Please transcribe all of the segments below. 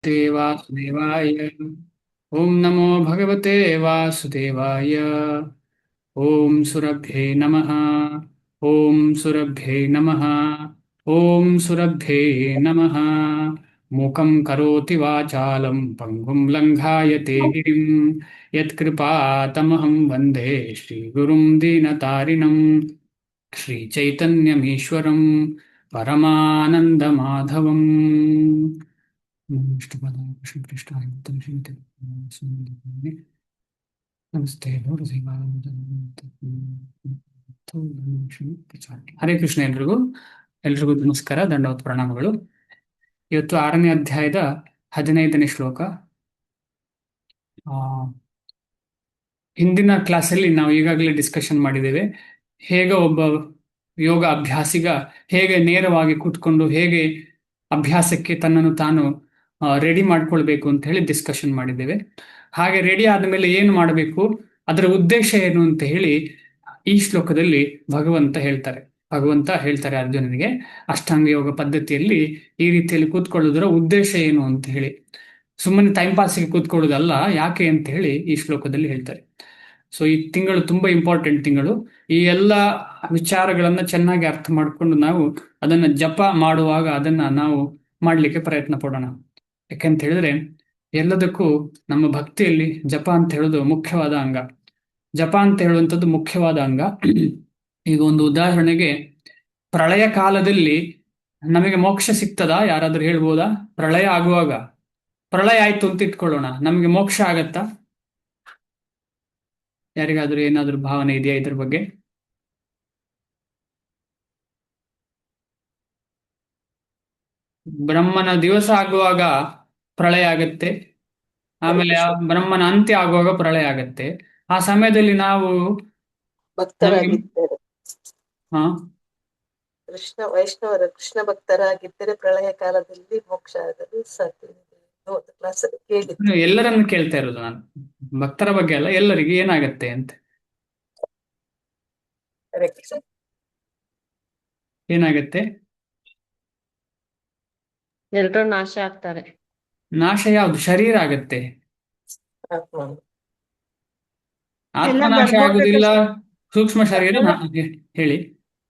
वासुदेवाय। ओम नमो भगवते वासुदेवाय। ओम सुरभ्ये नमः। ओम सुरभ्ये नमः। ओम सुरभ्ये नमः। मूकं करोति वाचालं पङ्गुं लङ्घायते गिरिं यत्कृपातमहं वन्दे श्रीगुरुं दीनतारिणं श्रीचैतन्यमीश्वरं परमानन्दमाधवम्। इष्टपदाय कृष्णपृष्ठाय श्रीमते ನಮಸ್ತೆ ಹರೇ ಕೃಷ್ಣ ಎಲ್ರಿಗೂ. ನಮಸ್ಕಾರ, ದಂಡವತ್ ಪ್ರಣಾಮಗಳು. ಇವತ್ತು 6ನೇ ಅಧ್ಯಾಯದ 15ನೇ ಶ್ಲೋಕ. ಆ, ಹಿಂದಿನ ಕ್ಲಾಸಲ್ಲಿ ನಾವು ಈಗಾಗಲೇ ಡಿಸ್ಕಷನ್ ಮಾಡಿದ್ದೇವೆ. ಹೇಗೆ ಒಬ್ಬ ಯೋಗ ಅಭ್ಯಾಸಿಗ ಹೇಗೆ ನೇರವಾಗಿ ಕೂತ್ಕೊಂಡು ಹೇಗೆ ಅಭ್ಯಾಸಕ್ಕೆ ತನ್ನನ್ನು ತಾನು ರೆಡಿ ಮಾಡ್ಕೊಳ್ಬೇಕು ಅಂತ ಹೇಳಿ ಡಿಸ್ಕಷನ್ ಮಾಡಿದ್ದೇವೆ. ಹಾಗೆ ರೆಡಿ ಆದಮೇಲೆ ಏನು ಮಾಡಬೇಕು, ಅದರ ಉದ್ದೇಶ ಏನು ಅಂತ ಹೇಳಿ ಈ ಶ್ಲೋಕದಲ್ಲಿ ಭಗವಂತ ಹೇಳ್ತಾರೆ ಅರ್ಜುನನಿಗೆ. ಅಷ್ಟಾಂಗ ಯೋಗ ಪದ್ಧತಿಯಲ್ಲಿ ಈ ರೀತಿಯಲ್ಲಿ ಕೂತ್ಕೊಳ್ಳೋದರ ಉದ್ದೇಶ ಏನು ಅಂತ ಹೇಳಿ, ಸುಮ್ಮನೆ ಟೈಮ್ ಪಾಸಿಗೆ ಕೂತ್ಕೊಳ್ಳೋದಲ್ಲ, ಯಾಕೆ ಅಂತ ಹೇಳಿ ಈ ಶ್ಲೋಕದಲ್ಲಿ ಹೇಳ್ತಾರೆ. ಸೊ ಈ ತಿಂಗಳು ತುಂಬಾ ಇಂಪಾರ್ಟೆಂಟ್ ತಿಂಗಳು. ಈ ಎಲ್ಲ ವಿಚಾರಗಳನ್ನ ಚೆನ್ನಾಗಿ ಅರ್ಥ ಮಾಡಿಕೊಂಡು ನಾವು ಅದನ್ನ ಜಪ ಮಾಡುವಾಗ ಅದನ್ನ ನಾವು ಮಾಡ್ಲಿಕ್ಕೆ ಪ್ರಯತ್ನ ಪಡೋಣ. ಯಾಕಂತ ಹೇಳಿದ್ರೆ ಎಲ್ಲದಕ್ಕೂ ನಮ್ಮ ಭಕ್ತಿಯಲ್ಲಿ ಜಪ ಅಂತ ಹೇಳೋದು ಮುಖ್ಯವಾದ ಅಂಗ. ಜಪ ಅಂತ ಹೇಳುವಂಥದ್ದು ಮುಖ್ಯವಾದ ಅಂಗ. ಈಗ ಒಂದು ಉದಾಹರಣೆಗೆ, ಪ್ರಳಯ ಕಾಲದಲ್ಲಿ ನಮಗೆ ಮೋಕ್ಷ ಸಿಗ್ತದಾ? ಯಾರಾದ್ರೂ ಹೇಳ್ಬೋದಾ? ಪ್ರಳಯ ಆಗುವಾಗ, ಪ್ರಳಯ ಆಯ್ತು ಅಂತ ಇಟ್ಕೊಳ್ಳೋಣ, ನಮಗೆ ಮೋಕ್ಷ ಆಗತ್ತಾ? ಯಾರಿಗಾದ್ರೂ ಏನಾದ್ರೂ ಭಾವನೆ ಇದೆಯಾ ಇದ್ರ ಬಗ್ಗೆ? ಬ್ರಹ್ಮನ ದಿವಸ ಆಗುವಾಗ ಪ್ರಳಯ ಆಗತ್ತೆ, ಆಮೇಲೆ ಆ ಬ್ರಹ್ಮನ ಅಂತ್ಯ ಆಗುವಾಗ ಪ್ರಳಯ ಆಗತ್ತೆ. ಆ ಸಮಯದಲ್ಲಿ ನಾವು ನಮಗೆ ಭಕ್ತರಾಗಿದ್ದರೆ ಹಾ ಕೃಷ್ಣ ಭಕ್ತರಾಗಿದ್ದರೆ ಪ್ರಳಯ ಕಾಲದಲ್ಲಿ ಮೋಕ್ಷ ಆಗಲು ಸಾಧ್ಯ ಇದೆ. ಒಂದು ಕ್ಲಾಸಲ್ಲಿ ಕೇಳಿದ್ದೆ. ಎಲ್ಲರನ್ನು ಕೇಳ್ತಾ ಇರೋದು ನಾನು, ಭಕ್ತರ ಬಗ್ಗೆ ಅಲ್ಲ, ಎಲ್ಲರಿಗೆ ಏನಾಗತ್ತೆ ಅಂತ. Correct. ಏನಾಗತ್ತೆ? ಎಲ್ರೂ ನಾಶ ಆಗ್ತಾರೆ. ನಾಶ ಯಾವ್ದು? ಶರೀರ ಆಗತ್ತೆ, ಆತ್ಮ. ಆತ್ಮನಾಶ ಆಗುದಿಲ್ಲ. ಸೂಕ್ಷ್ಮ ಶರೀರ ಹೇಳಿ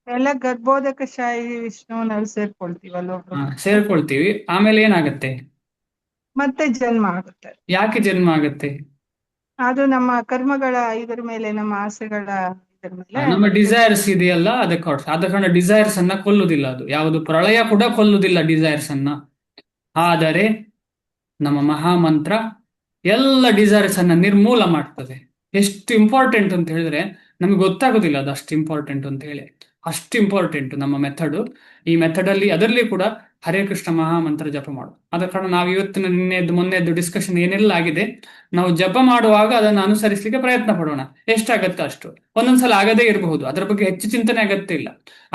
ಎಲ್ಲ ಗರ್ಭೋದಕಶಾಹಿ ವಿಷ್ಣುವನಲ್ಲಿ ಸೇರ್ಕೊಳ್ತೀವಲ್ಲ ಒಬ್ರು. ಸೇರ್ಕೊಳ್ತೀವಿ. ಆಮೇಲೆ ಏನಾಗತ್ತೆ? ಮತ್ತೆ ಜನ್ಮ ಆಗುತ್ತೆ. ಯಾಕೆ ಜನ್ಮ ಆಗತ್ತೆ? ಅದು ನಮ್ಮ ಕರ್ಮಗಳ ಇದ್ರ ಮೇಲೆ, ನಮ್ಮ ಆಸೆಗಳ ಇದ್ರ ಮೇಲೆ. ನಮ್ಮ ಡಿಸೈರ್ಸ್ ಇದೆಯಲ್ಲ, ಅದಕ್ಕೆ ಆದ ಕಾರಣ ಡಿಸೈರ್ಸ್ ಅನ್ನ ಕೊಲ್ಲುದಿಲ್ಲ. ಅದು ಯಾವುದು? ಪ್ರಳಯ ಕೂಡ ಕೊಲ್ಲುದಿಲ್ಲ ಡಿಸೈರ್ಸ್ ಅನ್ನ. ಆದರೆ ನಮ್ಮ ಮಹಾಮಂತ್ರ ಎಲ್ಲ ಡಿಸೈರ್ಸ್ ಅನ್ನ ನಿರ್ಮೂಲ ಮಾಡ್ತದೆ. ಎಷ್ಟು ಇಂಪಾರ್ಟೆಂಟ್ ಅಂತ ಹೇಳಿದ್ರೆ ನಮಗೆ ಗೊತ್ತಾಗೋದಿಲ್ಲ ಅದು ಅಷ್ಟು ಇಂಪಾರ್ಟೆಂಟ್ ಅಂತ ಹೇಳಿ. ಅಷ್ಟು ಇಂಪಾರ್ಟೆಂಟ್ ನಮ್ಮ ಮೆಥಡ್. ಈ ಮೆಥಡ್ ಅಲ್ಲಿ ಅದರಲ್ಲಿ ಕೂಡ ಹರೇ ಕೃಷ್ಣ ಮಹಾಮಂತ್ರ ಜಪ ಮಾಡು. ಆದ ಕಾರಣ ನಾವು ಇವತ್ತಿನ ನಿನ್ನೆದ್ದು ಮೊನ್ನೆದ್ದು ಡಿಸ್ಕಷನ್ ಏನೆಲ್ಲ ಆಗಿದೆ, ನಾವು ಜಪ ಮಾಡುವಾಗ ಅದನ್ನು ಅನುಸರಿಸಲಿಕ್ಕೆ ಪ್ರಯತ್ನ ಪಡೋಣ. ಎಷ್ಟಾಗತ್ತೆ ಅಷ್ಟು. ಒಂದೊಂದ್ಸಲ ಆಗದೇ ಇರಬಹುದು, ಅದರ ಬಗ್ಗೆ ಹೆಚ್ಚು ಚಿಂತನೆ ಅಗತ್ಯ ಇಲ್ಲ.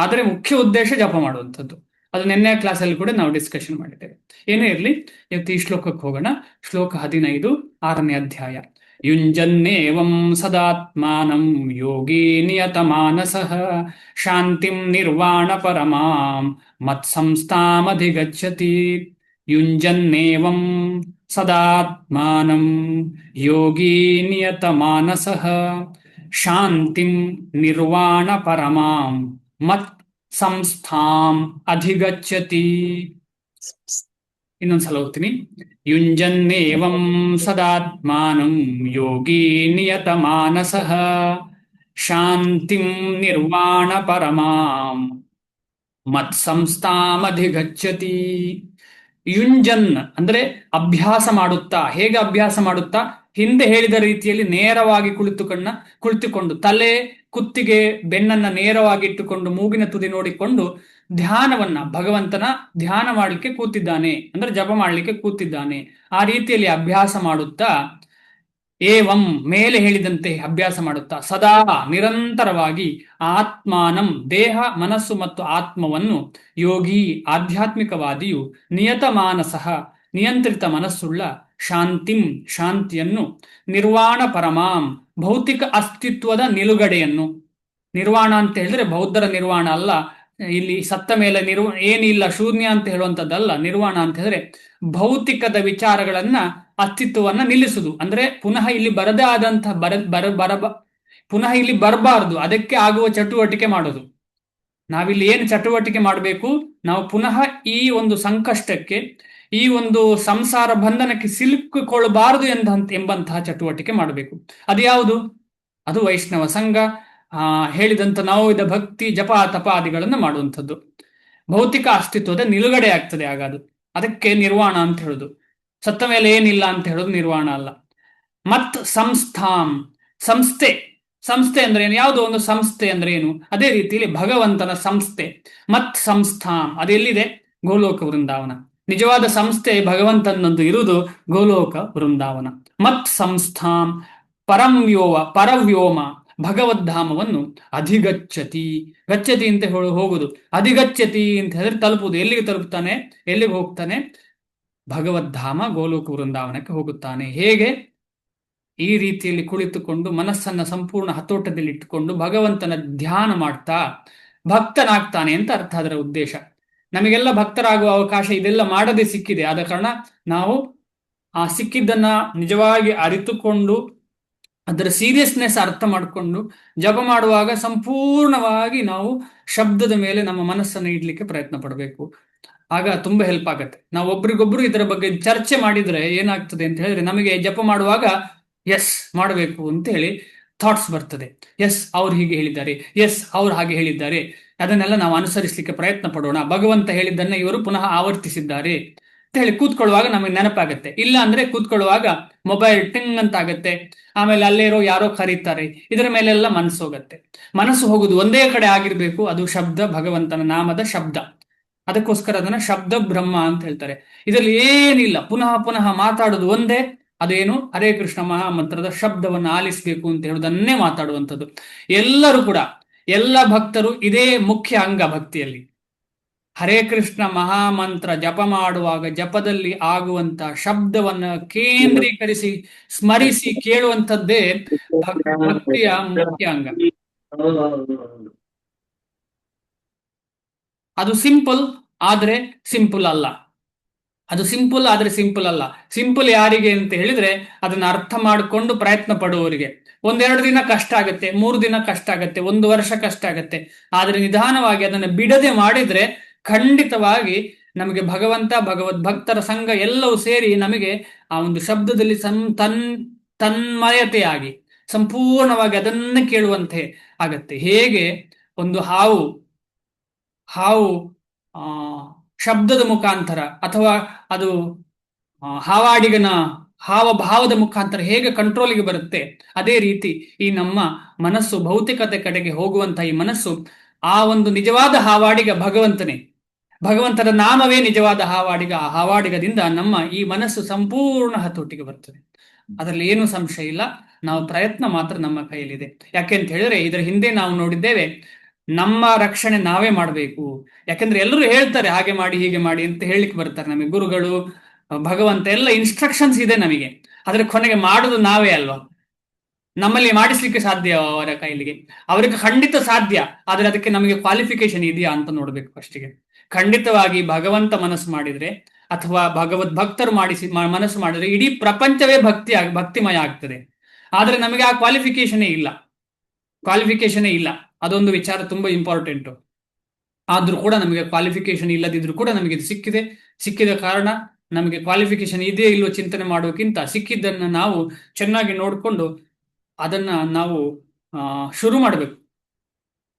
ಆದರೆ ಮುಖ್ಯ ಉದ್ದೇಶ ಜಪ ಮಾಡುವಂಥದ್ದು. ಅದು ನಿನ್ನೆ ಕ್ಲಾಸಲ್ಲಿ ಕೂಡ ನಾವು ಡಿಸ್ಕಷನ್ ಮಾಡಿದ್ದೇವೆ. ಏನೇ ಇರಲಿ, ಇವತ್ತು ಈ ಶ್ಲೋಕಕ್ಕೆ ಹೋಗೋಣ. ಶ್ಲೋಕ 15, 6ನೇ ಅಧ್ಯಾಯ. ಯುಂಜನ್ನೇವಂ ಸದಾತ್ಮಾನಂ ಯೋಗಿ ನಿಯತಮಾನಸಃ ಶಾಂತಿಂ ನಿರ್ವಾಣ ಪರಮಾಂ ಮತ್ಸಂಸ್ಥಾಮಧಿಗಚ್ಚತಿ. ಯುಂಜನ್ನೇವಂ ಸದಾತ್ಮಾನಂ ಯೋಗಿ ನಿಯತಮಾನಸಃ ಶಾಂತಿಂ ನಿರ್ವಾಣ ಪರಮಾಂ ಮತ್ ಸಂಸ್ಥಾಂ ಅಧಿಗಚ್ಚತಿ. ಇನ್ನೊಂದ್ಸಲ ಓದ್ತೀನಿ. ಯುಂಜನ್ನೇವಂ ಸದಾತ್ಮಾನಂ ಯೋಗಿ ನಿಯತಮಾನಸಃ ಶಾಂತಿಂ ನಿರ್ವಾಣ ಪರಮಾಂ ಮತ್ ಸಂಸ್ಥಾಮಧಿಗಚ್ಚತಿ. ಯುಂಜನ್ ಅಂದ್ರೆ ಅಭ್ಯಾಸ ಮಾಡುತ್ತಾ. ಹೇಗೆ ಅಭ್ಯಾಸ ಮಾಡುತ್ತಾ? ಹಿಂದೆ ಹೇಳಿದ ರೀತಿಯಲ್ಲಿ ನೇರವಾಗಿ ಕುಳಿತುಕೊಂಡು ತಲೆ ಕುತ್ತಿಗೆ ಬೆನ್ನನ್ನ ನೇರವಾಗಿ ಇಟ್ಟುಕೊಂಡು ಮೂಗಿನ ತುದಿ ನೋಡಿಕೊಂಡು ಧ್ಯಾನವನ್ನ, ಭಗವಂತನ ಧ್ಯಾನ ಮಾಡಲಿಕ್ಕೆ ಕೂತಿದ್ದಾನೆ, ಅಂದ್ರೆ ಜಪ ಮಾಡಲಿಕ್ಕೆ ಕೂತಿದ್ದಾನೆ. ಆ ರೀತಿಯಲ್ಲಿ ಅಭ್ಯಾಸ ಮಾಡುತ್ತಾ, ಏವಂ ಮೇಲೆ ಹೇಳಿದಂತೆ ಅಭ್ಯಾಸ ಮಾಡುತ್ತಾ, ಸದಾ ನಿರಂತರವಾಗಿ ಆತ್ಮಾನಂ ದೇಹ ಮನಸ್ಸು ಮತ್ತು ಆತ್ಮವನ್ನು, ಯೋಗಿ ಆಧ್ಯಾತ್ಮಿಕವಾದಿಯು, ನಿಯತ ಮಾನಸಃ ನಿಯಂತ್ರಿತ ಮನಸ್ಸುಳ್ಳ, ಶಾಂತಿಂ ಶಾಂತಿಯನ್ನು, ನಿರ್ವಾಣ ಪರಮಾಂ ಭೌತಿಕ ಅಸ್ತಿತ್ವದ ನಿಲುಗಡೆಯನ್ನು. ನಿರ್ವಾಣ ಅಂತ ಹೇಳಿದ್ರೆ ಬೌದ್ಧರ ನಿರ್ವಾಣ ಅಲ್ಲ, ಇಲ್ಲಿ ಸತ್ತ ಮೇಲೆ ಏನಿಲ್ಲ, ಶೂನ್ಯ ಅಂತ ಹೇಳುವಂಥದ್ದಲ್ಲ. ನಿರ್ವಾಣ ಅಂತ ಹೇಳಿದ್ರೆ ಭೌತಿಕದ ವಿಚಾರಗಳನ್ನ, ಅಸ್ತಿತ್ವವನ್ನ ನಿಲ್ಲಿಸುದು. ಅಂದ್ರೆ ಪುನಃ ಇಲ್ಲಿ ಬರದೇ ಆದಂತಹ ಪುನಃ ಇಲ್ಲಿ ಬರಬಾರದು, ಅದಕ್ಕೆ ಆಗುವ ಚಟುವಟಿಕೆ ಮಾಡೋದು. ನಾವಿಲ್ಲಿ ಏನು ಚಟುವಟಿಕೆ ಮಾಡಬೇಕು, ನಾವು ಪುನಃ ಈ ಒಂದು ಸಂಕಷ್ಟಕ್ಕೆ, ಈ ಒಂದು ಸಂಸಾರ ಬಂಧನಕ್ಕೆ ಸಿಲುಕಿಕೊಳ್ಳಬಾರದು ಎಂಬಂತಹ ಚಟುವಟಿಕೆ ಮಾಡಬೇಕು. ಅದು ಯಾವುದು? ಅದು ವೈಷ್ಣವ ಸಂಘ ಹೇಳಿದಂತ ನವವಿಧ ಭಕ್ತಿ, ಜಪ ತಪಾದಿಗಳನ್ನು ಮಾಡುವಂಥದ್ದು. ಭೌತಿಕ ಅಸ್ತಿತ್ವದ ನಿಲುಗಡೆ ಆಗ್ತದೆ ಆಗದು. ಅದಕ್ಕೆ ನಿರ್ವಾಣ ಅಂತ ಹೇಳುದು. ಸತ್ತ ಮೇಲೆ ಏನಿಲ್ಲ ಅಂತ ಹೇಳೋದು ನಿರ್ವಾಣ ಅಲ್ಲ. ಮತ್ ಸಂಸ್ಥಾಂ, ಸಂಸ್ಥೆ. ಸಂಸ್ಥೆ ಅಂದ್ರೆ ಏನು? ಯಾವುದೋ ಒಂದು ಸಂಸ್ಥೆ ಅಂದ್ರೆ ಏನು? ಅದೇ ರೀತಿಯಲ್ಲಿ ಭಗವಂತನ ಸಂಸ್ಥೆ. ಮತ್ ಸಂಸ್ಥಾಂ ಅದೆಲ್ಲಿದೆ? ಗೋಲೋಕ ವೃಂದಾವನ. ನಿಜವಾದ ಸಂಸ್ಥೆ ಭಗವಂತನದ್ದು ಇರುವುದು ಗೋಲೋಕ ವೃಂದಾವನ. ಮತ್ ಸಂಸ್ಥಾಂ ಪರವ್ಯೋಮ ಭಗವದ್ಧಾಮವನ್ನು ಅಧಿಗಚ್ಚತಿ. ಗಚ್ಚತಿ ಅಂತ ಹೋಗುದು, ಅಧಿಗಚ್ಚತಿ ಅಂತ ಹೇಳಿದ್ರೆ ತಲುಪುವುದು. ಎಲ್ಲಿಗೆ ತಲುಪುತ್ತಾನೆ? ಎಲ್ಲಿಗೆ ಹೋಗ್ತಾನೆ? ಭಗವದ್ಧಾಮ ಗೋಲೋಕ ವೃಂದಾವನಕ್ಕೆ ಹೋಗುತ್ತಾನೆ. ಹೇಗೆ? ಈ ರೀತಿಯಲ್ಲಿ ಕುಳಿತುಕೊಂಡು ಮನಸ್ಸನ್ನ ಸಂಪೂರ್ಣ ಹತೋಟದಲ್ಲಿ ಇಟ್ಟುಕೊಂಡು ಭಗವಂತನ ಧ್ಯಾನ ಮಾಡ್ತಾ ಭಕ್ತನಾಗ್ತಾನೆ ಅಂತ ಅರ್ಥ. ಅದರ ಉದ್ದೇಶ. ನಮಗೆಲ್ಲ ಭಕ್ತರಾಗುವ ಅವಕಾಶ ಇದೆಲ್ಲ ಮಾಡದೆ ಸಿಕ್ಕಿದೆ. ಆದ ಕಾರಣ ನಾವು ಆ ಸಿಕ್ಕಿದ್ದನ್ನ ನಿಜವಾಗಿ ಅರಿತುಕೊಂಡು ಅದರ ಸೀರಿಯಸ್ನೆಸ್ ಅರ್ಥ ಮಾಡಿಕೊಂಡು ಜಪ ಮಾಡುವಾಗ ಸಂಪೂರ್ಣವಾಗಿ ನಾವು ಶಬ್ದದ ಮೇಲೆ ನಮ್ಮ ಮನಸ್ಸನ್ನು ಇಡ್ಲಿಕ್ಕೆ ಪ್ರಯತ್ನ ಪಡಬೇಕು. ಆಗ ತುಂಬಾ ಹೆಲ್ಪ್ ಆಗತ್ತೆ. ನಾವು ಒಬ್ರಿಗೊಬ್ರು ಇದರ ಬಗ್ಗೆ ಚರ್ಚೆ ಮಾಡಿದ್ರೆ ಏನಾಗ್ತದೆ ಅಂತ ಹೇಳಿದ್ರೆ, ನಮಗೆ ಜಪ ಮಾಡುವಾಗ ಎಸ್ ಮಾಡಬೇಕು ಅಂತ ಹೇಳಿ ಥಾಟ್ಸ್ ಬರ್ತದೆ. ಎಸ್ ಅವ್ರು ಹೀಗೆ ಹೇಳಿದ್ದಾರೆ, ಎಸ್ ಅವ್ರು ಹಾಗೆ ಹೇಳಿದ್ದಾರೆ, ಅದನ್ನೆಲ್ಲ ನಾವು ಅನುಸರಿಸಲಿಕ್ಕೆ ಪ್ರಯತ್ನ ಪಡೋಣ. ಭಗವಂತ ಹೇಳಿದ್ದನ್ನ ಇವರು ಪುನಃ ಆವರ್ತಿಸಿದ್ದಾರೆ ಅಂತ ಹೇಳಿ ಕೂತ್ಕೊಳ್ಳುವಾಗ ನಮಗೆ ನೆನಪಾಗತ್ತೆ. ಇಲ್ಲ ಅಂದ್ರೆ ಕೂತ್ಕೊಳ್ಳುವಾಗ ಮೊಬೈಲ್ ಟಿಂಗ್ ಅಂತ ಆಗತ್ತೆ. ಆಮೇಲೆ ಅಲ್ಲೇ ಇರೋ ಯಾರೋ ಕರೀತಾರೆ, ಇದರ ಮೇಲೆಲ್ಲ ಮನಸ್ಸು ಹೋಗತ್ತೆ. ಮನಸ್ಸು ಹೋಗುದು ಒಂದೇ ಕಡೆ ಆಗಿರ್ಬೇಕು, ಅದು ಶಬ್ದ, ಭಗವಂತನ ನಾಮದ ಶಬ್ದ. ಅದಕ್ಕೋಸ್ಕರ ಅದನ್ನ ಶಬ್ದ ಬ್ರಹ್ಮ ಅಂತ ಹೇಳ್ತಾರೆ. ಇದರಲ್ಲಿ ಏನಿಲ್ಲ, ಪುನಃ ಪುನಃ ಮಾತಾಡುದು ಒಂದೇ. ಅದೇನು? ಹರೇ ಕೃಷ್ಣ ಮಹಾಮಂತ್ರದ ಶಬ್ದವನ್ನು ಆಲಿಸಬೇಕು ಅಂತ ಹೇಳುವುದನ್ನೇ ಮಾತಾಡುವಂಥದ್ದು. ಎಲ್ಲರೂ ಕೂಡ, ಎಲ್ಲ ಭಕ್ತರು ಇದೇ ಮುಖ್ಯ ಅಂಗ ಭಕ್ತಿಯಲ್ಲಿ. ಹರೇ ಕೃಷ್ಣ ಮಹಾಮಂತ್ರ ಜಪ ಮಾಡುವಾಗ ಜಪದಲ್ಲಿ ಆಗುವಂತ ಶಬ್ದವನ್ನ ಕೇಂದ್ರೀಕರಿಸಿ ಸ್ಮರಿಸಿ ಕೇಳುವಂಥದ್ದೇ ಭಕ್ತಿಯ ಮುಖ್ಯ ಅಂಗ. ಅದು ಸಿಂಪಲ್ ಆದ್ರೆ ಸಿಂಪಲ್ ಅಲ್ಲ. ಅದು ಸಿಂಪಲ್ ಆದ್ರೆ ಸಿಂಪಲ್ ಅಲ್ಲ. ಸಿಂಪಲ್ ಯಾರಿಗೆ ಅಂತ ಹೇಳಿದ್ರೆ ಅದನ್ನ ಅರ್ಥ ಮಾಡಿಕೊಂಡು ಪ್ರಯತ್ನ ಪಡುವವರಿಗೆ. 1-2 ದಿನ ಕಷ್ಟ ಆಗತ್ತೆ, 3 ದಿನ ಕಷ್ಟ ಆಗತ್ತೆ, 1 ವರ್ಷ ಕಷ್ಟ ಆಗತ್ತೆ. ಆದ್ರೆ ನಿಧಾನವಾಗಿ ಅದನ್ನು ಬಿಡದೆ ಮಾಡಿದ್ರೆ ಖಂಡಿತವಾಗಿ ನಮಗೆ ಭಗವಂತ, ಭಕ್ತರ ಸಂಘ ಎಲ್ಲವೂ ಸೇರಿ ನಮಗೆ ಆ ಒಂದು ಶಬ್ದದಲ್ಲಿ ತನ್ಮಯತೆಯಾಗಿ ಸಂಪೂರ್ಣವಾಗಿ ಅದನ್ನ ಕೇಳುವಂತೆ ಆಗತ್ತೆ. ಹೇಗೆ ಒಂದು ಹಾವು ಶಬ್ದದ ಮುಖಾಂತರ ಅಥವಾ ಅದು ಹಾವಾಡಿಗನ ಹಾವಭಾವದ ಮುಖಾಂತರ ಹೇಗೆ ಕಂಟ್ರೋಲಿಗೆ ಬರುತ್ತೆ, ಅದೇ ರೀತಿ ಈ ನಮ್ಮ ಮನಸ್ಸು ಭೌತಿಕತೆ ಕಡೆಗೆ ಹೋಗುವಂತಹ ಈ ಮನಸ್ಸು ಆ ಒಂದು ನಿಜವಾದ ಹಾವಾಡಿಗ ಭಗವಂತನೇ. ಭಗವಂತನ ನಾಮವೇ ನಿಜವಾದ ಹಾವಾಡಿಗ. ಆ ಹಾವಾಡಿಗದಿಂದ ನಮ್ಮ ಈ ಮನಸ್ಸು ಸಂಪೂರ್ಣ ಹತೋಟಿಗೆ ಬರ್ತದೆ. ಅದರಲ್ಲಿ ಏನೂ ಸಂಶಯ ಇಲ್ಲ. ನಾವು ಪ್ರಯತ್ನ ಮಾತ್ರ ನಮ್ಮ ಕೈಯಲ್ಲಿದೆ. ಯಾಕೆಂತ ಹೇಳಿದ್ರೆ ಇದರ ಹಿಂದೆ ನಾವು ನೋಡಿದ್ದೇವೆ, ನಮ್ಮ ರಕ್ಷಣೆ ನಾವೇ ಮಾಡಬೇಕು. ಯಾಕಂದ್ರೆ ಎಲ್ಲರೂ ಹೇಳ್ತಾರೆ ಹಾಗೆ ಮಾಡಿ ಹೀಗೆ ಮಾಡಿ ಅಂತ ಹೇಳಿಕ್ ಬರ್ತಾರೆ ನಮಗೆ, ಗುರುಗಳು, ಭಗವಂತ ಎಲ್ಲ ಇನ್ಸ್ಟ್ರಕ್ಷನ್ಸ್ ಇದೆ ನಮಗೆ. ಆದ್ರೆ ಕೊನೆಗೆ ಮಾಡುದು ನಾವೇ ಅಲ್ವಾ. ನಮ್ಮಲ್ಲಿ ಮಾಡಿಸ್ಲಿಕ್ಕೆ ಸಾಧ್ಯ ಅವರ ಕೈಲಿಗೆ? ಅವರಿಗೆ ಖಂಡಿತ ಸಾಧ್ಯ. ಆದ್ರೆ ಅದಕ್ಕೆ ನಮಗೆ ಕ್ವಾಲಿಫಿಕೇಶನ್ ಇದೆಯಾ ಅಂತ ನೋಡ್ಬೇಕು ಫಸ್ಟಿಗೆ. ಖಂಡಿತವಾಗಿ ಭಗವಂತ ಮನಸ್ಸು ಮಾಡಿದ್ರೆ ಅಥವಾ ಭಕ್ತರು ಮನಸ್ಸು ಮಾಡಿದ್ರೆ ಇಡೀ ಪ್ರಪಂಚವೇ ಭಕ್ತಿಮಯ ಆಗ್ತದೆ. ಆದ್ರೆ ನಮಗೆ ಆ ಕ್ವಾಲಿಫಿಕೇಶನೇ ಇಲ್ಲ. ಅದೊಂದು ವಿಚಾರ ತುಂಬಾ ಇಂಪಾರ್ಟೆಂಟ್. ಆದ್ರೂ ಕೂಡ ನಮಗೆ ಕ್ವಾಲಿಫಿಕೇಶನ್ ಇಲ್ಲದಿದ್ರು ಕೂಡ ನಮಗೆ ಇದು ಸಿಕ್ಕಿದ ಕಾರಣ ನಮಗೆ ಕ್ವಾಲಿಫಿಕೇಶನ್ ಇದೆಯೋ ಇಲ್ಲೋ ಚಿಂತನೆ ಮಾಡೋಕ್ಕಿಂತ ಸಿಕ್ಕಿದ್ದನ್ನ ನಾವು ಚೆನ್ನಾಗಿ ನೋಡಿಕೊಂಡು ಅದನ್ನ ನಾವು ಶುರು ಮಾಡಬೇಕು.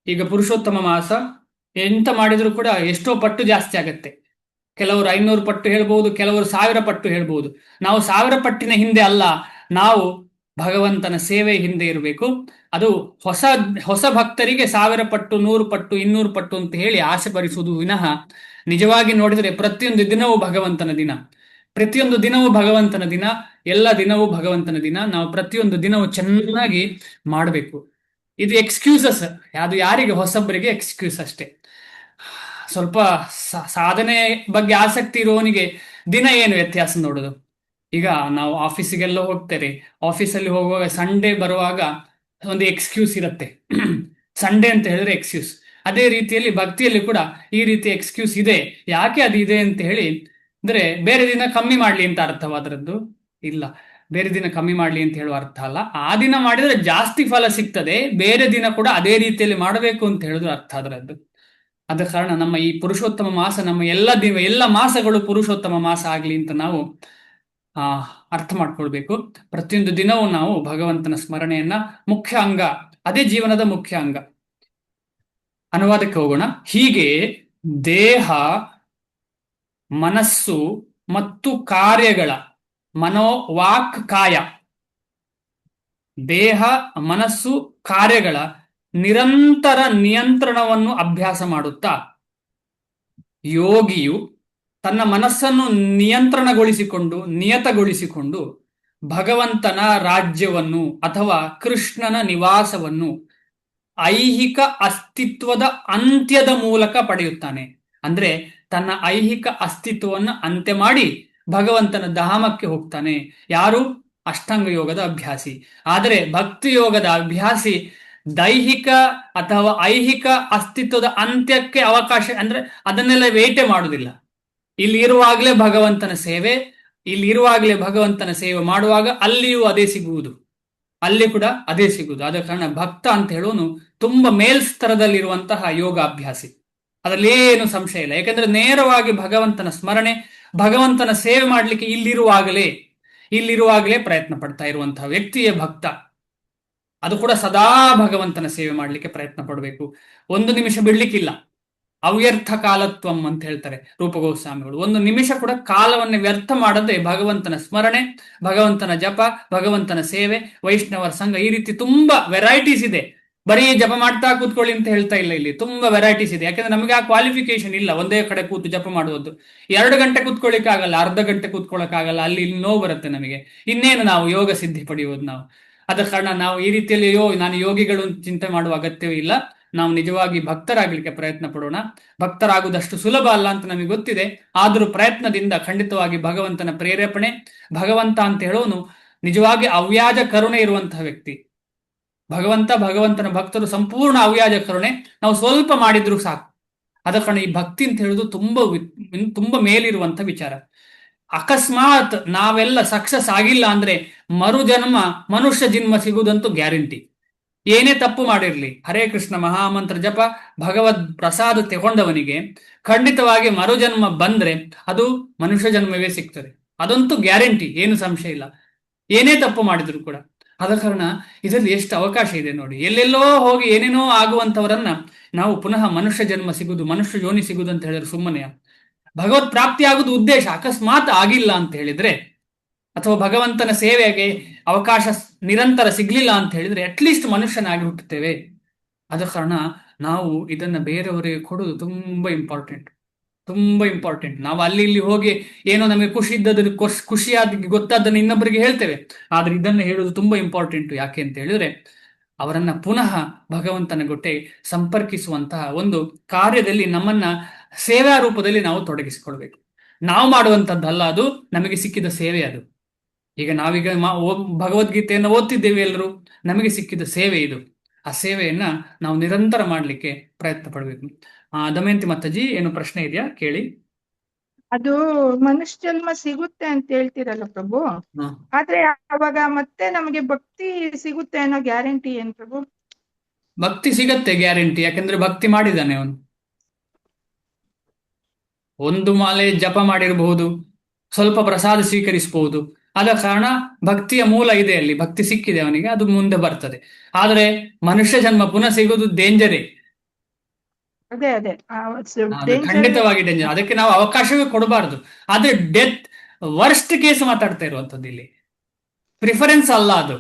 ಈಗ ಪುರುಷೋತ್ತಮ ಮಾಸ ಎಂತ ಮಾಡಿದ್ರು ಕೂಡ ಎಷ್ಟೋ ಪಟ್ಟು ಜಾಸ್ತಿ ಆಗತ್ತೆ. ಕೆಲವರು 500 ಪಟ್ಟು ಹೇಳ್ಬಹುದು, ಕೆಲವರು 1000 ಪಟ್ಟು ಹೇಳ್ಬಹುದು. ನಾವು 1000 ಪಟ್ಟಿನ ಹಿಂದೆ ಅಲ್ಲ, ನಾವು ಭಗವಂತನ ಸೇವೆ ಹಿಂದೆ ಇರಬೇಕು. ಅದು ಹೊಸ ಭಕ್ತರಿಗೆ 1000 ಪಟ್ಟು, 100 ಪಟ್ಟು, 200 ಪಟ್ಟು ಅಂತ ಹೇಳಿ ಆಸೆ ಭರಿಸುವುದು ವಿನಃ ನಿಜವಾಗಿ ನೋಡಿದರೆ ಪ್ರತಿಯೊಂದು ದಿನವೂ ಭಗವಂತನ ದಿನ. ಪ್ರತಿಯೊಂದು ದಿನವೂ ಭಗವಂತನ ದಿನ, ಎಲ್ಲ ದಿನವೂ ಭಗವಂತನ ದಿನ. ನಾವು ಪ್ರತಿಯೊಂದು ದಿನವೂ ಚೆನ್ನಾಗಿ ಮಾಡಬೇಕು. ಇದು ಎಕ್ಸ್ಕ್ಯೂಸಸ್, ಅದು ಯಾರಿಗೆ? ಹೊಸಬರಿಗೆ ಎಕ್ಸ್ಕ್ಯೂಸ್ ಅಷ್ಟೇ. ಸ್ವಲ್ಪ ಸಾಧನೆ ಬಗ್ಗೆ ಆಸಕ್ತಿ ಇರುವವನಿಗೆ ದಿನ ಏನು ವ್ಯತ್ಯಾಸ ನೋಡೋದು. ಈಗ ನಾವು ಆಫೀಸಿಗೆಲ್ಲ ಹೋಗ್ತೇವೆ, ಆಫೀಸಲ್ಲಿ ಹೋಗುವಾಗ ಸಂಡೇ ಬರುವಾಗ ಒಂದು ಎಕ್ಸ್ಕ್ಯೂಸ್ ಇರುತ್ತೆ. ಸಂಡೇ ಅಂತ ಹೇಳಿದ್ರೆ ಎಕ್ಸ್ಕ್ಯೂಸ್. ಅದೇ ರೀತಿಯಲ್ಲಿ ಭಕ್ತಿಯಲ್ಲಿ ಕೂಡ ಈ ರೀತಿ ಎಕ್ಸ್ಕ್ಯೂಸ್ ಇದೆ. ಯಾಕೆ ಅದು ಇದೆ ಅಂತ ಹೇಳಿ ಅಂದ್ರೆ ಬೇರೆ ದಿನ ಕಮ್ಮಿ ಮಾಡ್ಲಿ ಅಂತ ಅರ್ಥವಾದ್ರದ್ದು ಇಲ್ಲ. ಬೇರೆ ದಿನ ಕಮ್ಮಿ ಮಾಡ್ಲಿ ಅಂತ ಹೇಳುವ ಅರ್ಥ ಅಲ್ಲ. ಆ ದಿನ ಮಾಡಿದ್ರೆ ಜಾಸ್ತಿ ಫಲ ಸಿಗ್ತದೆ, ಬೇರೆ ದಿನ ಕೂಡ ಅದೇ ರೀತಿಯಲ್ಲಿ ಮಾಡಬೇಕು ಅಂತ ಹೇಳಿದ್ರು ಅರ್ಥ ಅದರದ್ದು. ಆದ ಕಾರಣ ನಮ್ಮ ಈ ಪುರುಷೋತ್ತಮ ಮಾಸ, ನಮ್ಮ ಎಲ್ಲ ಮಾಸಗಳು ಪುರುಷೋತ್ತಮ ಮಾಸ ಆಗ್ಲಿ ಅಂತ ನಾವು ಅರ್ಥ ಮಾಡ್ಕೊಳ್ಬೇಕು. ಪ್ರತಿಯೊಂದು ದಿನವೂ ನಾವು ಭಗವಂತನ ಸ್ಮರಣೆಯನ್ನ ಮುಖ್ಯ ಅಂಗ, ಅದೇ ಜೀವನದ ಮುಖ್ಯ ಅಂಗ. ಅನುವಾದಕ್ಕೆ ಹೋಗೋಣ. ಹೀಗೆ ದೇಹ, ಮನಸ್ಸು ಮತ್ತು ಕಾರ್ಯಗಳ ವಾಕ್ ಕಾಯ, ದೇಹ ಮನಸ್ಸು ಕಾರ್ಯಗಳ ನಿರಂತರ ನಿಯಂತ್ರಣವನ್ನು ಅಭ್ಯಾಸ ಮಾಡುತ್ತಾ ಯೋಗಿಯು ತನ್ನ ಮನಸ್ಸನ್ನು ನಿಯತಗೊಳಿಸಿಕೊಂಡು ಭಗವಂತನ ರಾಜ್ಯವನ್ನು ಅಥವಾ ಕೃಷ್ಣನ ನಿವಾಸವನ್ನು ಐಹಿಕ ಅಸ್ತಿತ್ವದ ಅಂತ್ಯದ ಮೂಲಕ ಪಡೆಯುತ್ತಾನೆ. ಅಂದ್ರೆ ತನ್ನ ಐಹಿಕ ಅಸ್ತಿತ್ವವನ್ನು ಅಂತ್ಯ ಮಾಡಿ ಭಗವಂತನ ಧಾಮಕ್ಕೆ ಹೋಗ್ತಾನೆ. ಯಾರು? ಅಷ್ಟಾಂಗ ಯೋಗದ ಅಭ್ಯಾಸಿ. ಆದರೆ ಭಕ್ತಿ ಯೋಗದ ಅಭ್ಯಾಸಿ ದೈಹಿಕ ಅಥವಾ ಐಹಿಕ ಅಸ್ತಿತ್ವದ ಅಂತ್ಯಕ್ಕೆ ಅವಕಾಶ, ಅಂದ್ರೆ ಅದನ್ನೆಲ್ಲ ವೇಟೆ ಮಾಡುವುದಿಲ್ಲ. ಇಲ್ಲಿ ಇರುವಾಗಲೇ ಭಗವಂತನ ಸೇವೆ ಮಾಡುವಾಗ ಅಲ್ಲಿಯೂ ಅದೇ ಸಿಗುವುದು, ಅಲ್ಲಿ ಕೂಡ ಅದೇ ಸಿಗುವುದು. ಆದ ಕಾರಣ ಭಕ್ತ ಅಂತ ಹೇಳೋನು ತುಂಬಾ ಮೇಲ್ಸ್ತರದಲ್ಲಿರುವಂತಹ ಯೋಗಾಭ್ಯಾಸಿ, ಅದರಲ್ಲಿ ಏನು ಸಂಶಯ ಇಲ್ಲ. ಯಾಕಂದ್ರೆ ನೇರವಾಗಿ ಭಗವಂತನ ಸ್ಮರಣೆ, ಭಗವಂತನ ಸೇವೆ ಮಾಡಲಿಕ್ಕೆ ಇಲ್ಲಿರುವಾಗಲೇ ಪ್ರಯತ್ನ ಪಡ್ತಾ ಇರುವಂತಹ ವ್ಯಕ್ತಿಯೇ ಭಕ್ತ. ಅದು ಕೂಡ ಸದಾ ಭಗವಂತನ ಸೇವೆ ಮಾಡಲಿಕ್ಕೆ ಪ್ರಯತ್ನ ಪಡಬೇಕು, ಒಂದು ನಿಮಿಷ ಬಿಡ್ಲಿಕ್ಕಿಲ್ಲ. ಅವ್ಯರ್ಥ ಕಾಲತ್ವಂ ಅಂತ ಹೇಳ್ತಾರೆ ರೂಪಗೋಸ್ವಾಮಿಗಳು. ಒಂದು ನಿಮಿಷ ಕೂಡ ಕಾಲವನ್ನು ವ್ಯರ್ಥ ಮಾಡದೆ ಭಗವಂತನ ಸ್ಮರಣೆ, ಭಗವಂತನ ಜಪ, ಭಗವಂತನ ಸೇವೆ, ವೈಷ್ಣವರ ಸಂಘ, ಈ ರೀತಿ ತುಂಬಾ ವೆರೈಟೀಸ್ ಇದೆ. ಬರೀ ಜಪ ಮಾಡ್ತಾ ಕೂತ್ಕೊಳ್ಳಿ ಅಂತ ಹೇಳ್ತಾ ಇಲ್ಲ, ಇಲ್ಲಿ ತುಂಬಾ ವೆರೈಟೀಸ್ ಇದೆ. ಯಾಕಂದ್ರೆ ನಮಗೆ ಆ ಕ್ವಾಲಿಫಿಕೇಶನ್ ಇಲ್ಲ ಒಂದೇ ಕಡೆ ಕೂತು ಜಪ ಮಾಡುವುದು. 2 ಗಂಟೆ ಕೂತ್ಕೊಳ್ಳಿಕ್ಕಾಗಲ್ಲ, ಅರ್ಧ ಗಂಟೆ ಕೂತ್ಕೊಳ್ಳೋಕ್ಕಾಗಲ್ಲ, ಅಲ್ಲಿ ನೋವು ಬರುತ್ತೆ ನಮಗೆ. ಇನ್ನೇನು ನಾವು ಯೋಗ ಸಿದ್ಧಿ ಪಡೆಯುವುದು ನಾವು. ಆದ ಕಾರಣ ನಾವು ಈ ರೀತಿಯಲ್ಲಿ ನಾನು ಯೋಗಿಗಳು ಚಿಂತೆ ಮಾಡುವ ಅಗತ್ಯವೇ ಇಲ್ಲ. ನಾವು ನಿಜವಾಗಿ ಭಕ್ತರಾಗಲಿಕ್ಕೆ ಪ್ರಯತ್ನ ಪಡೋಣ. ಭಕ್ತರಾಗುವುದಷ್ಟು ಸುಲಭ ಅಲ್ಲ ಅಂತ ನಮಗೆ ಗೊತ್ತಿದೆ. ಆದರೂ ಪ್ರಯತ್ನದಿಂದ ಖಂಡಿತವಾಗಿ ಭಗವಂತನ ಪ್ರೇರೇಪಣೆ, ಭಗವಂತ ಅಂತ ಹೇಳೋನು ನಿಜವಾಗಿ ಅವ್ಯಾಜ ಕರುಣೆ ಇರುವಂತಹ ವ್ಯಕ್ತಿ. ಭಗವಂತನ ಭಕ್ತರು ಸಂಪೂರ್ಣ ಅವ್ಯಾಜ ಕರುಣೆ. ನಾವು ಸ್ವಲ್ಪ ಮಾಡಿದ್ರು ಸಾಕು. ಆದ ಕಾರಣ ಈ ಭಕ್ತಿ ಅಂತ ಹೇಳುದು ತುಂಬಾ ಮೇಲಿರುವಂತ ವಿಚಾರ. ಅಕಸ್ಮಾತ್ ನಾವೆಲ್ಲ ಸಕ್ಸಸ್ ಆಗಿಲ್ಲ ಅಂದ್ರೆ ಮರುಜನ್ಮ ಮನುಷ್ಯ ಜನ್ಮ ಸಿಗುವುದಂತೂ ಗ್ಯಾರಂಟಿ. ಏನೇ ತಪ್ಪು ಮಾಡಿರ್ಲಿ, ಹರೇ ಕೃಷ್ಣ ಮಹಾಮಂತ್ರ ಜಪ, ಭಗವದ್ ಪ್ರಸಾದ ತಗೊಂಡವನಿಗೆ ಖಂಡಿತವಾಗಿ ಮರುಜನ್ಮ ಬಂದ್ರೆ ಅದು ಮನುಷ್ಯ ಜನ್ಮವೇ ಸಿಗ್ತದೆ. ಅದಂತೂ ಗ್ಯಾರಂಟಿ, ಏನು ಸಂಶಯ ಇಲ್ಲ, ಏನೇ ತಪ್ಪು ಮಾಡಿದ್ರು ಕೂಡ. ಆದ ಕಾರಣ ಇದರಲ್ಲಿ ಎಷ್ಟು ಅವಕಾಶ ಇದೆ ನೋಡಿ. ಎಲ್ಲೆಲ್ಲೋ ಹೋಗಿ ಏನೇನೋ ಆಗುವಂತವರನ್ನ ನಾವು ಪುನಃ ಮನುಷ್ಯ ಜನ್ಮ ಸಿಗುದು, ಮನುಷ್ಯ ಯೋನಿ ಸಿಗುದು ಅಂತ ಹೇಳಿದ್ರೆ ಸುಮ್ಮನೆ. ಭಗವತ್ ಪ್ರಾಪ್ತಿ ಆಗುದು ಉದ್ದೇಶ. ಅಕಸ್ಮಾತ್ ಆಗಿಲ್ಲ ಅಂತ ಹೇಳಿದ್ರೆ, ಅಥವಾ ಭಗವಂತನ ಸೇವೆಗೆ ಅವಕಾಶ ನಿರಂತರ ಸಿಗ್ಲಿಲ್ಲ ಅಂತ ಹೇಳಿದ್ರೆ ಅಟ್ಲೀಸ್ಟ್ ಮನುಷ್ಯನಾಗಿ ಹುಟ್ಟುತ್ತೇವೆ. ಆದ ಕಾರಣ ನಾವು ಇದನ್ನ ಬೇರೆಯವರಿಗೆ ಕೊಡುವುದು ತುಂಬಾ ಇಂಪಾರ್ಟೆಂಟ್. ನಾವು ಅಲ್ಲಿ ಇಲ್ಲಿ ಹೋಗಿ ಏನೋ ನಮಗೆ ಖುಷಿಯಾದ ಗೊತ್ತಾದ್ದನ್ನು ಇನ್ನೊಬ್ಬರಿಗೆ ಹೇಳ್ತೇವೆ. ಆದ್ರೆ ಇದನ್ನ ಹೇಳುವುದು ತುಂಬಾ ಇಂಪಾರ್ಟೆಂಟ್. ಯಾಕೆ ಅಂತ ಹೇಳಿದ್ರೆ ಅವರನ್ನ ಪುನಃ ಭಗವಂತನ ಜೊತೆ ಸಂಪರ್ಕಿಸುವಂತಹ ಒಂದು ಕಾರ್ಯದಲ್ಲಿ ನಮ್ಮನ್ನ ಸೇವಾ ರೂಪದಲ್ಲಿ ನಾವು ತೊಡಗಿಸಿಕೊಳ್ಬೇಕು. ನಾವು ಮಾಡುವಂತದ್ದಲ್ಲ, ಅದು ನಮಗೆ ಸಿಕ್ಕಿದ ಸೇವೆ. ಅದು ಈಗ ನಾವೀಗ ಭಗವದ್ಗೀತೆಯನ್ನು ಓದ್ತಿದ್ದೇವೆ ಎಲ್ಲರೂ, ನಮಗೆ ಸಿಕ್ಕಿದ ಸೇವೆ ಇದು. ಆ ಸೇವೆಯನ್ನ ನಾವು ನಿರಂತರ ಮಾಡಲಿಕ್ಕೆ ಪ್ರಯತ್ನ ಪಡಬೇಕು. ದಮಯಂತಿ ಮತ್ತಜಿ, ಏನು ಪ್ರಶ್ನೆ ಇದೆಯಾ ಕೇಳಿ. ಅದು ಮನುಷ್ಯ ಜನ್ಮ ಸಿಗುತ್ತೆ ಅಂತ ಹೇಳ್ತೀರಲ್ಲ ಪ್ರಭು, ಆದ್ರೆ ಅವಾಗ ಮತ್ತೆ ನಮಗೆ ಭಕ್ತಿ ಸಿಗುತ್ತೆ ಅನ್ನೋ ಗ್ಯಾರಂಟಿ ಏನ್ ಪ್ರಭು? ಭಕ್ತಿ ಸಿಗತ್ತೆ ಗ್ಯಾರಂಟಿ, ಯಾಕಂದ್ರೆ ಭಕ್ತಿ ಮಾಡಿದ್ದಾನೆ ಅವನು. ಒಂದು ಮಾಲೆ ಜಪ ಮಾಡಿರಬಹುದು, ಸ್ವಲ್ಪ ಪ್ರಸಾದ ಸ್ವೀಕರಿಸಬಹುದು. ಆದ ಕಾರಣ ಭಕ್ತಿಯ ಮೂಲ ಇದೆ, ಅಲ್ಲಿ ಭಕ್ತಿ ಸಿಕ್ಕಿದೆ ಅವನಿಗೆ, ಅದು ಮುಂದೆ ಬರ್ತದೆ. ಆದ್ರೆ ಮನುಷ್ಯ ಜನ್ಮ ಪುನಃ ಸಿಗೋದು ಡೇಂಜರೇ. ಅದೇ ಖಂಡಿತವಾಗಿ ಡೇಂಜರ್. ಅದಕ್ಕೆ ನಾವು ಅವಕಾಶವೇ ಕೊಡಬಾರದು. ಆದ್ರೆ ಡೆತ್ ವರ್ಸ್ಟ್ ಕೇಸ್ ಮಾತಾಡ್ತಾ ಇರುವಂತದ್ದು ಇಲ್ಲಿ, ಪ್ರಿಫರೆನ್ಸ್ ಅಲ್ಲ ಅದು.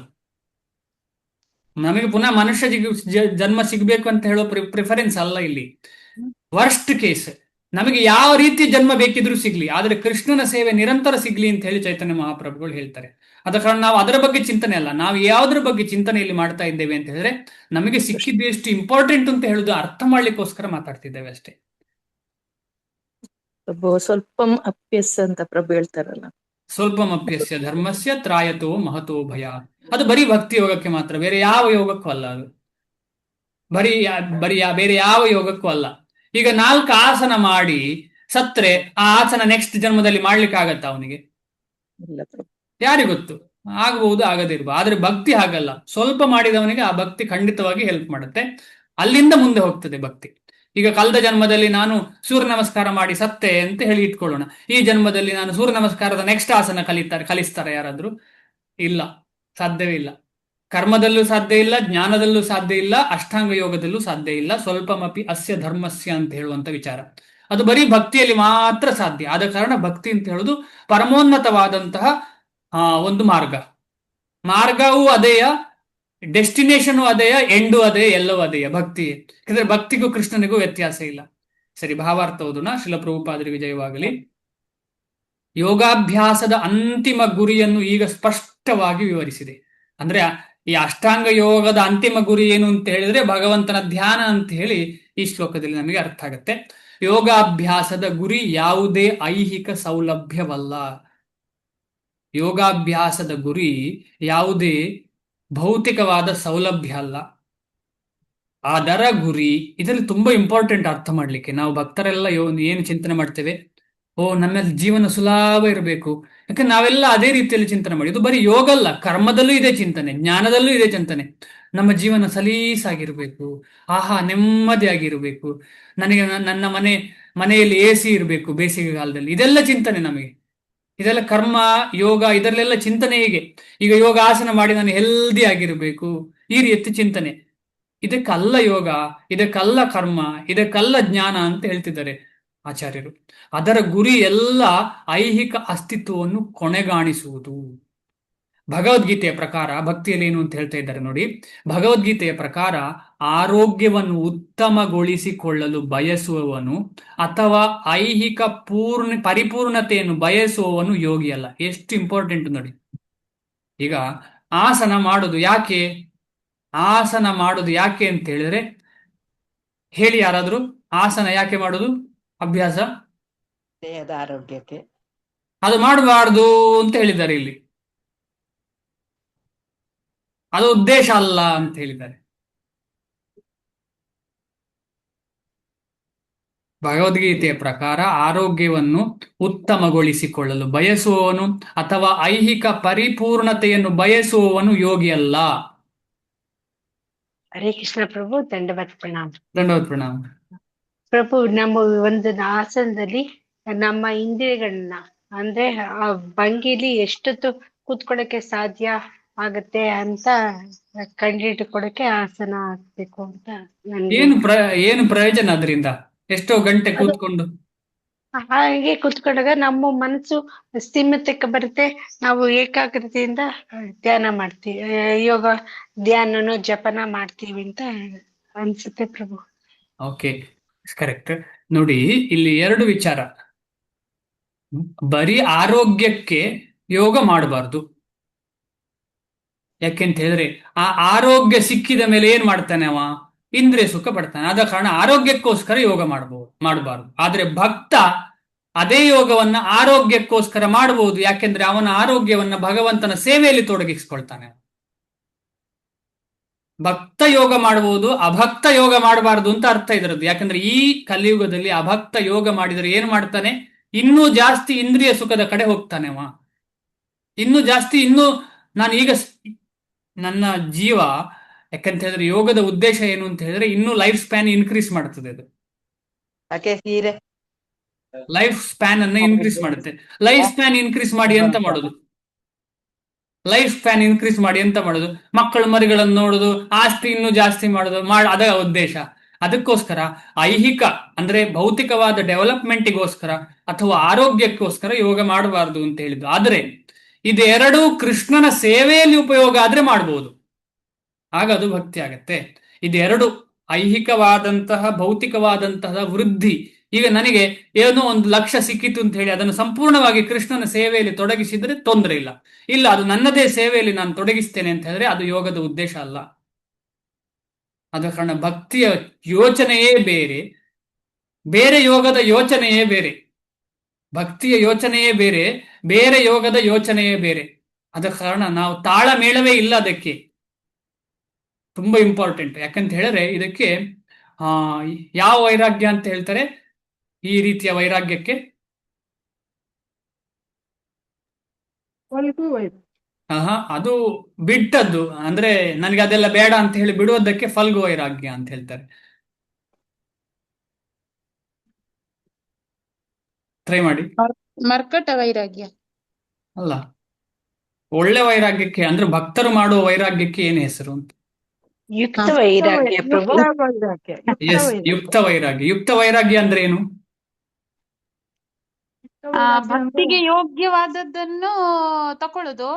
ನಮಗೆ ಪುನಃ ಮನುಷ್ಯ ಜನ್ಮ ಸಿಗ್ಬೇಕು ಅಂತ ಹೇಳೋ ಪ್ರಿಫರೆನ್ಸ್ ಅಲ್ಲ ಇಲ್ಲಿ. ವರ್ಸ್ಟ್ ಕೇಸ್, ನಮಗೆ ಯಾವ ರೀತಿ ಜನ್ಮ ಬೇಕಿದ್ರೂ ಸಿಗ್ಲಿ, ಆದ್ರೆ ಕೃಷ್ಣನ ಸೇವೆ ನಿರಂತರ ಸಿಗ್ಲಿ ಅಂತ ಹೇಳಿ ಚೈತನ್ಯ ಮಹಾಪ್ರಭುಗಳು ಹೇಳ್ತಾರೆ. ಅದ ಕಾರಣ ನಾವು ಅದರ ಬಗ್ಗೆ ಚಿಂತನೆ ಅಲ್ಲ, ನಾವು ಯಾವ್ದ್ರ ಬಗ್ಗೆ ಚಿಂತನೆಯಲ್ಲಿ ಮಾಡ್ತಾ ಇದ್ದೇವೆ ಅಂತ ಹೇಳಿದ್ರೆ ನಮಗೆ ಸಿಕ್ಕಿದ್ದು ಎಷ್ಟು ಇಂಪಾರ್ಟೆಂಟ್ ಅಂತ ಹೇಳುದು ಅರ್ಥ ಮಾಡ್ಲಿಕ್ಕೋಸ್ಕರ ಮಾತಾಡ್ತಿದ್ದೇವೆ ಅಷ್ಟೇ. ಸ್ವಲ್ಪಂ ಅಪ್ಯಸ್ ಅಂತ ಪ್ರಭು ಹೇಳ್ತಾರಲ್ಲ, ಸ್ವಲ್ಪಂ ಅಪ್ಯಸ್ಯ ಧರ್ಮಸ್ಯ ತ್ರಾಯತೋ ಮಹತೋ ಭಯ. ಅದು ಬರೀ ಭಕ್ತಿ ಯೋಗಕ್ಕೆ ಮಾತ್ರ, ಬೇರೆ ಯಾವ ಯೋಗಕ್ಕೂ ಅಲ್ಲ ಅದು. ಬೇರೆ ಯಾವ ಯೋಗಕ್ಕೂ ಅಲ್ಲ. ಈಗ 4 ಆಸನ ಮಾಡಿ ಸತ್ರೆ ಆ ಆಸನ ನೆಕ್ಸ್ಟ್ ಜನ್ಮದಲ್ಲಿ ಮಾಡ್ಲಿಕ್ಕೆ ಆಗತ್ತಾ ಅವನಿಗೆ? ಇಲ್ಲ ಪ್ರಭು. ಯಾರಿಗೊತ್ತು? ಆಗಬಹುದು, ಆಗದಿರ್ಬೋದು. ಆದ್ರೆ ಭಕ್ತಿ ಹಾಗಲ್ಲ. ಸ್ವಲ್ಪ ಮಾಡಿದವನಿಗೆ ಆ ಭಕ್ತಿ ಖಂಡಿತವಾಗಿ ಹೆಲ್ಪ್ ಮಾಡುತ್ತೆ. ಅಲ್ಲಿಂದ ಮುಂದೆ ಹೋಗ್ತದೆ ಭಕ್ತಿ. ಈಗ ಕಳೆದ ಜನ್ಮದಲ್ಲಿ ನಾನು ಸೂರ್ಯ ನಮಸ್ಕಾರ ಮಾಡಿ ಸತ್ತೆ ಅಂತ ಹೇಳಿ ಇಟ್ಕೊಳ್ಳೋಣ. ಈ ಜನ್ಮದಲ್ಲಿ ನಾನು ಸೂರ್ಯ ನಮಸ್ಕಾರದ ನೆಕ್ಸ್ಟ್ ಆಸನ ಕಲಿಸ್ತಾರೆ ಯಾರಾದ್ರೂ? ಇಲ್ಲ, ಸಾಧ್ಯವೇ ಇಲ್ಲ. ಕರ್ಮದಲ್ಲೂ ಸಾಧ್ಯ ಇಲ್ಲ, ಜ್ಞಾನದಲ್ಲೂ ಸಾಧ್ಯ ಇಲ್ಲ, ಅಷ್ಟಾಂಗ ಯೋಗದಲ್ಲೂ ಸಾಧ್ಯ ಇಲ್ಲ. ಸ್ವಲ್ಪಮಪಿ ಅಸ್ಯ ಧರ್ಮಸ್ಯ ಅಂತ ಹೇಳುವಂತ ವಿಚಾರ. ಅದು ಬರೀ ಭಕ್ತಿಯಲ್ಲಿ ಮಾತ್ರ ಸಾಧ್ಯ. ಆದ ಕಾರಣ ಭಕ್ತಿ ಅಂತ ಹೇಳುದು ಪರಮೋನ್ನತವಾದಂತಹ ಒಂದು ಮಾರ್ಗವೂ ಅದೇಯ, ಡೆಸ್ಟಿನೇಷನ್ ಅದೇಯ, ಎಂಡು ಅದೇ, ಎಲ್ಲವೂ ಅದೇಯ ಭಕ್ತಿ. ಯಾಕಂದ್ರೆ ಭಕ್ತಿಗೂ ಕೃಷ್ಣನಿಗೂ ವ್ಯತ್ಯಾಸ ಇಲ್ಲ. ಸರಿ, ಭಾವಾರ್ಥ ಓದೋಣ. ಶಿಲ ಪ್ರಭುಪಾದರಿಗೆ ಜಯವಾಗಲಿ. ಯೋಗಾಭ್ಯಾಸದ ಅಂತಿಮ ಗುರಿಯನ್ನು ಈಗ ಸ್ಪಷ್ಟವಾಗಿ ವಿವರಿಸಿದೆ. ಅಂದ್ರೆ ಈ ಅಷ್ಟಾಂಗ ಯೋಗದ ಅಂತಿಮ ಗುರಿ ಏನು ಅಂತ ಹೇಳಿದ್ರೆ ಭಗವಂತನ ಧ್ಯಾನ ಅಂತ ಹೇಳಿ ಈ ಶ್ಲೋಕದಲ್ಲಿ ನಮಗೆ ಅರ್ಥ ಆಗುತ್ತೆ. ಯೋಗಾಭ್ಯಾಸದ ಗುರಿ ಯಾವುದೇ ಐಹಿಕ ಸೌಲಭ್ಯವಲ್ಲ. ಯೋಗಾಭ್ಯಾಸದ ಗುರಿ ಯಾವುದೇ ಭೌತಿಕವಾದ ಸೌಲಭ್ಯ ಅಲ್ಲ. ಅದರ ಗುರಿ, ಇದರಲ್ಲಿ ತುಂಬಾ ಇಂಪಾರ್ಟೆಂಟ್ ಅರ್ಥ ಮಾಡ್ಲಿಕ್ಕೆ. ನಾವು ಭಕ್ತರೆಲ್ಲ ಏನು ಚಿಂತನೆ ಮಾಡ್ತೇವೆ, ನಮ್ಮಲ್ಲಿ ಜೀವನ ಸುಲಭ ಇರಬೇಕು, ಯಾಕಂದ್ರೆ ನಾವೆಲ್ಲ ಅದೇ ರೀತಿಯಲ್ಲಿ ಚಿಂತನೆ ಮಾಡಿ. ಇದು ಬರೀ ಯೋಗ ಅಲ್ಲ, ಕರ್ಮದಲ್ಲೂ ಇದೆ ಚಿಂತನೆ, ಜ್ಞಾನದಲ್ಲೂ ಇದೆ ಚಿಂತನೆ. ನಮ್ಮ ಜೀವನ ಸಲೀಸಾಗಿರ್ಬೇಕು, ನೆಮ್ಮದಿಯಾಗಿರ್ಬೇಕು, ನನಗೆ ನನ್ನ ಮನೆಯಲ್ಲಿ AC ಇರಬೇಕು ಬೇಸಿಗೆ ಕಾಲದಲ್ಲಿ. ಇದೆಲ್ಲ ಚಿಂತನೆ ನಮಗೆ. ಇದೆಲ್ಲ ಕರ್ಮ ಯೋಗ, ಇದರಲ್ಲೆಲ್ಲ ಚಿಂತನೆ ಹೀಗೆ. ಈಗ ಯೋಗ ಆಸನ ಮಾಡಿ ನಾನು ಹೆಲ್ದಿ ಆಗಿರ್ಬೇಕು, ಈ ರೀತಿ ಚಿಂತನೆ. ಇದಕ್ಕಲ್ಲ ಯೋಗ, ಇದಕ್ಕಲ್ಲ ಕರ್ಮ, ಇದಕ್ಕಲ್ಲ ಜ್ಞಾನ ಅಂತ ಹೇಳ್ತಿದ್ದಾರೆ ಆಚಾರ್ಯರು. ಅದರ ಗುರಿ ಎಲ್ಲ ಐಹಿಕ ಅಸ್ತಿತ್ವವನ್ನು ಕೊನೆಗಾಣಿಸುವುದು. ಭಗವದ್ಗೀತೆಯ ಪ್ರಕಾರ ಭಕ್ತಿಯಲ್ಲಿ ಏನು ಅಂತ ಹೇಳ್ತಾ ಇದ್ದಾರೆ ನೋಡಿ. ಭಗವದ್ಗೀತೆಯ ಪ್ರಕಾರ ಆರೋಗ್ಯವನ್ನು ಉತ್ತಮಗೊಳಿಸಿಕೊಳ್ಳಲು ಬಯಸುವವನು ಅಥವಾ ಐಹಿಕ ಪರಿಪೂರ್ಣತೆಯನ್ನು ಬಯಸುವವನು ಯೋಗಿ ಅಲ್ಲ. ಎಷ್ಟು ಇಂಪಾರ್ಟೆಂಟ್ ನೋಡಿ. ಈಗ ಆಸನ ಮಾಡೋದು ಯಾಕೆ? ಆಸನ ಮಾಡೋದು ಯಾಕೆ ಅಂತ ಹೇಳಿದ್ರೆ, ಹೇಳಿ ಯಾರಾದ್ರೂ, ಆಸನ ಯಾಕೆ ಮಾಡೋದು? ಅಭ್ಯಾಸ ದೇಹದ ಆರೋಗ್ಯಕ್ಕೆ. ಅದು ಮಾಡಬಾರ್ದು ಅಂತ ಹೇಳಿದ್ದಾರೆ ಇಲ್ಲಿ. ಅದು ಉದ್ದೇಶ ಅಲ್ಲ ಅಂತ ಹೇಳಿದ್ದಾರೆ. ಭಗವದ್ಗೀತೆಯ ಪ್ರಕಾರ ಆರೋಗ್ಯವನ್ನು ಉತ್ತಮಗೊಳಿಸಿಕೊಳ್ಳಲು ಬಯಸುವವನು ಅಥವಾ ಐಹಿಕ ಪರಿಪೂರ್ಣತೆಯನ್ನು ಬಯಸುವವನು ಯೋಗಿ ಅಲ್ಲ. ಹರೇ ಕೃಷ್ಣ ಪ್ರಭು, ದಂಡವತ್ ಪ್ರಣಾಮ. ದಂಡವತ್ ಪ್ರಣಾಮ ಪ್ರಭು. ನಮ್ಮ ಒಂದು ಆಸನದಲ್ಲಿ ನಮ್ಮ ಇಂದ್ರಿಯಗಳನ್ನ ಅಂದ್ರೆ ಆ ಭಂಗಿಲಿ ಎಷ್ಟೊತ್ತು ಕೂತ್ಕೊಳ್ಳಕ್ಕೆ ಸಾಧ್ಯ ಆಗತ್ತೆ ಅಂತ ಕಂಡಿಟ್ಟುಕೊಡಕ್ಕೆ ಆಸನ ಹಾಕ್ಬೇಕು ಅಂತ ನನ್ಗೆ. ಏನು ಪ್ರಯೋಜನ ಅದರಿಂದ? ಎಷ್ಟೋ ಗಂಟೆ ಕೂತ್ಕೊಂಡು ಹಾಗೆ ಕೂತ್ಕೊಂಡಾಗ ನಮ್ಮ ಮನಸ್ಸು ಸ್ಥಿಮಿತಕ್ಕೆ ಬರುತ್ತೆ. ನಾವು ಏಕಾಗ್ರತೆಯಿಂದ ಧ್ಯಾನ ಮಾಡ್ತೀವಿ, ಯೋಗ ಧ್ಯಾನನೋ ಜಪನ ಮಾಡ್ತೀವಿ ಅಂತ ಅನ್ಸುತ್ತೆ ಪ್ರಭು. Okay, correct. ನೋಡಿ, ಇಲ್ಲಿ 2 ವಿಚಾರ. ಬರೀ ಆರೋಗ್ಯಕ್ಕೆ ಯೋಗ ಮಾಡಬಾರ್ದು. ಯಾಕೆಂತ ಹೇಳಿದ್ರೆ ಆ ಆರೋಗ್ಯ ಸಿಕ್ಕಿದ ಮೇಲೆ ಏನ್ ಮಾಡ್ತಾನೆ ಅವ? ಇಂದ್ರಿಯ ಸುಖ ಪಡ್ತಾನೆ. ಆದ ಕಾರಣ ಆರೋಗ್ಯಕ್ಕೋಸ್ಕರ ಯೋಗ ಮಾಡಬಾರ್ದು. ಆದ್ರೆ ಭಕ್ತ ಅದೇ ಯೋಗವನ್ನ ಆರೋಗ್ಯಕ್ಕೋಸ್ಕರ ಮಾಡಬಹುದು. ಯಾಕೆಂದ್ರೆ ಅವನ ಆರೋಗ್ಯವನ್ನ ಭಗವಂತನ ಸೇವೆಯಲ್ಲಿ ತೊಡಗಿಸ್ಕೊಳ್ತಾನೆ. ಭಕ್ತ ಯೋಗ ಮಾಡಬಹುದು, ಅಭಕ್ತ ಯೋಗ ಮಾಡಬಾರ್ದು ಅಂತ ಅರ್ಥ ಇದರದ್ದು. ಯಾಕಂದ್ರೆ ಈ ಕಲಿಯುಗದಲ್ಲಿ ಅಭಕ್ತ ಯೋಗ ಮಾಡಿದರೆ ಏನ್ ಮಾಡ್ತಾನೆ? ಇನ್ನೂ ಜಾಸ್ತಿ ಇಂದ್ರಿಯ ಸುಖದ ಕಡೆ ಹೋಗ್ತಾನೆ ಅವ. ಇನ್ನೂ ಜಾಸ್ತಿ ನಾನು ಈಗ ನನ್ನ ಜೀವ, ಯಾಕಂತ ಹೇಳಿದ್ರೆ ಯೋಗದ ಉದ್ದೇಶ ಏನು ಅಂತ ಹೇಳಿದ್ರೆ ಇನ್ನೂ ಲೈಫ್ ಸ್ಪ್ಯಾನ್ ಇನ್ಕ್ರೀಸ್ ಮಾಡ್ತದೆ. ಅದು ಲೈಫ್ ಸ್ಪ್ಯಾನ್ ಅನ್ನ ಇನ್ಕ್ರೀಸ್ ಮಾಡುತ್ತೆ. ಲೈಫ್ ಸ್ಪ್ಯಾನ್ ಇನ್ಕ್ರೀಸ್ ಮಾಡಿ ಎಂತ ಮಾಡೋದು? ಮಕ್ಕಳು ಮರಿಗಳನ್ನು ನೋಡುದು, ಆಸ್ತಿ ಇನ್ನೂ ಜಾಸ್ತಿ ಮಾಡೋದು, ಅದ ಉದ್ದೇಶ. ಅದಕ್ಕೋಸ್ಕರ ಐಹಿಕ ಅಂದ್ರೆ ಭೌತಿಕವಾದ ಡೆವಲಪ್ಮೆಂಟಿಗೋಸ್ಕರ ಅಥವಾ ಆರೋಗ್ಯಕ್ಕೋಸ್ಕರ ಯೋಗ ಮಾಡಬಾರ್ದು ಅಂತ ಹೇಳಿದ್ದು. ಆದ್ರೆ ಇದೆರಡೂ ಕೃಷ್ಣನ ಸೇವೆಯಲ್ಲಿ ಉಪಯೋಗ ಆದ್ರೆ ಮಾಡಬಹುದು, ಆಗ ಅದು ಭಕ್ತಿ ಆಗತ್ತೆ. ಇದೆರಡು ಐಹಿಕವಾದಂತಹ ಭೌತಿಕವಾದಂತಹ ವೃದ್ಧಿ. ಈಗ ನನಗೆ ಏನೋ 1 ಲಕ್ಷ ಸಿಕ್ಕಿತು ಅಂತ ಹೇಳಿ ಅದನ್ನು ಸಂಪೂರ್ಣವಾಗಿ ಕೃಷ್ಣನ ಸೇವೆಯಲ್ಲಿ ತೊಡಗಿಸಿದ್ರೆ ತೊಂದರೆ ಇಲ್ಲ. ಅದು ನನ್ನದೇ ಸೇವೆಯಲ್ಲಿ ನಾನು ತೊಡಗಿಸ್ತೇನೆ ಅಂತ ಹೇಳಿದ್ರೆ ಅದು ಯೋಗದ ಉದ್ದೇಶ ಅಲ್ಲ. ಆದ ಕಾರಣ ಭಕ್ತಿಯ ಯೋಚನೆಯೇ ಬೇರೆ, ಬೇರೆ ಯೋಗದ ಯೋಚನೆಯೇ ಬೇರೆ. ಭಕ್ತಿಯ ಯೋಚನೆಯೇ ಬೇರೆ, ಬೇರೆ ಯೋಗದ ಯೋಚನೆಯೇ ಬೇರೆ. ಆದ ಕಾರಣ ನಾವು ತಾಳಮೇಳವೇ ಇಲ್ಲ ಅದಕ್ಕೆ. ತುಂಬಾ ಇಂಪಾರ್ಟೆಂಟ್. ಯಾಕಂತ ಹೇಳಿದ್ರೆ ಇದಕ್ಕೆ ಆ ಯಾವ ವೈರಾಗ್ಯ ಅಂತ ಹೇಳ್ತಾರೆ ಈ ರೀತಿಯ ವೈರಾಗ್ಯಕ್ಕೆ? ಫಲ್ಗು ವೈರಾಗ್ಯ. ಅದು ಬಿಟ್ಟದ್ದು, ಅಂದ್ರೆ ನನಗೆ ಅದೆಲ್ಲ ಬೇಡ ಅಂತ ಹೇಳಿ ಬಿಡುವುದಕ್ಕೆ ಫಲ್ಗು ವೈರಾಗ್ಯ ಅಂತ ಹೇಳ್ತಾರೆ. ಟ್ರೈ ಮಾಡಿ. ಮರ್ಕಟ ವೈರಾಗ್ಯ. ಅಲ್ಲ, ಒಳ್ಳೆ ವೈರಾಗ್ಯಕ್ಕೆ ಅಂದ್ರೆ ಭಕ್ತರು ಮಾಡುವ ವೈರಾಗ್ಯಕ್ಕೆ ಏನು ಹೆಸರು ಅಂತ? ಯುಕ್ತ ವೈರಾಗ್ಯ ಪ್ರಭು. ಯುಕ್ತ ವೈರಾಗ್ಯ. ಯುಕ್ತ ಎಸ್, ವೈರಾಗ್ಯ. ಯುಕ್ತ ವೈರಾಗ್ಯ. ಯುಕ್ತ ವೈರಾಗ್ಯ ಅಂದ್ರೆ ಏನು? ಯುಕ್ತ ವೈರಾಗ್ಯ ಅಂದ್ರೆ ಭಕ್ತಿಗೆ ಯೋಗ್ಯವಾದದ್ದನ್ನು ತಕೊಳ್ಳುದು,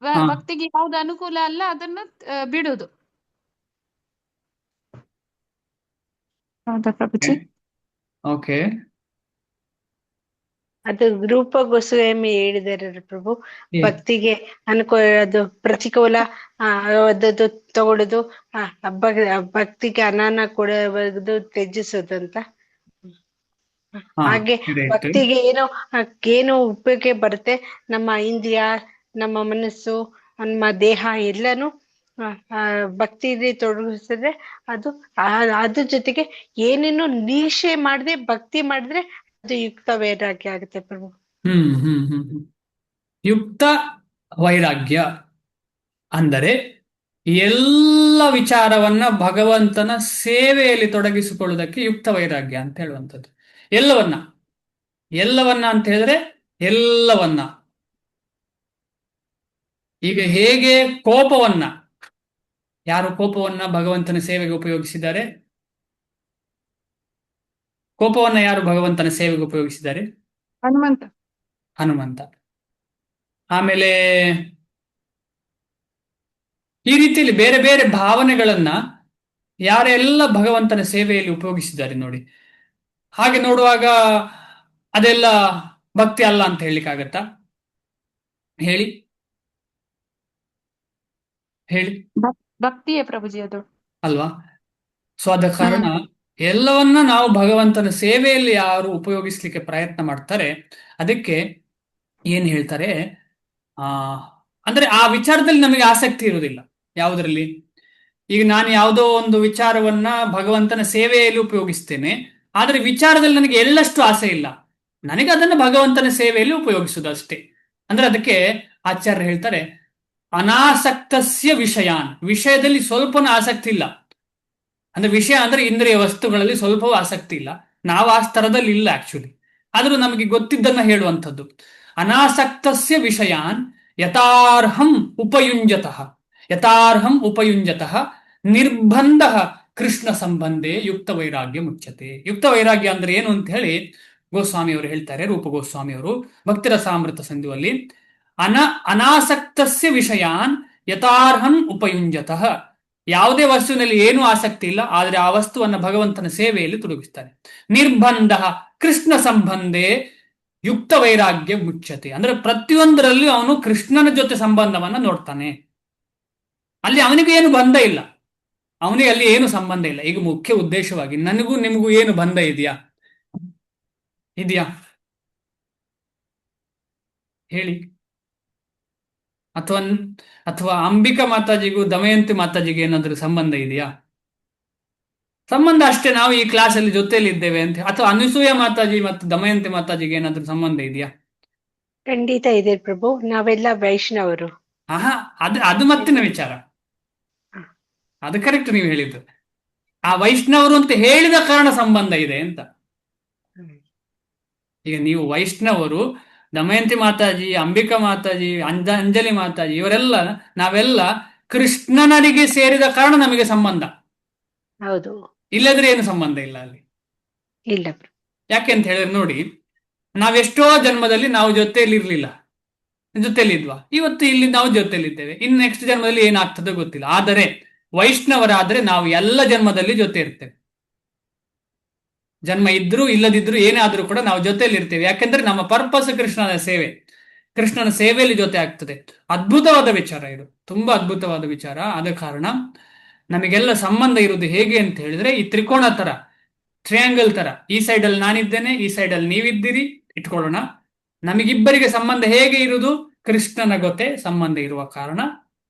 ಹಾ. ಭಕ್ತಿಗೆ ಯಾವ್ದು ಅನುಕೂಲ ಅಲ್ಲ ಅದನ್ನು ಬಿಡುದು. ಹೌದಾ ಪ್ರಭುಜಿ? ಓಕೆ. ಅದು ರೂಪ ಗೋಸ್ವಾಮಿ ಹೇಳಿದಾರೆ ಪ್ರಭು. ಏ. ಭಕ್ತಿಗೆ ಅದು ಪ್ರತಿಕೂಲ ಆದದ್ದು ತಗೊಳುದು, ಭಕ್ತಿಗೆ ಅನಾನ ಕೊಡುವುದು ತ್ಯಜಿಸೋದಂತ. ಹಾ, ಹಾಗೆ correct. ಭಕ್ತಿಗೆ ಏನು ಉಪಯೋಗ ಬರುತ್ತೆ, ನಮ್ಮ ಇಂದ್ರಿಯ, ನಮ್ಮ ಮನಸ್ಸು, ನಮ್ಮ ದೇಹ ಎಲ್ಲಾನು ಭಕ್ತಿಯಲ್ಲಿ ತೊಡಗಿಸಿದ್ರೆ ಅದ್ರ ಜೊತೆಗೆ ಏನೇನು ನಿರೀಕ್ಷೆ ಮಾಡದೆ ಭಕ್ತಿ ಮಾಡಿದ್ರೆ ಅದು ಯುಕ್ತ ವೈರಾಗ್ಯ ಆಗುತ್ತೆ ಪ್ರಭು. ಯುಕ್ತ ವೈರಾಗ್ಯ ಅಂದರೆ ಎಲ್ಲ ವಿಚಾರವನ್ನ ಭಗವಂತನ ಸೇವೆಯಲ್ಲಿ ತೊಡಗಿಸಿಕೊಳ್ಳುವುದಕ್ಕೆ ಯುಕ್ತ ವೈರಾಗ್ಯ ಅಂತ ಹೇಳುವಂಥದ್ದು. ಎಲ್ಲವನ್ನ ಅಂತ ಹೇಳಿದ್ರೆ ಎಲ್ಲವನ್ನ. ಈಗ ಹೇಗೆ ಯಾರು ಕೋಪವನ್ನ ಭಗವಂತನ ಸೇವೆಗೆ ಉಪಯೋಗಿಸಿದ್ದಾರೆ? ಕೋಪವನ್ನ ಯಾರು ಭಗವಂತನ ಸೇವೆಗೆ ಉಪಯೋಗಿಸಿದ್ದಾರೆ? ಹನುಮಂತ. ಆಮೇಲೆ ಈ ರೀತಿಯಲ್ಲಿ ಬೇರೆ ಬೇರೆ ಭಾವನೆಗಳನ್ನ ಯಾರೆಲ್ಲ ಭಗವಂತನ ಸೇವೆಯಲ್ಲಿ ಉಪಯೋಗಿಸಿದ್ದಾರೆ ನೋಡಿ. ಹಾಗೆ ನೋಡುವಾಗ ಅದೆಲ್ಲ ಭಕ್ತಿ ಅಲ್ಲ ಅಂತ ಹೇಳಲಿಕ್ಕಾಗತ್ತಾ? ಹೇಳಿ. ಭಕ್ತಿಯೇ ಪ್ರಭುಜಿ ಅದು, ಅಲ್ವಾ? ಸೊ ಆದ ಕಾರಣ ಎಲ್ಲವನ್ನ ನಾವು ಭಗವಂತನ ಸೇವೆಯಲ್ಲಿ ಯಾರು ಉಪಯೋಗಿಸ್ಲಿಕ್ಕೆ ಪ್ರಯತ್ನ ಮಾಡ್ತಾರೆ ಅದಕ್ಕೆ ಏನ್ ಹೇಳ್ತಾರೆ, ಅಂದ್ರೆ ಆ ವಿಚಾರದಲ್ಲಿ ನಮಗೆ ಆಸಕ್ತಿ ಇರುವುದಿಲ್ಲ. ಯಾವುದರಲ್ಲಿ? ಈಗ ನಾನು ಯಾವುದೋ ಒಂದು ವಿಚಾರವನ್ನ ಭಗವಂತನ ಸೇವೆಯಲ್ಲಿ ಉಪಯೋಗಿಸ್ತೇನೆ, ಆದ್ರೆ ವಿಚಾರದಲ್ಲಿ ನನಗೆ ಎಳ್ಳಷ್ಟು ಆಸೆ ಇಲ್ಲ, ನನಗೆ ಅದನ್ನು ಭಗವಂತನ ಸೇವೆಯಲ್ಲಿ ಉಪಯೋಗಿಸುವುದು ಅಷ್ಟೇ. ಅಂದ್ರೆ ಅದಕ್ಕೆ ಆಚಾರ್ಯ ಹೇಳ್ತಾರೆ ಅನಾಸಕ್ತಸ್ಯ ವಿಷಯಾನ್. ವಿಷಯದಲ್ಲಿ ಸ್ವಲ್ಪನೂ ಆಸಕ್ತಿ ಇಲ್ಲ. ಅಂದ್ರೆ ವಿಷಯ ಅಂದ್ರೆ ಇಂದ್ರಿಯ ವಸ್ತುಗಳಲ್ಲಿ ಸ್ವಲ್ಪವೂ ಆಸಕ್ತಿ ಇಲ್ಲ. ನಾವು ಆ ಸ್ತರದಲ್ಲಿ ಇಲ್ಲ ಆಕ್ಚುಲಿ, ಆದ್ರೂ ನಮಗೆ ಗೊತ್ತಿದ್ದನ್ನ ಹೇಳುವಂಥದ್ದು. ಅನಾಸಕ್ತಸ್ಯ ವಿಷಯಾನ್ ಯಥಾರ್ಹಂ ಉಪಯುಂಜತಃ ನಿರ್ಬಂಧ ಕೃಷ್ಣ ಸಂಬಂಧೆ ಯುಕ್ತ ವೈರಾಗ್ಯ ಮುಚ್ಯತೆ. ಯುಕ್ತ ವೈರಾಗ್ಯ ಅಂದ್ರೆ ಏನು ಅಂತ ಹೇಳಿ ಗೋಸ್ವಾಮಿಯವರು ಹೇಳ್ತಾರೆ, ರೂಪ ಗೋಸ್ವಾಮಿಯವರು ಭಕ್ತಿರಸಾಮೃತ ಸಂಧಿಯಲ್ಲಿ. ಅನಾಸಕ್ತಸ್ಯ ವಿಷಯಾನ್ ಯಥಾರ್ಹಂ ಉಪಯುಂಜತಃ. ಯಾವುದೇ ವಸ್ತುವಿನಲ್ಲಿ ಏನೂ ಆಸಕ್ತಿ ಇಲ್ಲ, ಆದ್ರೆ ಆ ವಸ್ತುವನ್ನ ಭಗವಂತನ ಸೇವೆಯಲ್ಲಿ ತೊಡಗಿಸ್ತಾನೆ. ನಿರ್ಬಂಧ ಕೃಷ್ಣ ಸಂಬಂಧೆ ಯುಕ್ತ ವೈರಾಗ್ಯ ಮುಚ್ಯತೆ. ಅಂದ್ರೆ ಪ್ರತಿಯೊಂದರಲ್ಲಿ ಅವನು ಕೃಷ್ಣನ ಜೊತೆ ಸಂಬಂಧವನ್ನ ನೋಡ್ತಾನೆ. ಅಲ್ಲಿ ಅವನಿಗೆ ಏನು ಬಂಧ ಇಲ್ಲ, ಅವನಿಗೆ ಅಲ್ಲಿ ಏನು ಸಂಬಂಧ ಇಲ್ಲ. ಈಗ ಮುಖ್ಯ ಉದ್ದೇಶವಾಗಿ ನನಗೂ ನಿಮಗೂ ಏನು ಬಂಧ ಇದೆಯಾ? ಹೇಳಿ. ಅಥವಾ ಅಂಬಿಕಾ ಮಾತಾಜಿಗೂ ದಮಯಂತಿ ಮಾತಾಜಿಗೆ ಏನಾದ್ರೂ ಸಂಬಂಧ ಇದೆಯಾ? ಸಂಬಂಧ ಅಷ್ಟೇ, ನಾವು ಈ ಕ್ಲಾಸಲ್ಲಿ ಜೊತೆಯಲ್ಲಿ ಇದ್ದೇವೆ ಅಂತ. ಅಥವಾ ಅನಸೂಯ ಮಾತಾಜಿ ಮತ್ತು ದಮಯಂತಿ ಮಾತಾಜಿಗೆ ಏನಾದ್ರೂ ಸಂಬಂಧ ಇದೆಯಾ? ಖಂಡಿತ ಇದೆ ಪ್ರಭು, ನಾವೆಲ್ಲ ವೈಷ್ಣವರು. ಅದು ಮತ್ತಿನ ವಿಚಾರ. ಅದು ಕರೆಕ್ಟ್ ನೀವು ಹೇಳಿದ್ದು. ಆ ವೈಷ್ಣವರು ಅಂತ ಹೇಳಿದ ಕಾರಣ ಸಂಬಂಧ ಇದೆ ಅಂತ. ಈಗ ನೀವು ವೈಷ್ಣವರು, ದಮಯಂತಿ ಮಾತಾಜಿ, ಅಂಬಿಕಾ ಮಾತಾಜಿ, ಅಂಜಲಿ ಮಾತಾಜಿ, ನಾವೆಲ್ಲ ಕೃಷ್ಣನಿಗೆ ಸೇರಿದ ಕಾರಣ ನಮಗೆ ಸಂಬಂಧ. ಹೌದು, ಇಲ್ಲದ್ರೆ ಏನು ಸಂಬಂಧ ಇಲ್ಲ ಅಲ್ಲಿ. ಇಲ್ಲ. ಯಾಕೆ ಅಂತ ಹೇಳಿದ್ರೆ ನೋಡಿ, ನಾವೆಷ್ಟೋ ಜನ್ಮದಲ್ಲಿ ನಾವು ಜೊತೆಯಲ್ಲಿ ಇರ್ಲಿಲ್ಲ, ಜೊತೆಯಲ್ಲಿ ಇದ್ವಾ, ಇವತ್ತು ಇಲ್ಲಿ ನಾವು ಜೊತೆಯಲ್ಲಿದ್ದೇವೆ, ಇನ್ನು ನೆಕ್ಸ್ಟ್ ಜನ್ಮದಲ್ಲಿ ಏನಾಗ್ತದೋ ಗೊತ್ತಿಲ್ಲ. ಆದರೆ ವೈಷ್ಣವರಾದ್ರೆ ನಾವು ಎಲ್ಲ ಜನ್ಮದಲ್ಲಿ ಜೊತೆ ಇರ್ತೇವೆ. ಜನ್ಮ ಇದ್ರೂ ಇಲ್ಲದಿದ್ರು ಏನೇ ಆದ್ರೂ ಕೂಡ ನಾವು ಜೊತೆಯಲ್ಲಿ ಇರ್ತೇವೆ. ಯಾಕೆಂದ್ರೆ ನಮ್ಮ ಪರ್ಪಸ್ ಕೃಷ್ಣನ ಸೇವೆ, ಕೃಷ್ಣನ ಸೇವೆಯಲ್ಲಿ ಜೊತೆ ಆಗ್ತದೆ. ಅದ್ಭುತವಾದ ವಿಚಾರ ಇದು, ತುಂಬಾ ಅದ್ಭುತವಾದ ವಿಚಾರ. ಆದ ಕಾರಣ ನಮಗೆಲ್ಲ ಸಂಬಂಧ ಇರುವುದು ಹೇಗೆ ಅಂತ ಹೇಳಿದ್ರೆ ಈ ತ್ರಿಕೋಣ ತರ, ಟ್ರಯಾಂಗಲ್ ತರ. ಈ ಸೈಡ್ ಅಲ್ಲಿ ನಾನಿದ್ದೇನೆ, ಈ ಸೈಡ್ ಅಲ್ಲಿ ನೀವಿದ್ದೀರಿ ಇಟ್ಕೊಳ್ಳೋಣ. ನಮಗಿಬ್ಬರಿಗೆ ಸಂಬಂಧ ಹೇಗೆ ಇರುವುದು? ಕೃಷ್ಣನ ಜೊತೆ ಸಂಬಂಧ ಇರುವ ಕಾರಣ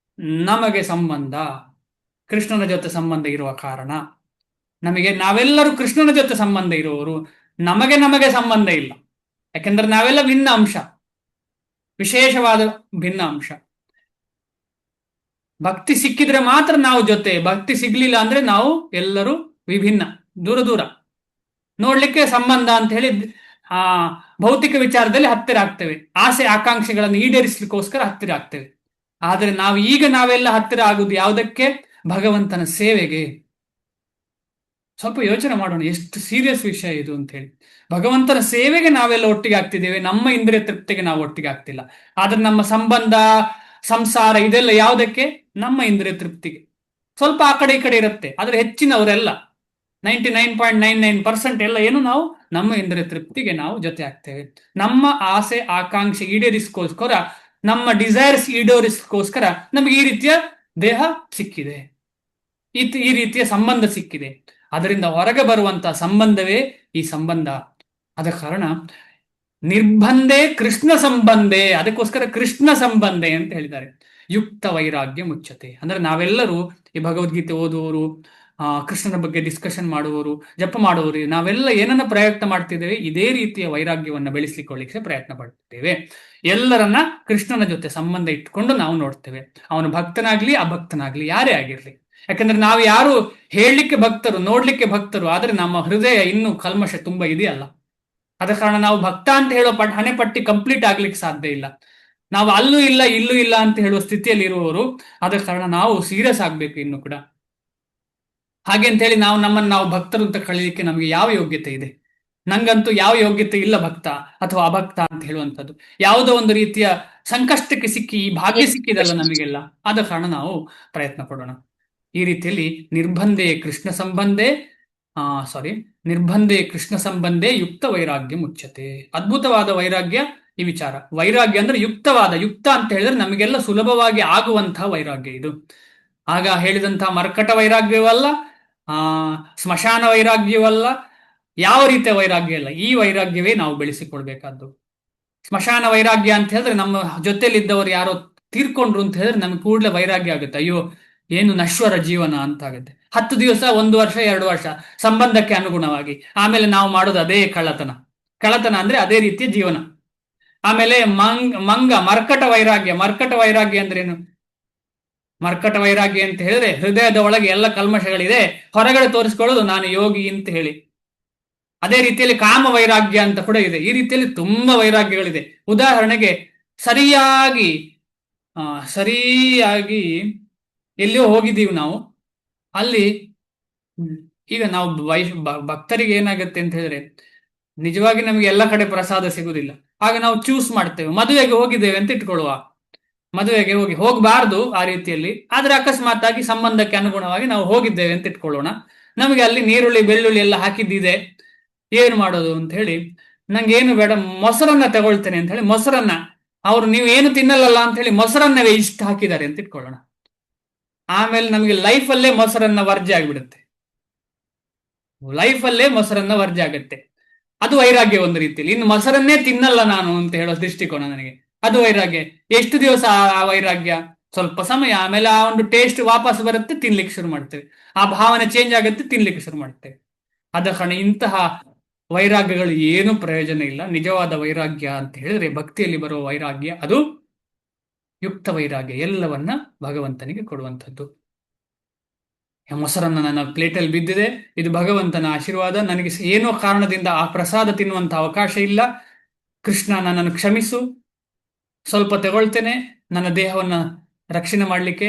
ನಮಗೆ ಸಂಬಂಧ. ಕೃಷ್ಣನ ಜೊತೆ ಸಂಬಂಧ ಇರುವ ಕಾರಣ. ನಾವೆಲ್ಲರೂ ಕೃಷ್ಣನ ಜೊತೆ ಸಂಬಂಧ ಇರುವವರು, ನಮಗೆ ಸಂಬಂಧ ಇಲ್ಲ. ಯಾಕೆಂದ್ರೆ ನಾವೆಲ್ಲ ಭಿನ್ನ ಅಂಶ, ವಿಶೇಷವಾದ ಭಿನ್ನ ಅಂಶ. ಭಕ್ತಿ ಸಿಕ್ಕಿದ್ರೆ ಮಾತ್ರ ನಾವು ಜೊತೆ, ಭಕ್ತಿ ಸಿಗ್ಲಿಲ್ಲ ಅಂದ್ರೆ ನಾವು ಎಲ್ಲರೂ ವಿಭಿನ್ನ, ದೂರ ದೂರ. ನೋಡ್ಲಿಕ್ಕೆ ಸಂಬಂಧ ಅಂತ ಹೇಳಿ ಭೌತಿಕ ವಿಚಾರದಲ್ಲಿ ಹತ್ತಿರ ಆಗ್ತೇವೆ, ಆಸೆ ಆಕಾಂಕ್ಷೆಗಳನ್ನು ಈಡೇರಿಸಲಿಕ್ಕೋಸ್ಕರ ಹತ್ತಿರ ಆಗ್ತೇವೆ. ಆದರೆ ನಾವೆಲ್ಲ ಹತ್ತಿರ ಆಗುವುದು ಯಾವುದಕ್ಕೆ? ಭಗವಂತನ ಸೇವೆಗೆ. ಸ್ವಲ್ಪ ಯೋಚನೆ ಮಾಡೋಣ, ಎಷ್ಟು ಸೀರಿಯಸ್ ವಿಷಯ ಇದು ಅಂತ ಹೇಳಿ. ಭಗವಂತನ ಸೇವೆಗೆ ನಾವೆಲ್ಲ ಒಟ್ಟಿಗೆ ಆಗ್ತಿದ್ದೇವೆ, ನಮ್ಮ ಇಂದ್ರಿಯ ತೃಪ್ತಿಗೆ ನಾವು ಒಟ್ಟಿಗೆ ಆಗ್ತಿಲ್ಲ. ಆದ್ರೆ ನಮ್ಮ ಸಂಬಂಧ, ಸಂಸಾರ ಇದೆಲ್ಲ ಯಾವುದಕ್ಕೆ? ನಮ್ಮ ಇಂದ್ರಿಯ ತೃಪ್ತಿಗೆ. ಸ್ವಲ್ಪ ಆ ಕಡೆ ಈ ಕಡೆ ಇರುತ್ತೆ, ಆದ್ರೆ ಹೆಚ್ಚಿನವರೆಲ್ಲ 99.99% ಎಲ್ಲ ಏನು, ನಾವು ನಮ್ಮ ಇಂದ್ರಿಯ ತೃಪ್ತಿಗೆ ನಾವು ಜೊತೆ ಆಗ್ತೇವೆ. ನಮ್ಮ ಆಸೆ ಆಕಾಂಕ್ಷೆ ಈಡೇರಿಸ್ಕೋಸ್ಕರ, ನಮ್ಮ ಡಿಸೈರ್ಸ್ ಈಡೇರಿಸ್ಕೋಸ್ಕರ ನಮಗೆ ಈ ರೀತಿಯ ದೇಹ ಸಿಕ್ಕಿದೆ, ಈ ರೀತಿಯ ಸಂಬಂಧ ಸಿಕ್ಕಿದೆ. ಅದರಿಂದ ಹೊರಗೆ ಬರುವಂತಹ ಸಂಬಂಧವೇ ಈ ಸಂಬಂಧ. ಆದ ಕಾರಣ ನಿರ್ಬಂಧೆ ಕೃಷ್ಣ ಸಂಬಂಧೆ, ಅದಕ್ಕೋಸ್ಕರ ಕೃಷ್ಣ ಸಂಬಂಧೆ ಅಂತ ಹೇಳಿದ್ದಾರೆ. ಯುಕ್ತ ವೈರಾಗ್ಯ ಮುಚ್ಚತೆ ಅಂದ್ರೆ ನಾವೆಲ್ಲರೂ ಈ ಭಗವದ್ಗೀತೆ ಓದುವವರು, ಕೃಷ್ಣನ ಬಗ್ಗೆ ಡಿಸ್ಕಷನ್ ಮಾಡುವವರು, ಜಪ ಮಾಡುವವರು, ನಾವೆಲ್ಲ ಏನನ್ನ ಪ್ರಯತ್ನ ಮಾಡ್ತಿದ್ದೇವೆ? ಇದೇ ರೀತಿಯ ವೈರಾಗ್ಯವನ್ನ ಬೆಳೆಸಿಕೊಳ್ಳಿಕ್ಕೆ ಪ್ರಯತ್ನ ಪಡ್ತಿದ್ದೇವೆ. ಎಲ್ಲರನ್ನ ಕೃಷ್ಣನ ಜೊತೆ ಸಂಬಂಧ ಇಟ್ಕೊಂಡು ನಾವು ನೋಡ್ತೇವೆ. ಅವನು ಭಕ್ತನಾಗ್ಲಿ ಅಭಕ್ತನಾಗ್ಲಿ ಯಾರೇ ಆಗಿರ್ಲಿ. ಯಾಕಂದ್ರೆ ನಾವು ಯಾರು ಹೇಳಲಿಕ್ಕೆ ಭಕ್ತರು, ನೋಡ್ಲಿಕ್ಕೆ ಭಕ್ತರು, ಆದ್ರೆ ನಮ್ಮ ಹೃದಯ ಇನ್ನೂ ಕಲ್ಮಶ ತುಂಬಾ ಇದೆಯಲ್ಲ. ಆದ ಕಾರಣ ನಾವು ಭಕ್ತ ಅಂತ ಹೇಳೋ ಹಣೆ ಪಟ್ಟಿ ಕಂಪ್ಲೀಟ್ ಆಗ್ಲಿಕ್ಕೆ ಸಾಧ್ಯ ಇಲ್ಲ. ನಾವು ಅಲ್ಲೂ ಇಲ್ಲ ಇಲ್ಲೂ ಇಲ್ಲ ಅಂತ ಹೇಳುವ ಸ್ಥಿತಿಯಲ್ಲಿ ಇರುವವರು. ಆದ ಕಾರಣ ನಾವು ಸೀರಿಯಸ್ ಆಗ್ಬೇಕು ಇನ್ನು ಕೂಡ. ಹಾಗೆ ಅಂತ ಹೇಳಿ ನಾವು ಭಕ್ತರು ಅಂತ ಕಳೀಲಿಕ್ಕೆ ನಮಗೆ ಯಾವ ಯೋಗ್ಯತೆ ಇದೆ? ನಂಗಂತೂ ಯಾವ ಯೋಗ್ಯತೆ ಇಲ್ಲ ಭಕ್ತ ಅಥವಾ ಅಭಕ್ತ ಅಂತ ಹೇಳುವಂಥದ್ದು. ಯಾವುದೋ ಒಂದು ರೀತಿಯ ಸಂಕಷ್ಟಕ್ಕೆ ಸಿಕ್ಕಿ ಈ ಭಾಗ್ಯ ಸಿಕ್ಕಿದಲ್ಲ ನಮಗೆಲ್ಲ. ಆದ ಕಾರಣ ನಾವು ಪ್ರಯತ್ನ ಪಡೋಣ. ಈ ರೀತಿಯಲ್ಲಿ ನಿರ್ಬಂಧೆ ಕೃಷ್ಣ ಸಂಬಂಧೆ ಯುಕ್ತ ವೈರಾಗ್ಯ ಮುಚ್ಚತೆ. ಅದ್ಭುತವಾದ ವೈರಾಗ್ಯ ಈ ವಿಚಾರ. ವೈರಾಗ್ಯ ಅಂದ್ರೆ ಯುಕ್ತ ಅಂತ ಹೇಳಿದ್ರೆ ನಮಗೆಲ್ಲ ಸುಲಭವಾಗಿ ಆಗುವಂತಹ ವೈರಾಗ್ಯ ಇದು. ಆಗ ಹೇಳಿದಂತಹ ಮರ್ಕಟ ವೈರಾಗ್ಯವಲ್ಲ, ಸ್ಮಶಾನ ವೈರಾಗ್ಯವಲ್ಲ, ಯಾವ ರೀತಿಯ ವೈರಾಗ್ಯ ಇಲ್ಲ. ಈ ವೈರಾಗ್ಯವೇ ನಾವು ಬೆಳೆಸಿಕೊಳ್ಬೇಕಾದ್ದು. ಸ್ಮಶಾನ ವೈರಾಗ್ಯ ಅಂತ ಹೇಳಿದ್ರೆ ನಮ್ಮ ಜೊತೆಲಿದ್ದವರು ಯಾರೋ ತೀರ್ಕೊಂಡ್ರು ಅಂತ ಹೇಳಿದ್ರೆ ನಮ್ಗೆ ಕೂಡಲೇ ವೈರಾಗ್ಯ ಆಗುತ್ತೆ. ಅಯ್ಯೋ ಏನು ನಶ್ವರ ಜೀವನ ಅಂತ ಆಗುತ್ತೆ. 10 ದಿವಸ, 1 ವರ್ಷ, 2 ವರ್ಷ ಸಂಬಂಧಕ್ಕೆ ಅನುಗುಣವಾಗಿ. ಆಮೇಲೆ ನಾವು ಮಾಡೋದು ಅದೇ ಕಳ್ಳತನ ಅಂದ್ರೆ ಅದೇ ರೀತಿಯ ಜೀವನ. ಆಮೇಲೆ ಮರ್ಕಟ ವೈರಾಗ್ಯ ಅಂದ್ರೇನು? ಮರ್ಕಟ ವೈರಾಗ್ಯ ಅಂತ ಹೇಳಿದ್ರೆ ಹೃದಯದ ಒಳಗೆ ಎಲ್ಲ ಕಲ್ಮಶಗಳಿದೆ, ಹೊರಗಡೆ ತೋರಿಸ್ಕೊಳ್ಳೋದು ನಾನು ಯೋಗಿ ಅಂತ ಹೇಳಿ. ಅದೇ ರೀತಿಯಲ್ಲಿ ಕಾಮ ವೈರಾಗ್ಯ ಅಂತ ಕೂಡ ಇದೆ. ಈ ರೀತಿಯಲ್ಲಿ ತುಂಬಾ ವೈರಾಗ್ಯಗಳಿದೆ. ಉದಾಹರಣೆಗೆ ಸರಿಯಾಗಿ ಎಲ್ಲಿಯೋ ಹೋಗಿದ್ದೀವಿ ನಾವು, ಅಲ್ಲಿ ಈಗ ನಾವು ಭಕ್ತರಿಗೆ ಏನಾಗುತ್ತೆ ಅಂತ ಹೇಳಿದ್ರೆ, ನಿಜವಾಗಿ ನಮಗೆ ಎಲ್ಲ ಕಡೆ ಪ್ರಸಾದ ಸಿಗುದಿಲ್ಲ. ಆಗ ನಾವು ಚೂಸ್ ಮಾಡ್ತೇವೆ. ಮದುವೆಗೆ ಹೋಗಿದ್ದೇವೆ ಅಂತ ಇಟ್ಕೊಳ್ಳುವ, ಮದುವೆಗೆ ಹೋಗಬಾರ್ದು ಆ ರೀತಿಯಲ್ಲಿ, ಆದ್ರೆ ಅಕಸ್ಮಾತ್ ಆಗಿ ಸಂಬಂಧಕ್ಕೆ ಅನುಗುಣವಾಗಿ ನಾವು ಹೋಗಿದ್ದೇವೆ ಅಂತ ಇಟ್ಕೊಳ್ಳೋಣ. ನಮಗೆ ಅಲ್ಲಿ ನೀರುಳ್ಳಿ ಬೆಳ್ಳುಳ್ಳಿ ಎಲ್ಲ ಹಾಕಿದ್ದಿದೆ, ಏನು ಮಾಡೋದು ಅಂತ ಹೇಳಿ, ನಂಗೆ ಏನು ಬೇಡ ಮೊಸರನ್ನ ತಗೊಳ್ತೇನೆ ಅಂತ ಹೇಳಿ ಮೊಸರನ್ನ, ಅವ್ರು ನೀವು ಏನು ತಿನ್ನಲ್ಲ ಅಂತ ಹೇಳಿ ಮೊಸರನ್ನವೇ ಇಷ್ಟು ಹಾಕಿದ್ದಾರೆ ಅಂತ ಇಟ್ಕೊಳ್ಳೋಣ. ಆಮೇಲೆ ನಮಗೆ ಲೈಫಲ್ಲೇ ಮೊಸರನ್ನ ವರ್ಜೆ ಆಗ್ಬಿಡುತ್ತೆ, ಆಗುತ್ತೆ. ಅದು ವೈರಾಗ್ಯ ಒಂದು ರೀತಿಯಲ್ಲಿ. ಇನ್ನು ಮೊಸರನ್ನೇ ತಿನ್ನಲ್ಲ ನಾನು ಅಂತ ಹೇಳೋ ದೃಷ್ಟಿಕೋನ ನನಗೆ, ಅದು ವೈರಾಗ್ಯ. ಎಷ್ಟು ದಿವಸ ಆ ವೈರಾಗ್ಯ? ಸ್ವಲ್ಪ ಸಮಯ. ಆಮೇಲೆ ಆ ಒಂದು ಟೇಸ್ಟ್ ವಾಪಸ್ ಬರುತ್ತೆ, ತಿನ್ಲಿಕ್ಕೆ ಶುರು ಮಾಡ್ತೇವೆ. ಆ ಭಾವನೆ ಚೇಂಜ್ ಆಗುತ್ತೆ, ತಿನ್ಲಿಕ್ಕೆ ಶುರು ಮಾಡ್ತೇವೆ. ಆದ ಕಾರಣ ಇಂತಹ ವೈರಾಗ್ಯಗಳು ಏನು ಪ್ರಯೋಜನ ಇಲ್ಲ. ನಿಜವಾದ ವೈರಾಗ್ಯ ಅಂತ ಹೇಳಿದ್ರೆ ಭಕ್ತಿಯಲ್ಲಿ ಬರುವ ವೈರಾಗ್ಯ, ಅದು ಯುಕ್ತ ವೈರಾಗ್ಯ, ಎಲ್ಲವನ್ನ ಭಗವಂತನಿಗೆ ಕೊಡುವಂಥದ್ದು. ಮೊಸರನ್ನ ನನ್ನ ಪ್ಲೇಟಲ್ಲಿ ಬಿದ್ದಿದೆ, ಇದು ಭಗವಂತನ ಆಶೀರ್ವಾದ, ನನಗೆ ಏನೋ ಕಾರಣದಿಂದ ಆ ಪ್ರಸಾದ ತಿನ್ನುವಂತ ಅವಕಾಶ ಇಲ್ಲ, ಕೃಷ್ಣ ನನ್ನನ್ನು ಕ್ಷಮಿಸು, ಸ್ವಲ್ಪ ತಗೊಳ್ತೇನೆ ನನ್ನ ದೇಹವನ್ನ ರಕ್ಷಣೆ ಮಾಡ್ಲಿಕ್ಕೆ,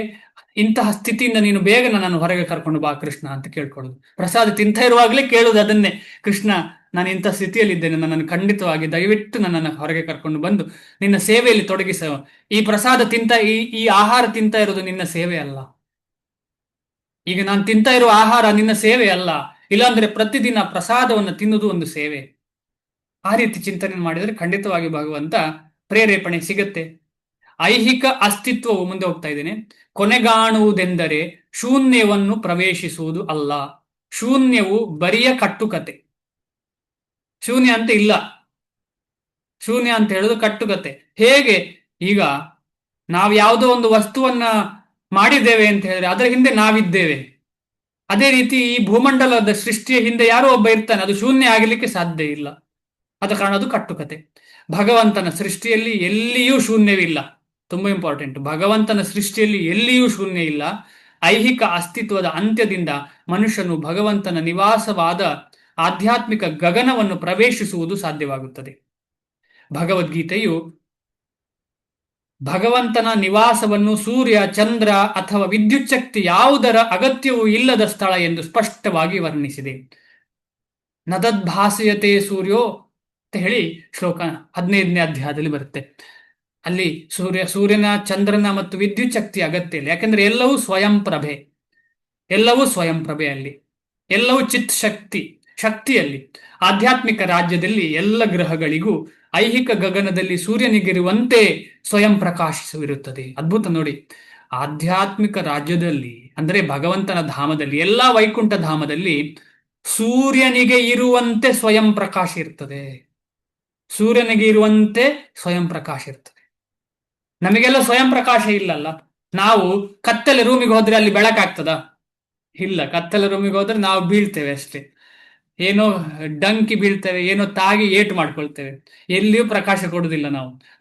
ಇಂತಹ ಸ್ಥಿತಿಯಿಂದ ನೀನು ಬೇಗ ನನ್ನನ್ನು ಹೊರಗೆ ಕರ್ಕೊಂಡು ಬಾ ಕೃಷ್ಣ ಅಂತ ಕೇಳ್ಕೊಳ್ಳೋದು. ಪ್ರಸಾದ ತಿಂತ ಇರುವಾಗಲೇ ಕೇಳುದು ಅದನ್ನೇ, ಕೃಷ್ಣ ನಾನು ಇಂಥ ಸ್ಥಿತಿಯಲ್ಲಿದ್ದೇನೆ, ನನ್ನನ್ನು ಖಂಡಿತವಾಗಿ ದಯವಿಟ್ಟು ನನ್ನನ್ನು ಹೊರಗೆ ಕರ್ಕೊಂಡು ಬಂದು ನಿನ್ನ ಸೇವೆಯಲ್ಲಿ ತೊಡಗಿಸ. ಈ ಪ್ರಸಾದ ಈ ಆಹಾರ ತಿಂತ ಇರೋದು ನಿನ್ನ ಸೇವೆ ಅಲ್ಲ, ಈಗ ನಾನು ತಿಂತ ಇರುವ ಆಹಾರ ನಿನ್ನ ಸೇವೆ ಅಲ್ಲ. ಇಲ್ಲಾಂದ್ರೆ ಪ್ರತಿದಿನ ಪ್ರಸಾದವನ್ನು ತಿನ್ನುವುದು ಒಂದು ಸೇವೆ. ಆ ರೀತಿ ಚಿಂತನೆ ಮಾಡಿದ್ರೆ ಖಂಡಿತವಾಗಿ ಭಗವಂತ ಪ್ರೇರೇಪಣೆ ಸಿಗತ್ತೆ. ಐಹಿಕ ಅಸ್ತಿತ್ವವು, ಮುಂದೆ ಹೋಗ್ತಾ ಇದ್ದೇನೆ, ಕೊನೆಗಾಣುವುದೆಂದರೆ ಶೂನ್ಯವನ್ನು ಪ್ರವೇಶಿಸುವುದು ಅಲ್ಲ. ಶೂನ್ಯವು ಬರಿಯ ಕಟ್ಟುಕತೆ. ಶೂನ್ಯ ಅಂತ ಇಲ್ಲ, ಶೂನ್ಯ ಅಂತ ಹೇಳುದು ಕಟ್ಟುಕತೆ. ಹೇಗೆ? ಈಗ ನಾವು ಯಾವುದೋ ಒಂದು ವಸ್ತುವನ್ನ ಮಾಡಿದ್ದೇವೆ ಅಂತ ಹೇಳಿದ್ರೆ ಅದರ ಹಿಂದೆ ನಾವಿದ್ದೇವೆ. ಅದೇ ರೀತಿ ಈ ಭೂಮಂಡಲದ ಸೃಷ್ಟಿಯ ಹಿಂದೆ ಯಾರೋ ಒಬ್ಬ ಇರ್ತಾನೆ, ಅದು ಶೂನ್ಯ ಆಗಲಿಕ್ಕೆ ಸಾಧ್ಯ ಇಲ್ಲ. ಆದ ಕಾರಣ ಅದು ಕಟ್ಟುಕತೆ. ಭಗವಂತನ ಸೃಷ್ಟಿಯಲ್ಲಿ ಎಲ್ಲಿಯೂ ಶೂನ್ಯವಿಲ್ಲ. ತುಂಬಾ ಇಂಪಾರ್ಟೆಂಟ್. ಭಗವಂತನ ಸೃಷ್ಟಿಯಲ್ಲಿ ಎಲ್ಲಿಯೂ ಶೂನ್ಯ ಇಲ್ಲ. ಐಹಿಕ ಅಸ್ತಿತ್ವದ ಅಂತ್ಯದಿಂದ ಮನುಷ್ಯನು ಭಗವಂತನ ನಿವಾಸವಾದ ಆಧ್ಯಾತ್ಮಿಕ ಗಗನವನ್ನು ಪ್ರವೇಶಿಸುವುದು ಸಾಧ್ಯವಾಗುತ್ತದೆ. ಭಗವದ್ಗೀತೆಯು ಭಗವಂತನ ನಿವಾಸವನ್ನು ಸೂರ್ಯ, ಚಂದ್ರ ಅಥವಾ ವಿದ್ಯುತ್ ಶಕ್ತಿ ಯಾವುದರ ಅಗತ್ಯವೂ ಇಲ್ಲದ ಸ್ಥಳ ಎಂದು ಸ್ಪಷ್ಟವಾಗಿ ವರ್ಣಿಸಿದೆ. ನದದ್ಭಾಸಯತೆ ಸೂರ್ಯೋ ಅಂತ ಹೇಳಿ ಶ್ಲೋಕ 15ನೇ ಅಧ್ಯಾಯದಲ್ಲಿ ಬರುತ್ತೆ. ಅಲ್ಲಿ ಸೂರ್ಯನ, ಚಂದ್ರನ ಮತ್ತು ವಿದ್ಯುತ್ ಶಕ್ತಿ ಅಗತ್ಯ ಇಲ್ಲ. ಯಾಕೆಂದ್ರೆ ಎಲ್ಲವೂ ಸ್ವಯಂ ಪ್ರಭೆ, ಎಲ್ಲವೂ ಸ್ವಯಂ ಪ್ರಭೆ. ಅಲ್ಲಿ ಎಲ್ಲವೂ ಚಿತ್ ಶಕ್ತಿಯಲ್ಲಿ. ಆಧ್ಯಾತ್ಮಿಕ ರಾಜ್ಯದಲ್ಲಿ ಎಲ್ಲ ಗ್ರಹಗಳಿಗೂ ಐಹಿಕ ಗಗನದಲ್ಲಿ ಸೂರ್ಯನಿಗಿರುವಂತೆ ಸ್ವಯಂ ಪ್ರಕಾಶಿಸುವಿರುತ್ತದೆ. ಅದ್ಭುತ ನೋಡಿ. ಆಧ್ಯಾತ್ಮಿಕ ರಾಜ್ಯದಲ್ಲಿ ಅಂದರೆ ಭಗವಂತನ ಧಾಮದಲ್ಲಿ, ಎಲ್ಲಾ ವೈಕುಂಠ ಧಾಮದಲ್ಲಿ ಸೂರ್ಯನಿಗೆ ಇರುವಂತೆ ಸ್ವಯಂ ಪ್ರಕಾಶ ಇರ್ತದೆ. ಸೂರ್ಯನಿಗೆ ಇರುವಂತೆ ಸ್ವಯಂ ಪ್ರಕಾಶ ಇರ್ತದೆ. ನಮಗೆಲ್ಲ ಸ್ವಯಂ ಪ್ರಕಾಶ ಇಲ್ಲಲ್ಲ. ನಾವು ಕತ್ತಲೆ ರೂಮಿಗೆ ಹೋದ್ರೆ ಅಲ್ಲಿ ಬೆಳಕಾಗ್ತದ? ಇಲ್ಲ. ಕತ್ತಲೆ ರೂಮಿಗೆ ಹೋದ್ರೆ ನಾವು ಬೀಳ್ತೇವೆ ಅಷ್ಟೇ. ಏನೋ ಡಂಕಿ ಬೀಳ್ತೇವೆ, ಏನೋ ತಾಗಿ ಏಟು ಮಾಡ್ಕೊಳ್ತೇವೆ. ಎಲ್ಲಿಯೂ ಪ್ರಕಾಶ ಕೊಡುವುದಿಲ್ಲ.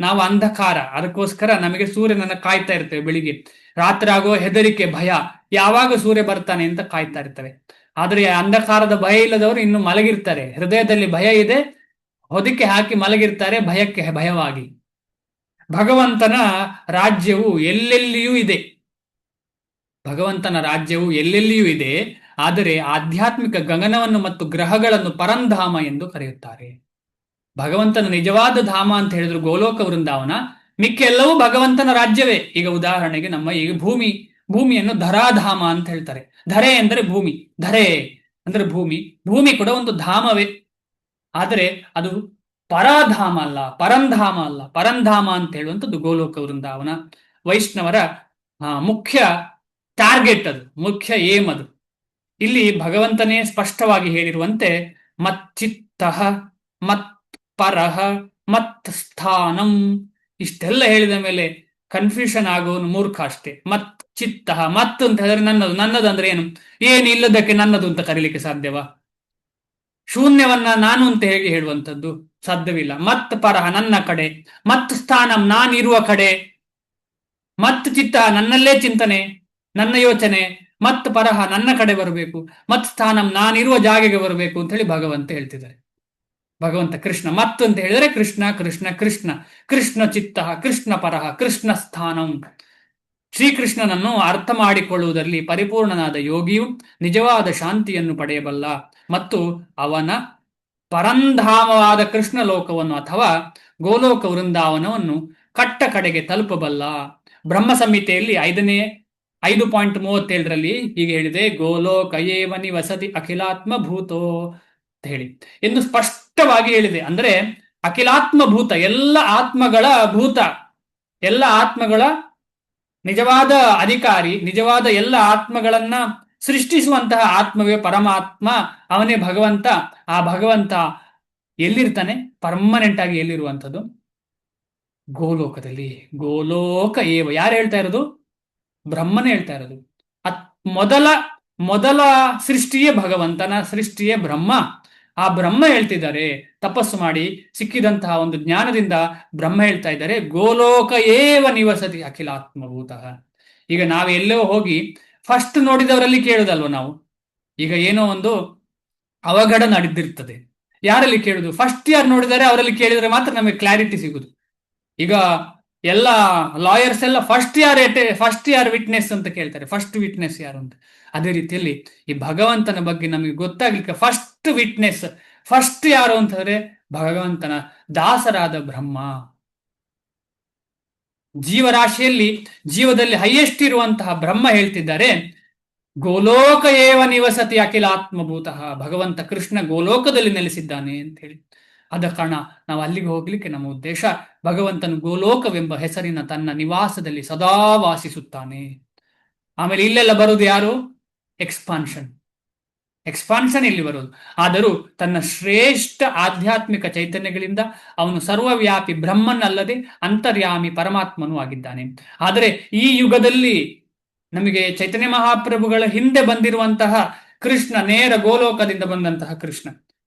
ನಾವು ಅಂಧಕಾರ. ಅದಕ್ಕೋಸ್ಕರ ನಮಗೆ ಸೂರ್ಯನನ್ನ ಕಾಯ್ತಾ ಇರ್ತೇವೆ. ಬೆಳಿಗ್ಗೆ ರಾತ್ರಿ ಆಗೋ ಹೆದರಿಕೆ, ಭಯ, ಯಾವಾಗ ಸೂರ್ಯ ಬರ್ತಾನೆ ಅಂತ ಕಾಯ್ತಾ ಇರ್ತವೆ. ಆದ್ರೆ ಅಂಧಕಾರದ ಭಯ ಇಲ್ಲದವರು ಇನ್ನು ಮಲಗಿರ್ತಾರೆ. ಹೃದಯದಲ್ಲಿ ಭಯ ಇದೆ, ಹೊದಿಕೆ ಹಾಕಿ ಮಲಗಿರ್ತಾರೆ, ಭಯಕ್ಕೆ ಭಯವಾಗಿ. ಭಗವಂತನ ರಾಜ್ಯವು ಎಲ್ಲೆಲ್ಲಿಯೂ ಇದೆ. ಭಗವಂತನ ರಾಜ್ಯವು ಎಲ್ಲೆಲ್ಲಿಯೂ ಇದೆ. ಆದರೆ ಆಧ್ಯಾತ್ಮಿಕ ಗಗನವನ್ನು ಮತ್ತು ಗ್ರಹಗಳನ್ನು ಪರಂಧಾಮ ಎಂದು ಕರೆಯುತ್ತಾರೆ. ಭಗವಂತನ ನಿಜವಾದ ಧಾಮ ಅಂತ ಹೇಳಿದ್ರು ಗೋಲೋಕ ವೃಂದಾವನ. ಮಿಕ್ಕ ಎಲ್ಲವೂ ಭಗವಂತನ ರಾಜ್ಯವೇ. ಈಗ ಉದಾಹರಣೆಗೆ ನಮ್ಮ ಈಗ ಭೂಮಿಯನ್ನು ಧರಾಧಾಮ ಅಂತ ಹೇಳ್ತಾರೆ. ಧರೆ ಅಂದರೆ ಭೂಮಿ, ಧರೆ ಅಂದ್ರೆ ಭೂಮಿ ಕೂಡ ಒಂದು ಧಾಮವೇ. ಆದರೆ ಅದು ಪರಧಾಮ ಅಲ್ಲ, ಪರಂಧಾಮ ಅಲ್ಲ. ಪರಂಧಾಮ ಅಂತ ಹೇಳುವಂಥದ್ದು ಗೋಲೋಕ ವೃಂದಾವನ. ವೈಷ್ಣವರ ಮುಖ್ಯ ಟಾರ್ಗೆಟ್, ಅದು ಮುಖ್ಯ ಏಮ್. ಅದು ಇಲ್ಲಿ ಭಗವಂತನೇ ಸ್ಪಷ್ಟವಾಗಿ ಹೇಳಿರುವಂತೆ ಮಚ್ಚಿತ್ತಃ ಮತ್ ಪರಃ ಮತ್ ಸ್ಥಾನಂ. ಇಷ್ಟೆಲ್ಲ ಹೇಳಿದ ಮೇಲೆ ಕನ್ಫ್ಯೂಷನ್ ಆಗೋನು ಮೂರ್ಖ ಅಷ್ಟೇ. ಮತ್ ಚಿತ್ತ, ಮತ್ ಅಂತ ಹೇಳಿದ್ರೆ ನನ್ನದು ಅಂದ್ರೆ ಏನು ಇಲ್ಲದಕ್ಕೆ ನನ್ನದು ಅಂತ ಕರೀಲಿಕ್ಕೆ ಸಾಧ್ಯವಾ? ಶೂನ್ಯವನ್ನ ನಾನು ಅಂತ ಹೇಗೆ ಹೇಳುವಂಥದ್ದು? ಸಾಧ್ಯವಿಲ್ಲ. ಮತ್ ಪರಹ, ನನ್ನ ಕಡೆ. ಮತ್ ಸ್ಥಾನಂ, ನಾನಿರುವ ಕಡೆ. ಮತ್ ಚಿತ್ತ, ನನ್ನಲ್ಲೇ ಚಿಂತನೆ, ನನ್ನ ಯೋಚನೆ. ಮತ್ ಪರಹ, ನನ್ನ ಕಡೆ ಬರಬೇಕು. ಮತ್ ಸ್ಥಾನಂ, ನಾನಿರುವ ಜಾಗೆಗೆ ಬರಬೇಕು ಅಂತ ಹೇಳಿ ಭಗವಂತ ಹೇಳ್ತಿದ್ದಾರೆ. ಭಗವಂತ ಕೃಷ್ಣ. ಮತ್ ಅಂತ ಹೇಳಿದರೆ ಕೃಷ್ಣ ಕೃಷ್ಣ ಕೃಷ್ಣ ಕೃಷ್ಣ ಚಿತ್ತ, ಕೃಷ್ಣ ಪರಹ, ಕೃಷ್ಣ ಸ್ಥಾನಂ. ಶ್ರೀಕೃಷ್ಣನನ್ನು ಅರ್ಥ ಮಾಡಿಕೊಳ್ಳುವುದರಲ್ಲಿ ಪರಿಪೂರ್ಣನಾದ ಯೋಗಿಯು ನಿಜವಾದ ಶಾಂತಿಯನ್ನು ಪಡೆಯಬಲ್ಲ ಮತ್ತು ಅವನ ಪರಂಧಾಮವಾದ ಕೃಷ್ಣ ಲೋಕವನ್ನು ಅಥವಾ ಗೋಲೋಕ ವೃಂದಾವನವನ್ನು ಕಟ್ಟ ಕಡೆಗೆ ತಲುಪಬಲ್ಲ. ಬ್ರಹ್ಮ ಸಂಹಿತೆಯಲ್ಲಿ 5.37ರಲ್ಲಿ ಹೀಗೆ ಹೇಳಿದೆ, ಗೋಲೋಕ ಏವ ನಿವಸತಿ ಅಖಿಲಾತ್ಮ ಭೂತೋ ಅಂತ ಹೇಳಿ ಎಂದು ಸ್ಪಷ್ಟವಾಗಿ ಹೇಳಿದೆ. ಅಂದ್ರೆ ಅಖಿಲಾತ್ಮ ಭೂತ, ಎಲ್ಲ ಆತ್ಮಗಳ ಭೂತ, ಎಲ್ಲ ಆತ್ಮಗಳ ನಿಜವಾದ ಅಧಿಕಾರಿ, ನಿಜವಾದ ಎಲ್ಲ ಆತ್ಮಗಳನ್ನ ಸೃಷ್ಟಿಸುವಂತಹ ಆತ್ಮವೇ ಪರಮಾತ್ಮ, ಅವನೇ ಭಗವಂತ. ಆ ಭಗವಂತ ಎಲ್ಲಿರ್ತಾನೆ? ಪರ್ಮನೆಂಟ್ ಆಗಿ ಎಲ್ಲಿರುವಂಥದ್ದು? ಗೋಲೋಕದಲ್ಲಿ. ಗೋಲೋಕ ಏವ. ಯಾರು ಹೇಳ್ತಾ ಇರೋದು? ಬ್ರಹ್ಮನೇ ಹೇಳ್ತಾ ಇರೋದು. ಮೊದಲ ಸೃಷ್ಟಿಯೇ ಭಗವಂತನ ಸೃಷ್ಟಿಯೇ ಬ್ರಹ್ಮ. ಆ ಬ್ರಹ್ಮ ಹೇಳ್ತಿದ್ದಾರೆ, ತಪಸ್ಸು ಮಾಡಿ ಸಿಕ್ಕಿದಂತಹ ಒಂದು ಜ್ಞಾನದಿಂದ ಬ್ರಹ್ಮ ಹೇಳ್ತಾ ಇದ್ದಾರೆ, ಗೋಲೋಕ ಏವ ನಿವಸತಿ ಅಖಿಲಾತ್ಮಭೂತಃ. ಈಗ ನಾವು ಎಲ್ಲೋ ಹೋಗಿ ಫಸ್ಟ್ ನೋಡಿದವರಲ್ಲಿ ಕೇಳುದಲ್ವ ನಾವು? ಈಗ ಏನೋ ಒಂದು ಅವಘಡ ನಡೆದಿರ್ತದೆ, ಯಾರಲ್ಲಿ ಕೇಳುದು? ಫಸ್ಟ್ ಯಾರು ನೋಡಿದರೆ ಅವರಲ್ಲಿ ಕೇಳಿದರೆ ಮಾತ್ರ ನಮಗೆ ಕ್ಲಾರಿಟಿ ಸಿಗುದು. ಈಗ ಎಲ್ಲ ಲಾಯರ್ಸ್ ಎಲ್ಲ ಫಸ್ಟ್ ಯಾರ್ ವಿಟ್ನೆಸ್ ಅಂತ ಕೇಳ್ತಾರೆ. ಫಸ್ಟ್ ವಿಟ್ನೆಸ್ ಯಾರು ಅಂತ. ಅದೇ ರೀತಿಯಲ್ಲಿ ಈ ಭಗವಂತನ ಬಗ್ಗೆ ನಮಗೆ ಗೊತ್ತಾಗ್ಲಿಕ್ಕೆ ಫಸ್ಟ್ ವಿಟ್ನೆಸ್, ಫಸ್ಟ್ ಯಾರು ಅಂತಂದ್ರೆ ಭಗವಂತನ ದಾಸರಾದ ಬ್ರಹ್ಮ. ಜೀವರಾಶಿಯಲ್ಲಿ ಜೀವದಲ್ಲಿ ಹೈಯೆಸ್ಟ್ ಇರುವಂತಹ ಬ್ರಹ್ಮ ಹೇಳ್ತಿದ್ದಾರೆ, ಗೋಲೋಕ ಏವ ನಿವಸತಿ ಅಖಿಲಾತ್ಮಭೂತಃ. ಭಗವಂತ ಕೃಷ್ಣ ಗೋಲೋಕದಲ್ಲಿ ನೆಲೆಸಿದ್ದಾನೆ ಅಂತ ಹೇಳಿ. ಆದ ಕಾರಣ ನಾವು ಅಲ್ಲಿಗೆ ಹೋಗ್ಲಿಕ್ಕೆ ನಮ್ಮ ಉದ್ದೇಶ, ಭಗವಂತನು ಗೋಲೋಕವೆಂಬ ಹೆಸರಿನ ತನ್ನ ನಿವಾಸದಲ್ಲಿ ಸದಾ ವಾಸಿಸುತ್ತಾನೆ. ಆಮೇಲೆ ಇಲ್ಲೆಲ್ಲ ಬರುವುದು ಯಾರು? ಎಕ್ಸ್ಪಾನ್ಷನ್ ಇಲ್ಲಿ ಬರೋದು. ಆದರೂ ತನ್ನ ಶ್ರೇಷ್ಠ ಆಧ್ಯಾತ್ಮಿಕ ಚೈತನ್ಯಗಳಿಂದ ಅವನು ಸರ್ವವ್ಯಾಪಿ ಬ್ರಹ್ಮನಲ್ಲದೆ ಅಂತರ್ಯಾಮಿ ಪರಮಾತ್ಮನೂ ಆಗಿದ್ದಾನೆ. ಆದರೆ ಈ ಯುಗದಲ್ಲಿ ನಮಗೆ ಚೈತನ್ಯ ಮಹಾಪ್ರಭುಗಳ ಹಿಂದೆ ಬಂದಿರುವಂತಹ ಕೃಷ್ಣ ನೇರ ಗೋಲೋಕದಿಂದ ಬಂದಂತಹ ಕೃಷ್ಣ.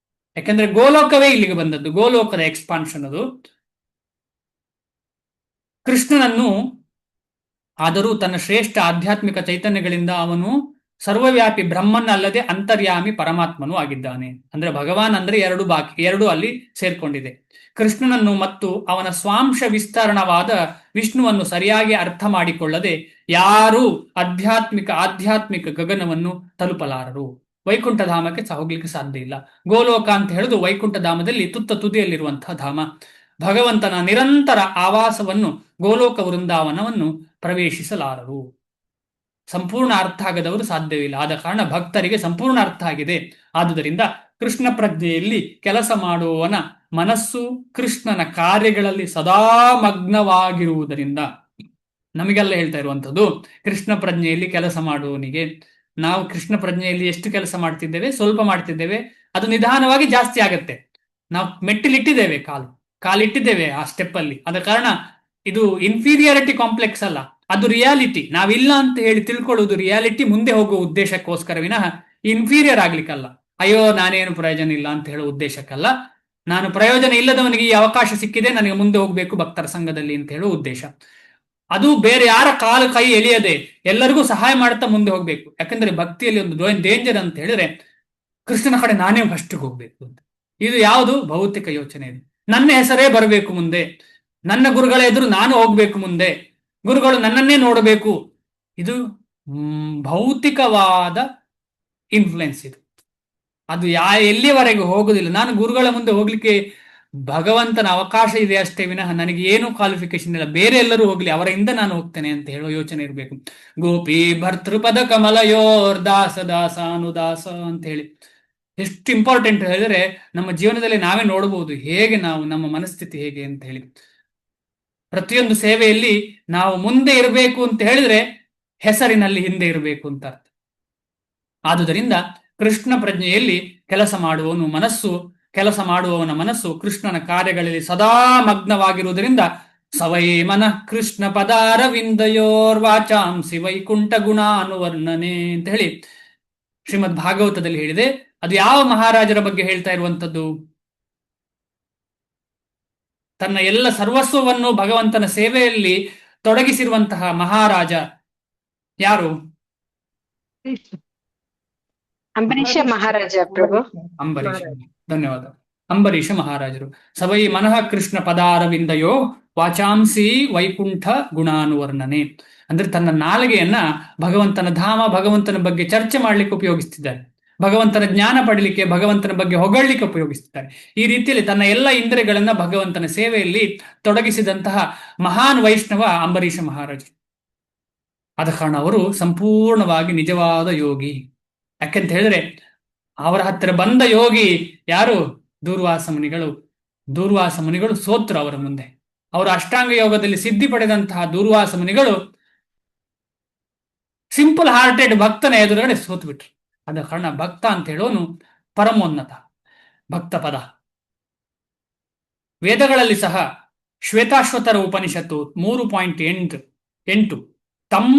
ಯಾಕೆಂದ್ರೆ ಗೋಲೋಕವೇ ಇಲ್ಲಿಗೆ ಬಂದದ್ದು, ಗೋಲೋಕದ ಎಕ್ಸ್ಪಾನ್ಷನ್ ಅದು. ಕೃಷ್ಣನನ್ನು ಆದರೂ ತನ್ನ ಶ್ರೇಷ್ಠ ಆಧ್ಯಾತ್ಮಿಕ ಚೈತನ್ಯಗಳಿಂದ ಅವನು ಸರ್ವವ್ಯಾಪಿ ಬ್ರಹ್ಮನ್ ಅಲ್ಲದೆ ಅಂತರ್ಯಾಮಿ ಪರಮಾತ್ಮನೂ ಆಗಿದ್ದಾನೆ. ಅಂದ್ರೆ ಭಗವಾನ್ ಅಂದ್ರೆ ಎರಡು ಅಲ್ಲಿ ಸೇರ್ಕೊಂಡಿದೆ. ಕೃಷ್ಣನನ್ನು ಮತ್ತು ಅವನ ಸ್ವಾಂಶ ವಿಸ್ತರಣವಾದ ವಿಷ್ಣುವನ್ನು ಸರಿಯಾಗಿ ಅರ್ಥ ಮಾಡಿಕೊಳ್ಳದೆ ಯಾರೂ ಆಧ್ಯಾತ್ಮಿಕ ಗಗನವನ್ನು ತಲುಪಲಾರರು. ವೈಕುಂಠಧಾಮಕ್ಕೆ ಹೋಗ್ಲಿಕ್ಕೆ ಸಾಧ್ಯ ಇಲ್ಲ. ಗೋಲೋಕ ಅಂತ ಹೇಳುದು ವೈಕುಂಠಧಾಮದಲ್ಲಿ ತುದಿಯಲ್ಲಿರುವಂತಹ ಧಾಮ. ಭಗವಂತನ ನಿರಂತರ ಆವಾಸವನ್ನು ಗೋಲೋಕ ವೃಂದಾವನವನ್ನು ಪ್ರವೇಶಿಸಲಾರರು. ಸಂಪೂರ್ಣ ಅರ್ಥ ಆಗದವರು ಸಾಧ್ಯವಿಲ್ಲ. ಆದ ಕಾರಣ ಭಕ್ತರಿಗೆ ಸಂಪೂರ್ಣ ಅರ್ಥ ಆಗಿದೆ. ಆದುದರಿಂದ ಕೃಷ್ಣ ಪ್ರಜ್ಞೆಯಲ್ಲಿ ಕೆಲಸ ಮಾಡುವವನ ಮನಸ್ಸು ಕೃಷ್ಣನ ಕಾರ್ಯಗಳಲ್ಲಿ ಸದಾ ಮಗ್ನವಾಗಿರುವುದರಿಂದ, ನಮಗೆಲ್ಲ ಹೇಳ್ತಾ ಇರುವಂಥದ್ದು ಕೃಷ್ಣ ಪ್ರಜ್ಞೆಯಲ್ಲಿ ಕೆಲಸ ಮಾಡುವವನಿಗೆ. ನಾವು ಕೃಷ್ಣ ಪ್ರಜ್ಞೆಯಲ್ಲಿ ಎಷ್ಟು ಕೆಲಸ ಮಾಡ್ತಿದ್ದೇವೆ? ಸ್ವಲ್ಪ ಮಾಡ್ತಿದ್ದೇವೆ. ಅದು ನಿಧಾನವಾಗಿ ಜಾಸ್ತಿ ಆಗತ್ತೆ. ನಾವು ಮೆಟ್ಟಿಲಿಟ್ಟಿದ್ದೇವೆ, ಕಾಲಿಟ್ಟಿದ್ದೇವೆ ಆ ಸ್ಟೆಪ್ ಅಲ್ಲಿ. ಆದ ಕಾರಣ ಇದು ಇನ್ಫೀರಿಯಾರಿಟಿ ಕಾಂಪ್ಲೆಕ್ಸ್ ಅಲ್ಲ, ಅದು ರಿಯಾಲಿಟಿ. ನಾವಿಲ್ಲ ಅಂತ ಹೇಳಿ ತಿಳ್ಕೊಳ್ಳುವುದು ರಿಯಾಲಿಟಿ, ಮುಂದೆ ಹೋಗುವ ಉದ್ದೇಶಕ್ಕೋಸ್ಕರ ವಿನಃ ಇನ್ಫೀರಿಯರ್ ಆಗ್ಲಿಕ್ಕಲ್ಲ. ಅಯ್ಯೋ ನಾನೇನು ಪ್ರಯೋಜನ ಇಲ್ಲ ಅಂತ ಹೇಳೋ ಉದ್ದೇಶಕ್ಕಲ್ಲ. ನಾನು ಪ್ರಯೋಜನ ಇಲ್ಲದವನಿಗೆ ಈ ಅವಕಾಶ ಸಿಕ್ಕಿದೆ, ನನಗೆ ಮುಂದೆ ಹೋಗ್ಬೇಕು ಭಕ್ತರ ಸಂಘದಲ್ಲಿ ಅಂತ ಹೇಳೋ ಉದ್ದೇಶ. ಅದು ಬೇರೆ ಯಾರ ಕೈ ಎಳೆಯದೆ ಎಲ್ಲರಿಗೂ ಸಹಾಯ ಮಾಡ್ತಾ ಮುಂದೆ ಹೋಗ್ಬೇಕು. ಯಾಕಂದ್ರೆ ಭಕ್ತಿಯಲ್ಲಿ ಒಂದು ಡೇಂಜರ್ ಅಂತ ಹೇಳಿದ್ರೆ ಕೃಷ್ಣನ ಕಡೆ ನಾನೇ ಫಸ್ಟ್ ಹೋಗ್ಬೇಕು ಅಂತ. ಇದು ಯಾವುದು? ಭೌತಿಕ ಯೋಚನೆ. ಇದು ನನ್ನ ಹೆಸರೇ ಬರಬೇಕು ಮುಂದೆ, ನನ್ನ ಗುರುಗಳ ಎದುರು ನಾನು ಹೋಗ್ಬೇಕು ಮುಂದೆ, ಗುರುಗಳು ನನ್ನನ್ನೇ ನೋಡಬೇಕು. ಇದು ಭೌತಿಕವಾದ ಇನ್ಫ್ಲುಯೆನ್ಸ್. ಇದು ಅದು ಎಲ್ಲಿಯವರೆಗೆ ಹೋಗುದಿಲ್ಲ. ನಾನು ಗುರುಗಳ ಮುಂದೆ ಹೋಗ್ಲಿಕ್ಕೆ ಭಗವಂತನ ಅವಕಾಶ ಇದೆ ಅಷ್ಟೇ ವಿನಃ ನನಗೆ ಏನು ಕ್ವಾಲಿಫಿಕೇಶನ್ ಇಲ್ಲ, ಬೇರೆ ಎಲ್ಲರೂ ಹೋಗ್ಲಿ ಅವರಿಂದ ನಾನು ಹೋಗ್ತೇನೆ ಅಂತ ಹೇಳೋ ಯೋಚನೆ ಇರಬೇಕು. ಗೋಪಿ ಭರ್ತೃಪದ ಕಮಲಯೋರ್ ದಾಸ ದಾಸ ಅನುದಾಸ ಅಂತ ಹೇಳಿ ಎಷ್ಟು ಇಂಪಾರ್ಟೆಂಟ್ ಹೇಳಿದ್ರೆ ನಮ್ಮ ಜೀವನದಲ್ಲಿ ನಾವೇ ನೋಡಬಹುದು ಹೇಗೆ ನಮ್ಮ ಮನಸ್ಥಿತಿ ಹೇಗೆ ಅಂತ ಹೇಳಿ. ಪ್ರತಿಯೊಂದು ಸೇವೆಯಲ್ಲಿ ನಾವು ಮುಂದೆ ಇರಬೇಕು ಅಂತ ಹೇಳಿದ್ರೆ ಹೆಸರಿನಲ್ಲಿ ಹಿಂದೆ ಇರಬೇಕು ಅಂತ ಅರ್ಥ. ಆದುದರಿಂದ ಕೃಷ್ಣ ಪ್ರಜ್ಞೆಯಲ್ಲಿ ಕೆಲಸ ಮಾಡುವವನ ಮನಸ್ಸು ಕೃಷ್ಣನ ಕಾರ್ಯಗಳಲ್ಲಿ ಸದಾ ಮಗ್ನವಾಗಿರುವುದರಿಂದ ಸವೈ ಮನಃ ಕೃಷ್ಣ ಪದಾರವಿಂದಯೋರ್ ವಾಚಾಂಸಿ ವೈಕುಂಠ ಗುಣಾನುವರ್ಣನೆ ಅಂತ ಹೇಳಿ ಶ್ರೀಮದ್ ಭಾಗವತದಲ್ಲಿ ಹೇಳಿದೆ. ಅದು ಯಾವ ಮಹಾರಾಜರ ಬಗ್ಗೆ ಹೇಳ್ತಾ ಇರುವಂತದ್ದು? ತನ್ನ ಎಲ್ಲ ಸರ್ವಸ್ವವನ್ನು ಭಗವಂತನ ಸೇವೆಯಲ್ಲಿ ತೊಡಗಿಸಿರುವಂತಹ ಮಹಾರಾಜ ಯಾರು? ಅಂಬರೀಷ ಮಹಾರಾಜ ಪ್ರಭು. ಅಂಬರೀಷ, ಧನ್ಯವಾದ. ಅಂಬರೀಷ ಮಹಾರಾಜರು. ಸವೈ ಮನಃ ಕೃಷ್ಣ ಪದಾರವಿಂದಯೋ ವಾಚಾಂಸಿ ವೈಕುಂಠ ಗುಣಾನುವರ್ಣನೆ ಅಂದ್ರೆ ತನ್ನ ನಾಲಿಗೆಯನ್ನ ಭಗವಂತನ ಧಾಮ, ಭಗವಂತನ ಬಗ್ಗೆ ಚರ್ಚೆ ಮಾಡ್ಲಿಕ್ಕೆ ಉಪಯೋಗಿಸ್ತಿದ್ದಾರೆ, ಭಗವಂತನ ಜ್ಞಾನ ಪಡಲಿಕ್ಕೆ, ಭಗವಂತನ ಬಗ್ಗೆ ಹೊಗಳಲಿಕ್ಕೆ ಉಪಯೋಗಿಸ್ತಿದ್ದಾರೆ. ಈ ರೀತಿಯಲ್ಲಿ ತನ್ನ ಎಲ್ಲ ಇಂದ್ರಿಯಗಳನ್ನ ಭಗವಂತನ ಸೇವೆಯಲ್ಲಿ ತೊಡಗಿಸಿದಂತಹ ಮಹಾನ್ ವೈಷ್ಣವ ಅಂಬರೀಷ ಮಹಾರಾಜರು. ಆದ ಕಾರಣ ಅವರು ಸಂಪೂರ್ಣವಾಗಿ ನಿಜವಾದ ಯೋಗಿ. ಯಾಕೆಂತ ಹೇಳಿದ್ರೆ ಅವರ ಹತ್ತಿರ ಬಂದ ಯೋಗಿ ಯಾರು? ದೂರ್ವಾಸ ಮುನಿಗಳು. ದೂರ್ವಾಸ ಮುನಿಗಳು ಸೋತ್ರು ಅವರ ಮುಂದೆ. ಅವರು ಅಷ್ಟಾಂಗ ಯೋಗದಲ್ಲಿ ಸಿದ್ಧಿ ಪಡೆದಂತಹ ದೂರ್ವಾಸ ಮುನಿಗಳು ಸಿಂಪಲ್ ಹಾರ್ಟೆಡ್ ಭಕ್ತನ ಎದುರುಗಡೆ ಸೋತು ಬಿಟ್ರು. ಆದ ಕಾರಣ ಭಕ್ತ ಅಂತ ಹೇಳೋನು ಪರಮೋನ್ನತ ಭಕ್ತ ಪದ. ವೇದಗಳಲ್ಲಿ ಸಹ ಶ್ವೇತಾಶ್ವತರ ಉಪನಿಷತ್ತು 3.8 ತಂ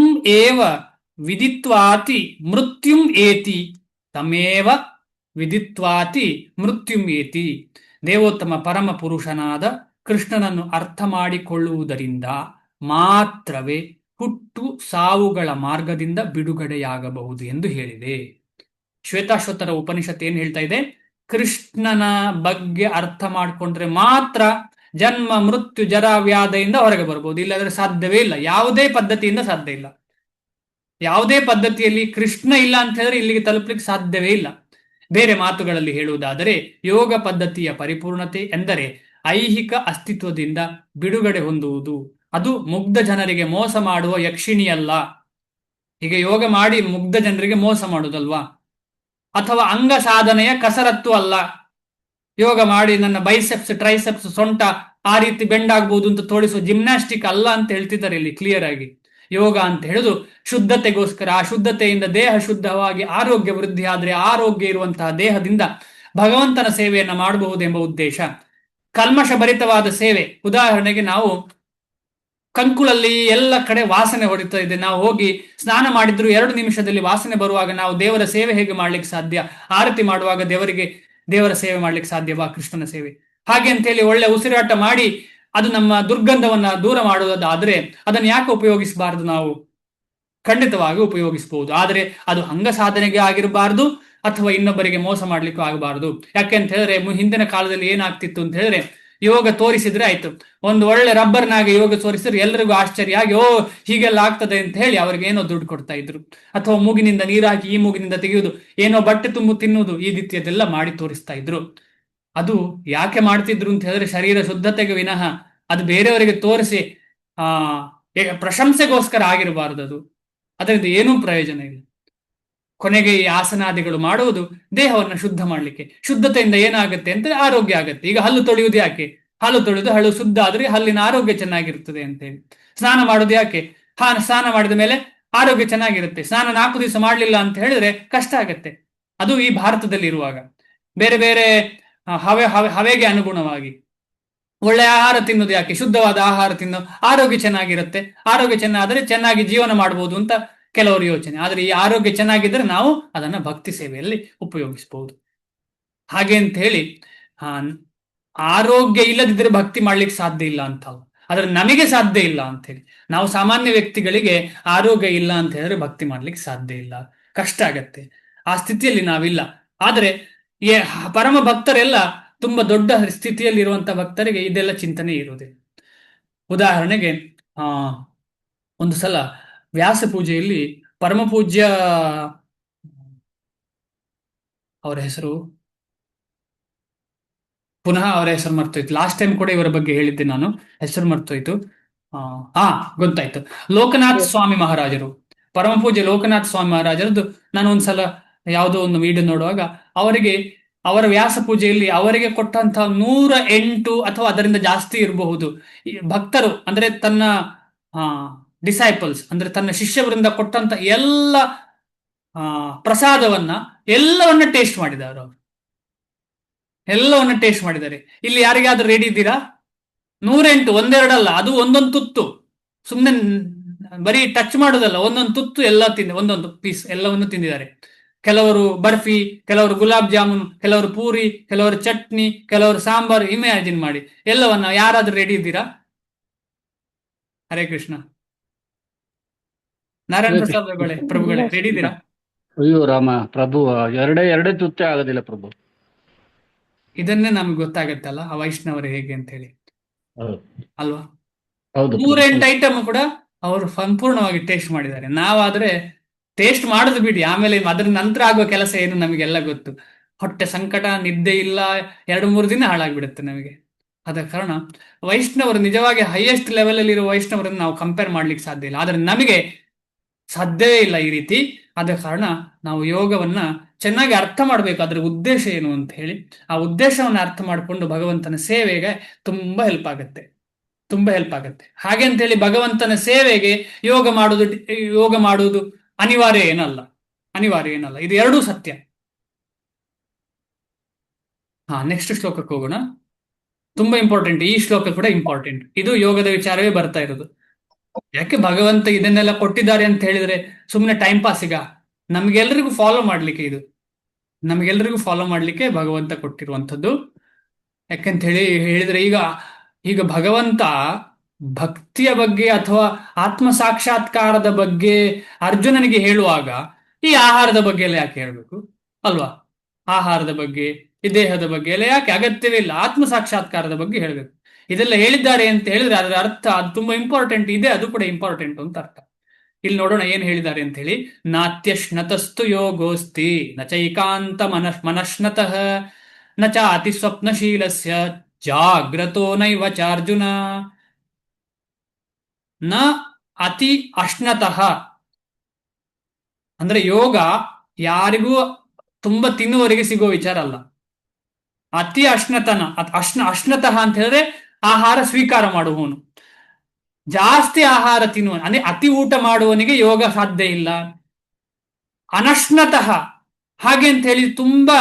ಏವ ವಿದಿತ್ವಾತಿ ಮೃತ್ಯುಂ ಏತಿ, ತಮೇವ ವಿದಿತ್ವಾತಿ ಮೃತ್ಯುಂ ಏತಿ. ದೇವೋತ್ತಮ ಪರಮ ಪುರುಷನಾದ ಕೃಷ್ಣನನ್ನು ಅರ್ಥ ಮಾಡಿಕೊಳ್ಳುವುದರಿಂದ ಮಾತ್ರವೇ ಹುಟ್ಟು ಸಾವುಗಳ ಮಾರ್ಗದಿಂದ ಬಿಡುಗಡೆಯಾಗಬಹುದು ಎಂದು ಹೇಳಿದೆ. ಶ್ವೇತಾಶ್ವತರ ಉಪನಿಷತ್ ಏನ್ ಹೇಳ್ತಾ ಇದೆ? ಕೃಷ್ಣನ ಬಗ್ಗೆ ಅರ್ಥ ಮಾಡಿಕೊಂಡ್ರೆ ಮಾತ್ರ ಜನ್ಮ ಮೃತ್ಯು ಜರ ವ್ಯಾಧಿಯಿಂದ ಹೊರಗೆ ಬರ್ಬೋದು, ಇಲ್ಲಾಂದ್ರೆ ಸಾಧ್ಯವೇ ಇಲ್ಲ. ಯಾವುದೇ ಪದ್ಧತಿಯಿಂದ ಸಾಧ್ಯ ಇಲ್ಲ. ಯಾವುದೇ ಪದ್ಧತಿಯಲ್ಲಿ ಕೃಷ್ಣ ಇಲ್ಲ ಅಂತ ಹೇಳಿದ್ರೆ ಇಲ್ಲಿಗೆ ತಲುಪಲಿಕ್ಕೆ ಸಾಧ್ಯವೇ ಇಲ್ಲ. ಬೇರೆ ಮಾತುಗಳಲ್ಲಿ ಹೇಳುವುದಾದರೆ ಯೋಗ ಪದ್ಧತಿಯ ಪರಿಪೂರ್ಣತೆ ಎಂದರೆ ಐಹಿಕ ಅಸ್ತಿತ್ವದಿಂದ ಬಿಡುಗಡೆ ಹೊಂದುವುದು. ಅದು ಮುಗ್ಧ ಜನರಿಗೆ ಮೋಸ ಮಾಡುವ ಯಕ್ಷಿಣಿಯಲ್ಲ. ಈಗ ಯೋಗ ಮಾಡಿ ಮುಗ್ಧ ಜನರಿಗೆ ಮೋಸ ಮಾಡುವುದಲ್ವಾ? ಅಥವಾ ಅಂಗ ಸಾಧನೆಯ ಕಸರತ್ತು ಅಲ್ಲ. ಯೋಗ ಮಾಡಿ ನನ್ನ ಬೈಸೆಪ್ಸ್ ಟ್ರೈಸೆಪ್ಸ್ ಸೊಂಟ ಆ ರೀತಿ ಬೆಂಡ್ ಆಗ್ಬಹುದು ಅಂತ ತೋರಿಸುವ ಜಿಮ್ನಾಸ್ಟಿಕ್ ಅಲ್ಲ ಅಂತ ಹೇಳ್ತಿದ್ದಾರೆ ಇಲ್ಲಿ ಕ್ಲಿಯರ್ ಆಗಿ. ಯೋಗ ಅಂತ ಹೇಳುದು ಶುದ್ಧತೆಗೋಸ್ಕರ. ಆ ಶುದ್ಧತೆಯಿಂದ ದೇಹ ಶುದ್ಧವಾಗಿ ಆರೋಗ್ಯ ವೃದ್ಧಿ ಆದ್ರೆ ಆರೋಗ್ಯ ಇರುವಂತಹ ದೇಹದಿಂದ ಭಗವಂತನ ಸೇವೆಯನ್ನ ಮಾಡಬಹುದೆಂಬ ಉದ್ದೇಶ. ಕಲ್ಮಶ ಭರಿತವಾದ ಸೇವೆ, ಉದಾಹರಣೆಗೆ ನಾವು ಕಂಕುಳಲ್ಲಿ ಎಲ್ಲ ಕಡೆ ವಾಸನೆ ಹೊಡಿತಾ ಇದೆ. ನಾವು ಹೋಗಿ ಸ್ನಾನ ಮಾಡಿದ್ರು 2 ನಿಮಿಷದಲ್ಲಿ ವಾಸನೆ ಬರುವಾಗ ನಾವು ದೇವರ ಸೇವೆ ಹೇಗೆ ಮಾಡ್ಲಿಕ್ಕೆ ಸಾಧ್ಯ? ಆರತಿ ಮಾಡುವಾಗ ದೇವರ ಸೇವೆ ಮಾಡ್ಲಿಕ್ಕೆ ಸಾಧ್ಯವಾ? ಕೃಷ್ಣನ ಸೇವೆ ಹಾಗೆ ಅಂತ ಹೇಳಿ ಒಳ್ಳೆ ಉಸಿರಾಟ ಮಾಡಿ ಅದು ನಮ್ಮ ದುರ್ಗಂಧವನ್ನ ದೂರ ಮಾಡುವುದಾದ್ರೆ ಅದನ್ನು ಯಾಕೆ ಉಪಯೋಗಿಸಬಾರದು? ನಾವು ಖಂಡಿತವಾಗಿ ಉಪಯೋಗಿಸಬಹುದು. ಆದರೆ ಅದು ಅಂಗ ಸಾಧನೆಗೆ ಆಗಿರಬಾರದು ಅಥವಾ ಇನ್ನೊಬ್ಬರಿಗೆ ಮೋಸ ಮಾಡ್ಲಿಕ್ಕೂ ಆಗಬಾರದು. ಯಾಕೆ ಅಂತ ಹೇಳಿದ್ರೆ ಹಿಂದಿನ ಕಾಲದಲ್ಲಿ ಏನಾಗ್ತಿತ್ತು ಅಂತ ಹೇಳಿದ್ರೆ, ಯೋಗ ತೋರಿಸಿದ್ರೆ ಆಯ್ತು, ಒಂದು ಒಳ್ಳೆ ರಬ್ಬರ್ನಾಗೆ ಯೋಗ ತೋರಿಸಿದ್ರೆ ಎಲ್ಲರಿಗೂ ಆಶ್ಚರ್ಯ ಆಗಿ, ಓ ಹೀಗೆಲ್ಲ ಆಗ್ತದೆ ಅಂತ ಹೇಳಿ ಅವ್ರಿಗೆ ಏನೋ ದುಡ್ಡು ಕೊಡ್ತಾ ಇದ್ರು. ಅಥವಾ ಮೂಗಿನಿಂದ ನೀರು ಹಾಕಿ ಈ ಮೂಗಿನಿಂದ ತೆಗೆಯುವುದು, ಏನೋ ಬಟ್ಟೆ ತುಂಬು ತಿನ್ನುವುದು, ಈ ರೀತಿಯದೆಲ್ಲ ಮಾಡಿ ತೋರಿಸ್ತಾ ಇದ್ರು. ಅದು ಯಾಕೆ ಮಾಡ್ತಿದ್ರು ಅಂತ ಹೇಳಿದ್ರೆ ಶರೀರ ಶುದ್ಧತೆಗೆ ವಿನಃ ಅದು ಬೇರೆಯವರಿಗೆ ತೋರಿಸಿ ಪ್ರಶಂಸೆಗೋಸ್ಕರ ಆಗಿರಬಾರದು. ಅದು ಅದರಿಂದ ಏನೂ ಪ್ರಯೋಜನ ಇಲ್ಲ. ಕೊನೆಗೆ ಈ ಆಸನಾದಿಗಳು ಮಾಡುವುದು ದೇಹವನ್ನು ಶುದ್ಧ ಮಾಡ್ಲಿಕ್ಕೆ. ಶುದ್ಧತೆಯಿಂದ ಏನಾಗುತ್ತೆ ಅಂತ ಆರೋಗ್ಯ ಆಗುತ್ತೆ. ಈಗ ಹಲ್ಲು ತೊಳೆಯುವುದು ಯಾಕೆ? ಹಲ್ಲು ತೊಳೆದು ಹಲ್ಲು ಶುದ್ಧ ಆದ್ರೆ ಹಲ್ಲಿನ ಆರೋಗ್ಯ ಚೆನ್ನಾಗಿರ್ತದೆ ಅಂತ ಹೇಳಿ. ಸ್ನಾನ ಮಾಡೋದು ಯಾಕೆ? ಸ್ನಾನ ಮಾಡಿದ ಮೇಲೆ ಆರೋಗ್ಯ ಚೆನ್ನಾಗಿರುತ್ತೆ. ಸ್ನಾನ 4 ದಿವಸ ಮಾಡ್ಲಿಲ್ಲ ಅಂತ ಹೇಳಿದ್ರೆ ಕಷ್ಟ ಆಗತ್ತೆ. ಅದು ಈ ಭಾರತದಲ್ಲಿ ಇರುವಾಗ ಬೇರೆ ಬೇರೆ ಹವೆಗೆ ಅನುಗುಣವಾಗಿ ಒಳ್ಳೆ ಆಹಾರ ತಿನ್ನೋದು ಯಾಕೆ? ಶುದ್ಧವಾದ ಆಹಾರ ತಿನ್ನೋ ಆರೋಗ್ಯ ಚೆನ್ನಾಗಿರುತ್ತೆ. ಆರೋಗ್ಯ ಚೆನ್ನಾದ್ರೆ ಚೆನ್ನಾಗಿ ಜೀವನ ಮಾಡಬಹುದು ಅಂತ ಕೆಲವರು ಯೋಚನೆ. ಆದ್ರೆ ಈ ಆರೋಗ್ಯ ಚೆನ್ನಾಗಿದ್ರೆ ನಾವು ಅದನ್ನ ಭಕ್ತಿ ಸೇವೆಯಲ್ಲಿ ಉಪಯೋಗಿಸಬಹುದು. ಹಾಗೆ ಅಂತ ಹೇಳಿ ಆರೋಗ್ಯ ಇಲ್ಲದಿದ್ರೆ ಭಕ್ತಿ ಮಾಡ್ಲಿಕ್ಕೆ ಸಾಧ್ಯ ಇಲ್ಲ ಅಂತ, ಆದ್ರೆ ನಮಗೆ ಸಾಧ್ಯ ಇಲ್ಲ ಅಂತ ಹೇಳಿ. ನಾವು ಸಾಮಾನ್ಯ ವ್ಯಕ್ತಿಗಳಿಗೆ ಆರೋಗ್ಯ ಇಲ್ಲ ಅಂತ ಹೇಳಿದ್ರೆ ಭಕ್ತಿ ಮಾಡ್ಲಿಕ್ಕೆ ಸಾಧ್ಯ ಇಲ್ಲ, ಕಷ್ಟ ಆಗತ್ತೆ. ಆ ಸ್ಥಿತಿಯಲ್ಲಿ ನಾವಿಲ್ಲ. ಆದ್ರೆ ಪರಮ ಭಕ್ತರೆಲ್ಲ ತುಂಬಾ ದೊಡ್ಡ ಸ್ಥಿತಿಯಲ್ಲಿ ಇರುವಂತಹ ಭಕ್ತರಿಗೆ ಇದೆಲ್ಲ ಚಿಂತನೆ ಇರುವುದಿಲ್ಲ. ಉದಾಹರಣೆಗೆ ಒಂದು ಸಲ ವ್ಯಾಸ ಪೂಜೆಯಲ್ಲಿ ಪರಮ ಪೂಜ್ಯ, ಅವರ ಹೆಸರು ಪುನಃ ಅವರ ಹೆಸರು ಮರ್ತೋಯ್ತು. ಲಾಸ್ಟ್ ಟೈಮ್ ಕೂಡ ಇವರ ಬಗ್ಗೆ ಹೇಳಿದ್ದೆ ನಾನು, ಹೆಸರು ಮರ್ತೋಯ್ತು. ಗೊತ್ತಾಯ್ತು, ಲೋಕನಾಥ್ ಸ್ವಾಮಿ ಮಹಾರಾಜರು, ಪರಮ ಪೂಜ್ಯ ಲೋಕನಾಥ್ ಸ್ವಾಮಿ ಮಹಾರಾಜರದ್ದು ನಾನು ಒಂದ್ಸಲ ಯಾವುದೋ ಒಂದು ವಿಡಿಯೋ ನೋಡುವಾಗ ಅವರ ವ್ಯಾಸ ಪೂಜೆಯಲ್ಲಿ ಅವರಿಗೆ ಕೊಟ್ಟಂತಹ 108 ಅಥವಾ ಅದರಿಂದ ಜಾಸ್ತಿ ಇರಬಹುದು ಭಕ್ತರು, ಅಂದ್ರೆ ತನ್ನ ಡಿಸೈಪಲ್ಸ್, ಅಂದ್ರೆ ತನ್ನ ಶಿಷ್ಯವರಿಂದ ಕೊಟ್ಟಂತ ಎಲ್ಲ ಪ್ರಸಾದವನ್ನ ಎಲ್ಲವನ್ನ ಟೇಸ್ಟ್ ಮಾಡಿದ್ದಾರೆ. ಅವರು ಎಲ್ಲವನ್ನ ಟೇಸ್ಟ್ ಮಾಡಿದ್ದಾರೆ. ಇಲ್ಲಿ ಯಾರಿಗಾದ್ರೂ ರೆಡಿ ಇದ್ದೀರಾ? 108, ಒಂದೆರಡಲ್ಲ, ಅದು ಒಂದೊಂದು ತುತ್ತು, ಸುಮ್ಮನೆ ಬರೀ ಟಚ್ ಮಾಡೋದಲ್ಲ, ಒಂದೊಂದು ತುತ್ತು ಎಲ್ಲ ಒಂದೊಂದು ಪೀಸ್ ಎಲ್ಲವನ್ನು ತಿಂದಿದ್ದಾರೆ. ಕೆಲವರು ಬರ್ಫಿ, ಕೆಲವರು ಗುಲಾಬ್ ಜಾಮೂನ್, ಕೆಲವರು ಪೂರಿ, ಕೆಲವರು ಚಟ್ನಿ, ಕೆಲವರು ಸಾಂಬಾರ್. ಇಮ್ಯಾಜಿನ್ ಮಾಡಿ ಎಲ್ಲವನ್ನ. ಯಾರಾದ್ರೂ ರೆಡಿ ಇದ್ದೀರಾ? ಹರೇ ಕೃಷ್ಣ. ನಾರಾಯಣ ಪ್ರಸಾದ್ ಪ್ರಭುಗಳೇ ರೆಡಿ ಇದ್ದೀರಾ? ಅಯ್ಯೋ ರಾಮ ಪ್ರಭು, ಎರಡೇ ತುತ್ತೆ ಆಗೋದಿಲ್ಲ ಪ್ರಭು. ಇದನ್ನೇ ನಮ್ಗೆ ಗೊತ್ತಾಗತ್ತಲ್ಲ ಆ ವೈಷ್ಣವರು ಹೇಗೆ ಅಂತ ಹೇಳಿ, ಅಲ್ವಾ? ಹೌದು, 108 ಐಟಮ್ ಕೂಡ ಅವರು ಸಂಪೂರ್ಣವಾಗಿ ಟೇಸ್ಟ್ ಮಾಡಿದ್ದಾರೆ. ನಾವಾದ್ರೆ ಟೇಸ್ಟ್ ಮಾಡೋದು ಬಿಡಿ, ಆಮೇಲೆ ಅದ್ರ ನಂತರ ಆಗುವ ಕೆಲಸ ಏನು ನಮಗೆಲ್ಲ ಗೊತ್ತು. ಹೊಟ್ಟೆ ಸಂಕಟ, ನಿದ್ದೆ ಇಲ್ಲ, 2-3 ದಿನ ಹಾಳಾಗ್ಬಿಡುತ್ತೆ ನಮಗೆ. ಆದ ಕಾರಣ ವೈಷ್ಣವರು ನಿಜವಾಗಿ ಹೈಯೆಸ್ಟ್ ಲೆವೆಲ್ ಅಲ್ಲಿ ಇರುವ ವೈಷ್ಣವರನ್ನು ನಾವು ಕಂಪೇರ್ ಮಾಡ್ಲಿಕ್ಕೆ ಸಾಧ್ಯ ಇಲ್ಲ. ಆದ್ರೆ ನಮಗೆ ಸಾಧ್ಯವೇ ಇಲ್ಲ ಈ ರೀತಿ. ಆದ ಕಾರಣ ನಾವು ಯೋಗವನ್ನ ಚೆನ್ನಾಗಿ ಅರ್ಥ ಮಾಡ್ಬೇಕು, ಅದರ ಉದ್ದೇಶ ಏನು ಅಂತ ಹೇಳಿ. ಆ ಉದ್ದೇಶವನ್ನ ಅರ್ಥ ಮಾಡಿಕೊಂಡು ಭಗವಂತನ ಸೇವೆಗೆ ತುಂಬಾ ಹೆಲ್ಪ್ ಆಗುತ್ತೆ, ತುಂಬಾ ಹೆಲ್ಪ್ ಆಗುತ್ತೆ. ಹಾಗೆ ಅಂತ ಹೇಳಿ ಭಗವಂತನ ಸೇವೆಗೆ ಯೋಗ ಮಾಡುವುದು ಅನಿವಾರ್ಯ ಏನಲ್ಲ. ಇದು ಎರಡೂ ಸತ್ಯ. ನೆಕ್ಸ್ಟ್ ಶ್ಲೋಕಕ್ಕೆ ಹೋಗೋಣ. ತುಂಬಾ ಇಂಪಾರ್ಟೆಂಟ್, ಈ ಶ್ಲೋಕ ಕೂಡ ಇಂಪಾರ್ಟೆಂಟ್. ಇದು ಯೋಗದ ವಿಚಾರವೇ ಬರ್ತಾ ಇರೋದು. ಯಾಕೆ ಭಗವಂತ ಇದನ್ನೆಲ್ಲ ಕೊಟ್ಟಿದ್ದಾರೆ ಅಂತ ಹೇಳಿದ್ರೆ ಸುಮ್ಮನೆ ಟೈಮ್ ಪಾಸಿಗ? ನಮ್ಗೆಲ್ರಿಗೂ ಫಾಲೋ ಮಾಡ್ಲಿಕ್ಕೆ ಭಗವಂತ ಕೊಟ್ಟಿರುವಂಥದ್ದು. ಯಾಕಂತ ಹೇಳಿದ್ರೆ ಈಗ ಭಗವಂತ ಭಕ್ತಿಯ ಬಗ್ಗೆ ಅಥವಾ ಆತ್ಮ ಸಾಕ್ಷಾತ್ಕಾರದ ಬಗ್ಗೆ ಅರ್ಜುನನಿಗೆ ಹೇಳುವಾಗ ಈ ಆಹಾರದ ಬಗ್ಗೆ ಎಲ್ಲ ಯಾಕೆ ಹೇಳ್ಬೇಕು, ಅಲ್ವಾ? ಆಹಾರದ ಬಗ್ಗೆ, ಈ ದೇಹದ ಬಗ್ಗೆ ಎಲ್ಲ ಯಾಕೆ? ಅಗತ್ಯವೇ ಇಲ್ಲ. ಆತ್ಮ ಸಾಕ್ಷಾತ್ಕಾರದ ಬಗ್ಗೆ ಹೇಳ್ಬೇಕು. ಇದೆಲ್ಲ ಹೇಳಿದ್ದಾರೆ ಅಂತ ಹೇಳಿದ್ರೆ ಅದರ ಅರ್ಥ ಅದು ತುಂಬಾ ಇಂಪಾರ್ಟೆಂಟ್ ಇದೆ, ಅದು ಕೂಡ ಇಂಪಾರ್ಟೆಂಟ್ ಅಂತ ಅರ್ಥ. ಇಲ್ಲಿ ನೋಡೋಣ ಏನ್ ಹೇಳಿದ್ದಾರೆ ಅಂತ ಹೇಳಿ. ನಾತ್ಯಶ್ನತಸ್ತು ಯೋಗೋಸ್ತಿ ನಚೈಕಾಂತ ಮನಶ್ನತಃ ನಚ ಅತಿ ಸ್ವಪ್ನಶೀಲಸ್ಯ ಜಾಗ್ರತೋ ನೈವ ಚಾರ್ಜುನ. ನ ಅತಿ ಅಶ್ನತಃ ಅಂದ್ರೆ ಯೋಗ ಯಾರಿಗೂ ತುಂಬಾ ತಿನ್ನುವವರಿಗೆ ಸಿಗೋ ವಿಚಾರ ಅಲ್ಲ. ಅತಿ ಅಶ್ನತಃ ಅಂತ ಹೇಳಿದ್ರೆ ಆಹಾರ ಸ್ವೀಕಾರ ಮಾಡುವವನು, ಜಾಸ್ತಿ ಆಹಾರ ತಿನ್ನುವನು ಅಂದ್ರೆ ಅತಿ ಊಟ ಮಾಡುವವನಿಗೆ ಯೋಗ ಸಾಧ್ಯ ಇಲ್ಲ. ಅನಶ್ನತಃ ಹಾಗೆ ಅಂತ ಹೇಳಿ ತುಂಬಾ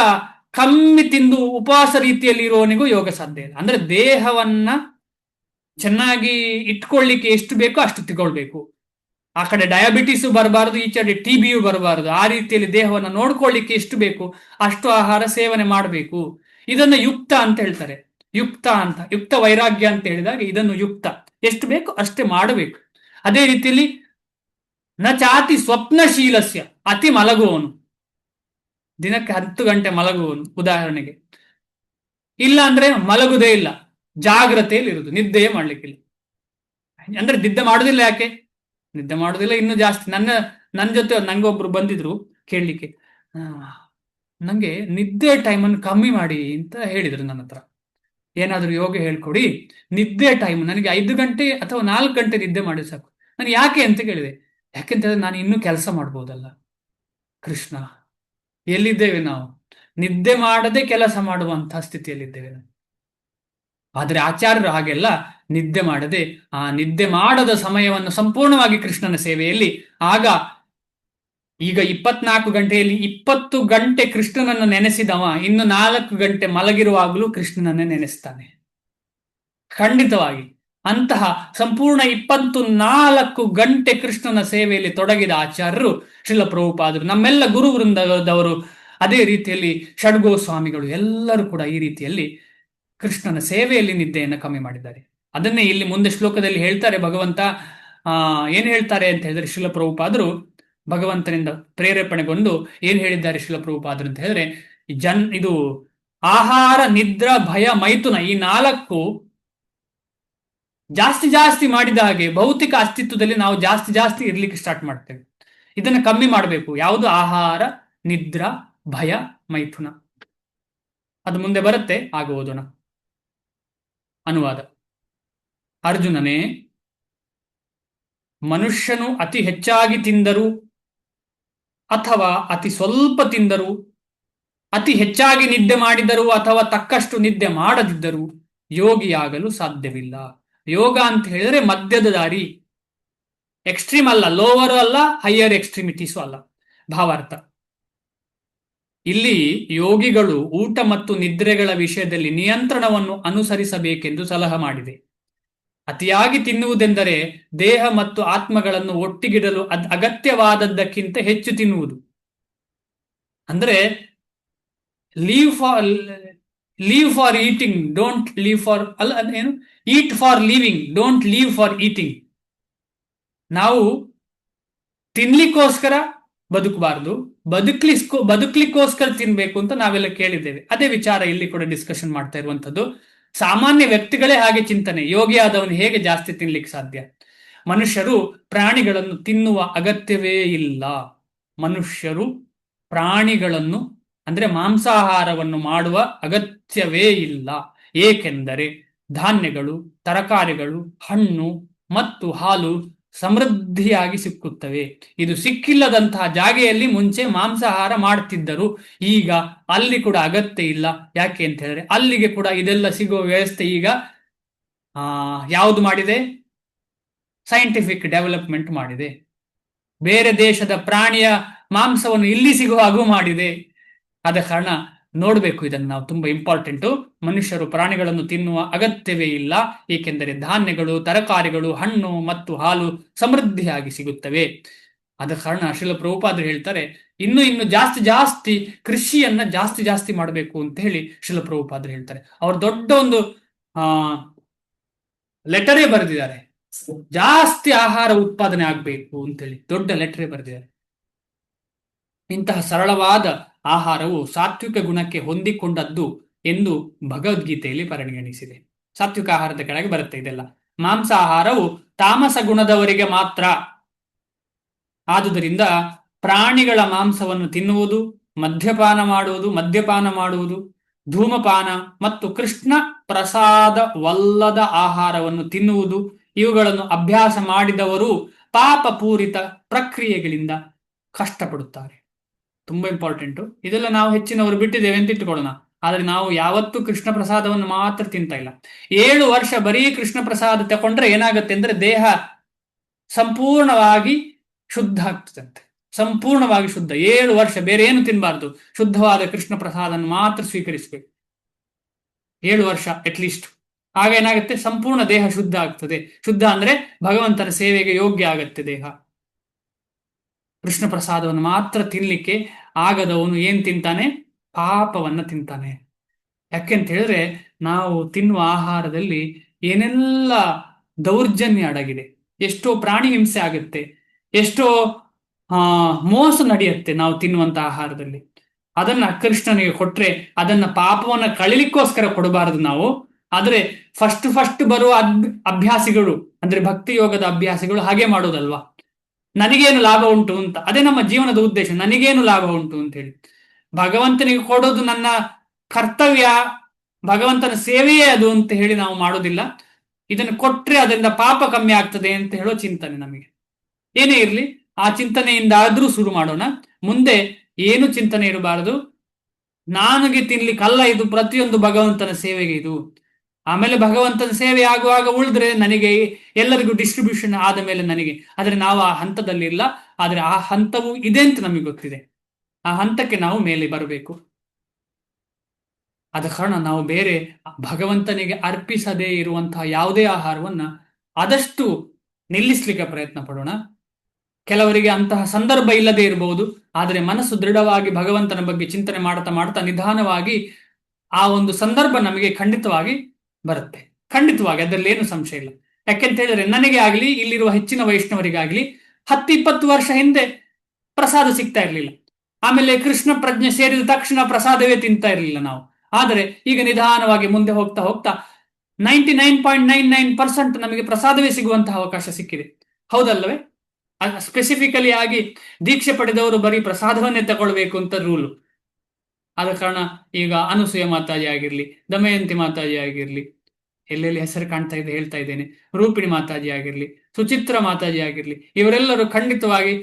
ಕಮ್ಮಿ ತಿಂದು ಉಪವಾಸ ರೀತಿಯಲ್ಲಿ ಇರುವವನಿಗೂ ಯೋಗ ಸಾಧ್ಯ ಇಲ್ಲ. ಅಂದ್ರೆ ದೇಹವನ್ನ ಚೆನ್ನಾಗಿ ಇಟ್ಕೊಳ್ಳಿಕ್ಕೆ ಎಷ್ಟು ಬೇಕೋ ಅಷ್ಟು ತಗೊಳ್ಬೇಕು. ಆ ಕಡೆ ಡಯಾಬಿಟಿಸು ಬರಬಾರದು, ಈ ಕಡೆ TBಯೂ ಬರಬಾರದು. ಆ ರೀತಿಯಲ್ಲಿ ದೇಹವನ್ನು ನೋಡ್ಕೊಳ್ಳಿಕ್ಕೆ ಎಷ್ಟು ಬೇಕು ಅಷ್ಟು ಆಹಾರ ಸೇವನೆ ಮಾಡಬೇಕು. ಇದನ್ನು ಯುಕ್ತ ಅಂತ ಹೇಳ್ತಾರೆ. ಯುಕ್ತ ವೈರಾಗ್ಯ ಅಂತ ಹೇಳಿದಾಗ ಇದನ್ನು ಯುಕ್ತ, ಎಷ್ಟು ಬೇಕು ಅಷ್ಟೇ ಮಾಡಬೇಕು. ಅದೇ ರೀತಿಯಲ್ಲಿ ನ ಚಾತಿ ಸ್ವಪ್ನಶೀಲಸ್ಯ, ಅತಿ ಮಲಗುವವನು, ದಿನಕ್ಕೆ 10 ಗಂಟೆ ಮಲಗುವವನು ಉದಾಹರಣೆಗೆ, ಇಲ್ಲ ಅಂದ್ರೆ ಮಲಗುದೇ ಇಲ್ಲ, ಜಾಗ್ರತೆಯಲ್ಲಿ ಇರುವುದು, ನಿದ್ದೆಯೇ ಮಾಡ್ಲಿಕ್ಕಿಲ್ಲ. ಅಂದ್ರೆ ನಿದ್ದೆ ಮಾಡುದಿಲ್ಲ. ಯಾಕೆ ನಿದ್ದೆ ಮಾಡುದಿಲ್ಲ? ಇನ್ನು ಜಾಸ್ತಿ. ನನ್ನ ಜೊತೆ ನಂಗೊಬ್ರು ಬಂದಿದ್ರು ಕೇಳಲಿಕ್ಕೆ, ನಂಗೆ ನಿದ್ದೆ ಟೈಮನ್ನು ಕಮ್ಮಿ ಮಾಡಿ ಅಂತ ಹೇಳಿದ್ರು ನನ್ನ ಹತ್ರ. ಏನಾದ್ರು ಯೋಗ ಹೇಳ್ಕೊಡಿ, ನಿದ್ದೆ ಟೈಮ್ ನನಗೆ 5 ಗಂಟೆ ಅಥವಾ 4 ಗಂಟೆ ನಿದ್ದೆ ಮಾಡಿ ಸಾಕು. ನಾನು ಯಾಕೆ ಅಂತ ಕೇಳಿದೆ. ಯಾಕೆಂತಂದ್ರೆ ನಾನು ಇನ್ನೂ ಕೆಲಸ ಮಾಡ್ಬೋದಲ್ಲ. ಕೃಷ್ಣ, ಎಲ್ಲಿದ್ದೇವೆ ನಾವು? ನಿದ್ದೆ ಮಾಡದೆ ಕೆಲಸ ಮಾಡುವಂತಹ ಸ್ಥಿತಿಯಲ್ಲಿದ್ದೇವೆ ನಾವು. ಆದ್ರೆ ಆಚಾರ್ಯರು ಹಾಗೆಲ್ಲ ನಿದ್ದೆ ಮಾಡದೆ ಆ ನಿದ್ದೆ ಮಾಡದ ಸಮಯವನ್ನು ಸಂಪೂರ್ಣವಾಗಿ ಕೃಷ್ಣನ ಸೇವೆಯಲ್ಲಿ, ಆಗ ಈಗ 24 ಗಂಟೆಯಲ್ಲಿ 20 ಗಂಟೆ ಕೃಷ್ಣನನ್ನು ನೆನೆಸಿದವ ಇನ್ನು 4 ಗಂಟೆ ಮಲಗಿರುವಾಗಲೂ ಕೃಷ್ಣನನ್ನೇ ನೆನೆಸ್ತಾನೆ ಖಂಡಿತವಾಗಿ. ಅಂತಹ ಸಂಪೂರ್ಣ 24 ಗಂಟೆ ಕೃಷ್ಣನ ಸೇವೆಯಲ್ಲಿ ತೊಡಗಿದ ಆಚಾರ್ಯರು ಶ್ರೀಲ ಪ್ರಭುಪಾದರು, ನಮ್ಮೆಲ್ಲ ಗುರು ವೃಂದದವರು, ಅದೇ ರೀತಿಯಲ್ಲಿ ಷಡ್ಗೋಸ್ವಾಮಿಗಳು ಎಲ್ಲರೂ ಕೂಡ ಈ ರೀತಿಯಲ್ಲಿ ಕೃಷ್ಣನ ಸೇವೆಯಲ್ಲಿ ನಿದ್ದೆಯನ್ನು ಕಮ್ಮಿ ಮಾಡಿದ್ದಾರೆ. ಅದನ್ನೇ ಇಲ್ಲಿ ಮುಂದೆ ಶ್ಲೋಕದಲ್ಲಿ ಹೇಳ್ತಾರೆ ಭಗವಂತ. ಏನ್ ಹೇಳ್ತಾರೆ ಅಂತ ಹೇಳಿದ್ರೆ, ಶ್ರೀಲ ಪ್ರಭುಪಾದರು ಭಗವಂತನಿಂದ ಪ್ರೇರೇಪಣೆಗೊಂಡು ಏನ್ ಹೇಳಿದ್ದಾರೆ ಶ್ರೀಲ ಪ್ರಭುಪಾದರು ಅಂತ ಹೇಳಿದ್ರೆ, ಇದು ಆಹಾರ, ನಿದ್ರಾ, ಭಯ, ಮೈಥುನ ಈ 4 ಜಾಸ್ತಿ ಮಾಡಿದ ಹಾಗೆ ಭೌತಿಕ ಅಸ್ತಿತ್ವದಲ್ಲಿ ನಾವು ಜಾಸ್ತಿ ಇರ್ಲಿಕ್ಕೆ ಸ್ಟಾರ್ಟ್ ಮಾಡ್ತೇವೆ. ಇದನ್ನ ಕಮ್ಮಿ ಮಾಡಬೇಕು. ಯಾವುದು? ಆಹಾರ, ನಿದ್ರಾ, ಭಯ, ಮೈಥುನ. ಅದು ಮುಂದೆ ಬರುತ್ತೆ, ಆಗ ಓದೋಣ. ಅನುವಾದ. ಅರ್ಜುನನೇ, ಮನುಷ್ಯನು ಅತಿ ಹೆಚ್ಚಾಗಿ ತಿಂದರೂ ಅಥವಾ ಅತಿ ಸ್ವಲ್ಪ ತಿಂದರೂ, ಅತಿ ಹೆಚ್ಚಾಗಿ ನಿದ್ದೆ ಮಾಡಿದರೂ ಅಥವಾ ತಕ್ಕಷ್ಟು ನಿದ್ದೆ ಮಾಡದಿದ್ದರೂ ಯೋಗಿಯಾಗಲು ಸಾಧ್ಯವಿಲ್ಲ. ಯೋಗ ಅಂತ ಹೇಳಿದ್ರೆ ಮಧ್ಯದ ದಾರಿ, ಎಕ್ಸ್ಟ್ರೀಮ್ ಅಲ್ಲ, ಲೋವರ್ ಅಲ್ಲ, ಹೈಯರ್ ಎಕ್ಸ್ಟ್ರೀಮಿಟೀಸು ಅಲ್ಲ. ಭಾವಾರ್ಥ. ಇಲ್ಲಿ ಯೋಗಿಗಳು ಊಟ ಮತ್ತು ನಿದ್ರೆಗಳ ವಿಷಯದಲ್ಲಿ ನಿಯಂತ್ರಣವನ್ನು ಅನುಸರಿಸಬೇಕೆಂದು ಸಲಹೆ ಮಾಡಿದೆ. ಅತಿಯಾಗಿ ತಿನ್ನುವುದೆಂದರೆ ದೇಹ ಮತ್ತು ಆತ್ಮಗಳನ್ನು ಒಟ್ಟಿಗಿಡಲು ಅಗತ್ಯವಾದದ್ದಕ್ಕಿಂತ ಹೆಚ್ಚು ತಿನ್ನುವುದು. ಅಂದ್ರೆ live for eating, don't live for ಏನು, eat for living, don't live for eating. ನಾವು ತಿನ್ಲಿಕ್ಕೋಸ್ಕರ ಬದುಕಬಾರ್ದು, ಬದುಕಲಿಕ್ಕೋಸ್ಕರ ತಿನ್ಬೇಕು ಅಂತ ನಾವೆಲ್ಲ ಕೇಳಿದ್ದೇವೆ. ಅದೇ ವಿಚಾರ ಇಲ್ಲಿ ಕೂಡ ಡಿಸ್ಕಷನ್ ಮಾಡ್ತಾ ಇರುವಂತದ್ದು. ಸಾಮಾನ್ಯ ವ್ಯಕ್ತಿಗಳೇ ಹಾಗೆ ಚಿಂತನೆ. ಯೋಗಿ ಆದವನು ಹೇಗೆ ಜಾಸ್ತಿ ತಿನ್ಲಿಕ್ಕೆ ಸಾಧ್ಯ? ಮನುಷ್ಯರು ಪ್ರಾಣಿಗಳನ್ನು ತಿನ್ನುವ ಅಗತ್ಯವೇ ಇಲ್ಲ. ಮನುಷ್ಯರು ಪ್ರಾಣಿಗಳನ್ನು ಅಂದ್ರೆ ಮಾಂಸಾಹಾರವನ್ನು ಮಾಡುವ ಅಗತ್ಯವೇ ಇಲ್ಲ. ಏಕೆಂದರೆ ಧಾನ್ಯಗಳು, ತರಕಾರಿಗಳು, ಹಣ್ಣು ಮತ್ತು ಹಾಲು ಸಮೃದ್ಧಿಯಾಗಿ ಸಿಕ್ಕುತ್ತವೆ. ಇದು ಸಿಕ್ಕಿಲ್ಲದಂತಹ ಜಾಗೆಯಲ್ಲಿ ಮುಂಚೆ ಮಾಂಸಾಹಾರ ಮಾಡ್ತಿದ್ದರು. ಈಗ ಅಲ್ಲಿ ಕೂಡ ಅಗತ್ಯ ಇಲ್ಲ. ಯಾಕೆ ಅಂತ ಹೇಳಿದ್ರೆ ಅಲ್ಲಿಗೆ ಕೂಡ ಇದೆಲ್ಲ ಸಿಗುವ ವ್ಯವಸ್ಥೆ ಈಗ ಯಾವುದು ಮಾಡಿದೆ? ಸೈಂಟಿಫಿಕ್ ಡೆವಲಪ್ಮೆಂಟ್ ಮಾಡಿದೆ. ಬೇರೆ ದೇಶದ ಪ್ರಾಣಿಯ ಮಾಂಸವನ್ನು ಇಲ್ಲಿ ಸಿಗುವ ಹಾಗೂ ಮಾಡಿದೆ. ಆದ ಕಾರಣ ನೋಡ್ಬೇಕು ಇದನ್ನು ನಾವು, ತುಂಬಾ ಇಂಪಾರ್ಟೆಂಟು. ಮನುಷ್ಯರು ಪ್ರಾಣಿಗಳನ್ನು ತಿನ್ನುವ ಅಗತ್ಯವೇ ಇಲ್ಲ, ಏಕೆಂದರೆ ಧಾನ್ಯಗಳು, ತರಕಾರಿಗಳು, ಹಣ್ಣು ಮತ್ತು ಹಾಲು ಸಮೃದ್ಧಿಯಾಗಿ ಸಿಗುತ್ತವೆ. ಆದ ಕಾರಣ ಶ್ರೀಲ ಪ್ರಭುಪಾದರು ಹೇಳ್ತಾರೆ, ಇನ್ನು ಜಾಸ್ತಿ ಕೃಷಿಯನ್ನ ಜಾಸ್ತಿ ಮಾಡಬೇಕು ಅಂತ ಹೇಳಿ ಶ್ರೀಲ ಪ್ರಭುಪಾದರು ಹೇಳ್ತಾರೆ. ಅವರು ದೊಡ್ಡ ಒಂದು ಲೆಟರೇ ಬರೆದಿದ್ದಾರೆ, ಜಾಸ್ತಿ ಆಹಾರ ಉತ್ಪಾದನೆ ಆಗ್ಬೇಕು ಅಂತೇಳಿ ದೊಡ್ಡ ಲೆಟರೇ ಬರೆದಿದ್ದಾರೆ. ಇಂತಹ ಸರಳವಾದ ಆಹಾರವು ಸಾತ್ವಿಕ ಗುಣಕ್ಕೆ ಹೊಂದಿಕೊಂಡದ್ದು ಎಂದು ಭಗವದ್ಗೀತೆಯಲ್ಲಿ ಪರಿಗಣಿಸಿದೆ. ಸಾತ್ವಿಕ ಆಹಾರದ ಕೆಳಗೆ ಬರುತ್ತೆ ಇದೆಲ್ಲ. ಮಾಂಸಾಹಾರವು ತಾಮಸ ಗುಣದವರಿಗೆ ಮಾತ್ರ. ಆದುದರಿಂದ ಪ್ರಾಣಿಗಳ ಮಾಂಸವನ್ನು ತಿನ್ನುವುದು, ಮದ್ಯಪಾನ ಮಾಡುವುದು, ಧೂಮಪಾನ ಮತ್ತು ಕೃಷ್ಣ ಪ್ರಸಾದವಲ್ಲದ ಆಹಾರವನ್ನು ತಿನ್ನುವುದು, ಇವುಗಳನ್ನು ಅಭ್ಯಾಸ ಮಾಡಿದವರು ಪಾಪಪೂರಿತ ಪ್ರಕ್ರಿಯೆಗಳಿಂದ ಕಷ್ಟಪಡುತ್ತಾರೆ. ತುಂಬಾ ಇಂಪಾರ್ಟೆಂಟು. ಇದೆಲ್ಲ ನಾವು ಹೆಚ್ಚಿನವರು ಬಿಟ್ಟಿದ್ದೇವೆ ಅಂತ ಇಟ್ಟುಕೊಳ್ಳೋಣ. ಆದ್ರೆ ನಾವು ಯಾವತ್ತೂ ಕೃಷ್ಣ ಪ್ರಸಾದವನ್ನು ಮಾತ್ರ ತಿಂತಾ ಇಲ್ಲ. 7 ವರ್ಷ ಬರೀ ಕೃಷ್ಣ ಪ್ರಸಾದ ತಗೊಂಡ್ರೆ ಏನಾಗುತ್ತೆ ಅಂದ್ರೆ ದೇಹ ಸಂಪೂರ್ಣವಾಗಿ ಶುದ್ಧ ಆಗ್ತದಂತೆ. ಸಂಪೂರ್ಣವಾಗಿ ಶುದ್ಧ. 7 ವರ್ಷ ಬೇರೆ ಏನು ತಿನ್ಬಾರ್ದು, ಶುದ್ಧವಾದ ಕೃಷ್ಣ ಪ್ರಸಾದವನ್ನು ಮಾತ್ರ ಸ್ವೀಕರಿಸಬೇಕು. 7 ವರ್ಷ ಅಟ್ಲೀಸ್ಟ್. ಆಗ ಏನಾಗುತ್ತೆ, ಸಂಪೂರ್ಣ ದೇಹ ಶುದ್ಧ ಆಗ್ತದೆ. ಶುದ್ಧ ಅಂದ್ರೆ ಭಗವಂತನ ಸೇವೆಗೆ ಯೋಗ್ಯ ಆಗತ್ತೆ ದೇಹ. ಕೃಷ್ಣ ಪ್ರಸಾದವನ್ನು ಮಾತ್ರ ತಿನ್ಲಿಕ್ಕೆ ಆಗದವನು ಏನ್ ತಿಂತಾನೆ? ಪಾಪವನ್ನ ತಿಂತಾನೆ. ಯಾಕೆಂತ ಹೇಳಿದ್ರೆ ನಾವು ತಿನ್ನುವ ಆಹಾರದಲ್ಲಿ ಏನೆಲ್ಲ ದೌರ್ಜನ್ಯ ಅಡಗಿದೆ, ಎಷ್ಟೋ ಪ್ರಾಣಿ ಹಿಂಸೆ ಆಗುತ್ತೆ, ಎಷ್ಟೋ ಮೋಸ ನಡೆಯುತ್ತೆ ನಾವು ತಿನ್ನುವಂತ ಆಹಾರದಲ್ಲಿ. ಅದನ್ನ ಕೃಷ್ಣನಿಗೆ ಕೊಟ್ರೆ ಅದನ್ನ ಪಾಪವನ್ನ ಕಳಿಲಿಕ್ಕೋಸ್ಕರ ಕೊಡಬಾರದು ನಾವು. ಆದ್ರೆ ಫಸ್ಟ್ ಬರುವ ಅಭ್ಯಾಸಿಗಳು ಅಂದ್ರೆ ಭಕ್ತಿ ಯೋಗದ ಅಭ್ಯಾಸಿಗಳು ಹಾಗೆ ಮಾಡೋದಲ್ವಾ, ನನಗೇನು ಲಾಭ ಉಂಟು ಅಂತ. ಅದೇ ನಮ್ಮ ಜೀವನದ ಉದ್ದೇಶ, ನನಗೇನು ಲಾಭ ಉಂಟು ಅಂತ ಹೇಳಿ. ಭಗವಂತನಿಗೆ ಕೊಡೋದು ನನ್ನ ಕರ್ತವ್ಯ, ಭಗವಂತನ ಸೇವೆಯೇ ಅದು ಅಂತ ಹೇಳಿ ನಾವು ಮಾಡೋದಿಲ್ಲ. ಇದನ್ನು ಕೊಟ್ರೆ ಅದರಿಂದ ಪಾಪ ಕಮ್ಮಿ ಆಗ್ತದೆ ಅಂತ ಹೇಳೋ ಚಿಂತನೆ ನಮಗೆ. ಏನೇ ಇರಲಿ ಆ ಚಿಂತನೆಯಿಂದ ಆದ್ರೂ ಶುರು ಮಾಡೋಣ. ಮುಂದೆ ಏನು ಚಿಂತನೆ ಇರಬಾರದು, ನನಗೆ ತಿನ್ಲಿಕ್ಕಲ್ಲ ಇದು, ಪ್ರತಿಯೊಂದು ಭಗವಂತನ ಸೇವೆಗೆ ಇದು. ಆಮೇಲೆ ಭಗವಂತನ ಸೇವೆ ಆಗುವಾಗ ಉಳಿದ್ರೆ ನನಗೆ, ಎಲ್ಲರಿಗೂ ಡಿಸ್ಟ್ರಿಬ್ಯೂಷನ್ ಆದ ಮೇಲೆ ನನಗೆ. ಆದ್ರೆ ನಾವು ಆ ಹಂತದಲ್ಲಿ ಇಲ್ಲ. ಆದ್ರೆ ಆ ಹಂತವು ಇದೆ ಅಂತ ನಮಗೆ ಗೊತ್ತಿದೆ. ಆ ಹಂತಕ್ಕೆ ನಾವು ಮೇಲೆ ಬರಬೇಕು. ಆದ ಕಾರಣ ನಾವು ಬೇರೆ ಭಗವಂತನಿಗೆ ಅರ್ಪಿಸದೇ ಇರುವಂತಹ ಯಾವುದೇ ಆಹಾರವನ್ನ ಆದಷ್ಟು ನಿಲ್ಲಿಸ್ಲಿಕ್ಕೆ ಪ್ರಯತ್ನ ಪಡೋಣ. ಕೆಲವರಿಗೆ ಅಂತಹ ಸಂದರ್ಭ ಇಲ್ಲದೆ ಇರಬಹುದು, ಆದರೆ ಮನಸ್ಸು ದೃಢವಾಗಿ ಭಗವಂತನ ಬಗ್ಗೆ ಚಿಂತನೆ ಮಾಡ್ತಾ ಮಾಡ್ತಾ ನಿಧಾನವಾಗಿ ಆ ಒಂದು ಸಂದರ್ಭ ನಮಗೆ ಖಂಡಿತವಾಗಿ ಬರುತ್ತೆ. ಖಂಡಿತವಾಗಿ, ಅದರಲ್ಲಿ ಏನು ಸಂಶಯ ಇಲ್ಲ. ಯಾಕೆಂತ ಹೇಳಿದ್ರೆ ನನಗೆ ಆಗ್ಲಿ, ಇಲ್ಲಿರುವ ಹೆಚ್ಚಿನ ವೈಷ್ಣವರಿಗಾಗ್ಲಿ 10-20 ವರ್ಷ ಹಿಂದೆ ಪ್ರಸಾದ ಸಿಗ್ತಾ ಇರ್ಲಿಲ್ಲ. ಆಮೇಲೆ ಕೃಷ್ಣ ಪ್ರಜ್ಞೆ ಸೇರಿದ ತಕ್ಷಣ ಪ್ರಸಾದವೇ ತಿಂತಾ ಇರಲಿಲ್ಲ ನಾವು. ಆದರೆ ಈಗ ನಿಧಾನವಾಗಿ ಮುಂದೆ ಹೋಗ್ತಾ ಹೋಗ್ತಾ 99.99% ನಮಗೆ ಪ್ರಸಾದವೇ ಸಿಗುವಂತಹ ಅವಕಾಶ ಸಿಕ್ಕಿದೆ. ಹೌದಲ್ಲವೇ? ಸ್ಪೆಸಿಫಿಕಲಿ ಆಗಿ ದೀಕ್ಷೆ ಪಡೆದವರು ಬರೀ ಪ್ರಸಾದವನ್ನೇ ತಗೊಳ್ಬೇಕು ಅಂತ ರೂಲು. ಆದ ಕಾರಣ ಈಗ ಅನುಸೂಯ ಮಾತಾಜಿ ಆಗಿರ್ಲಿ, ದಮಯಂತಿ ಮಾತಾಜಿ ಆಗಿರ್ಲಿ, ಎಲ್ಲೆಲ್ಲಿ ಹೆಸರು ಕಾಣ್ತಾ ಇದೆ ಹೇಳ್ತಾ ಇದ್ದೇನೆ, ರೂಪಿಣಿ ಮಾತಾಜಿ ಆಗಿರ್ಲಿ, ಸುಚಿತ್ರ ಮಾತಾಜಿ ಆಗಿರ್ಲಿ, ಇವರೆಲ್ಲರೂ ಖಂಡಿತವಾಗಿ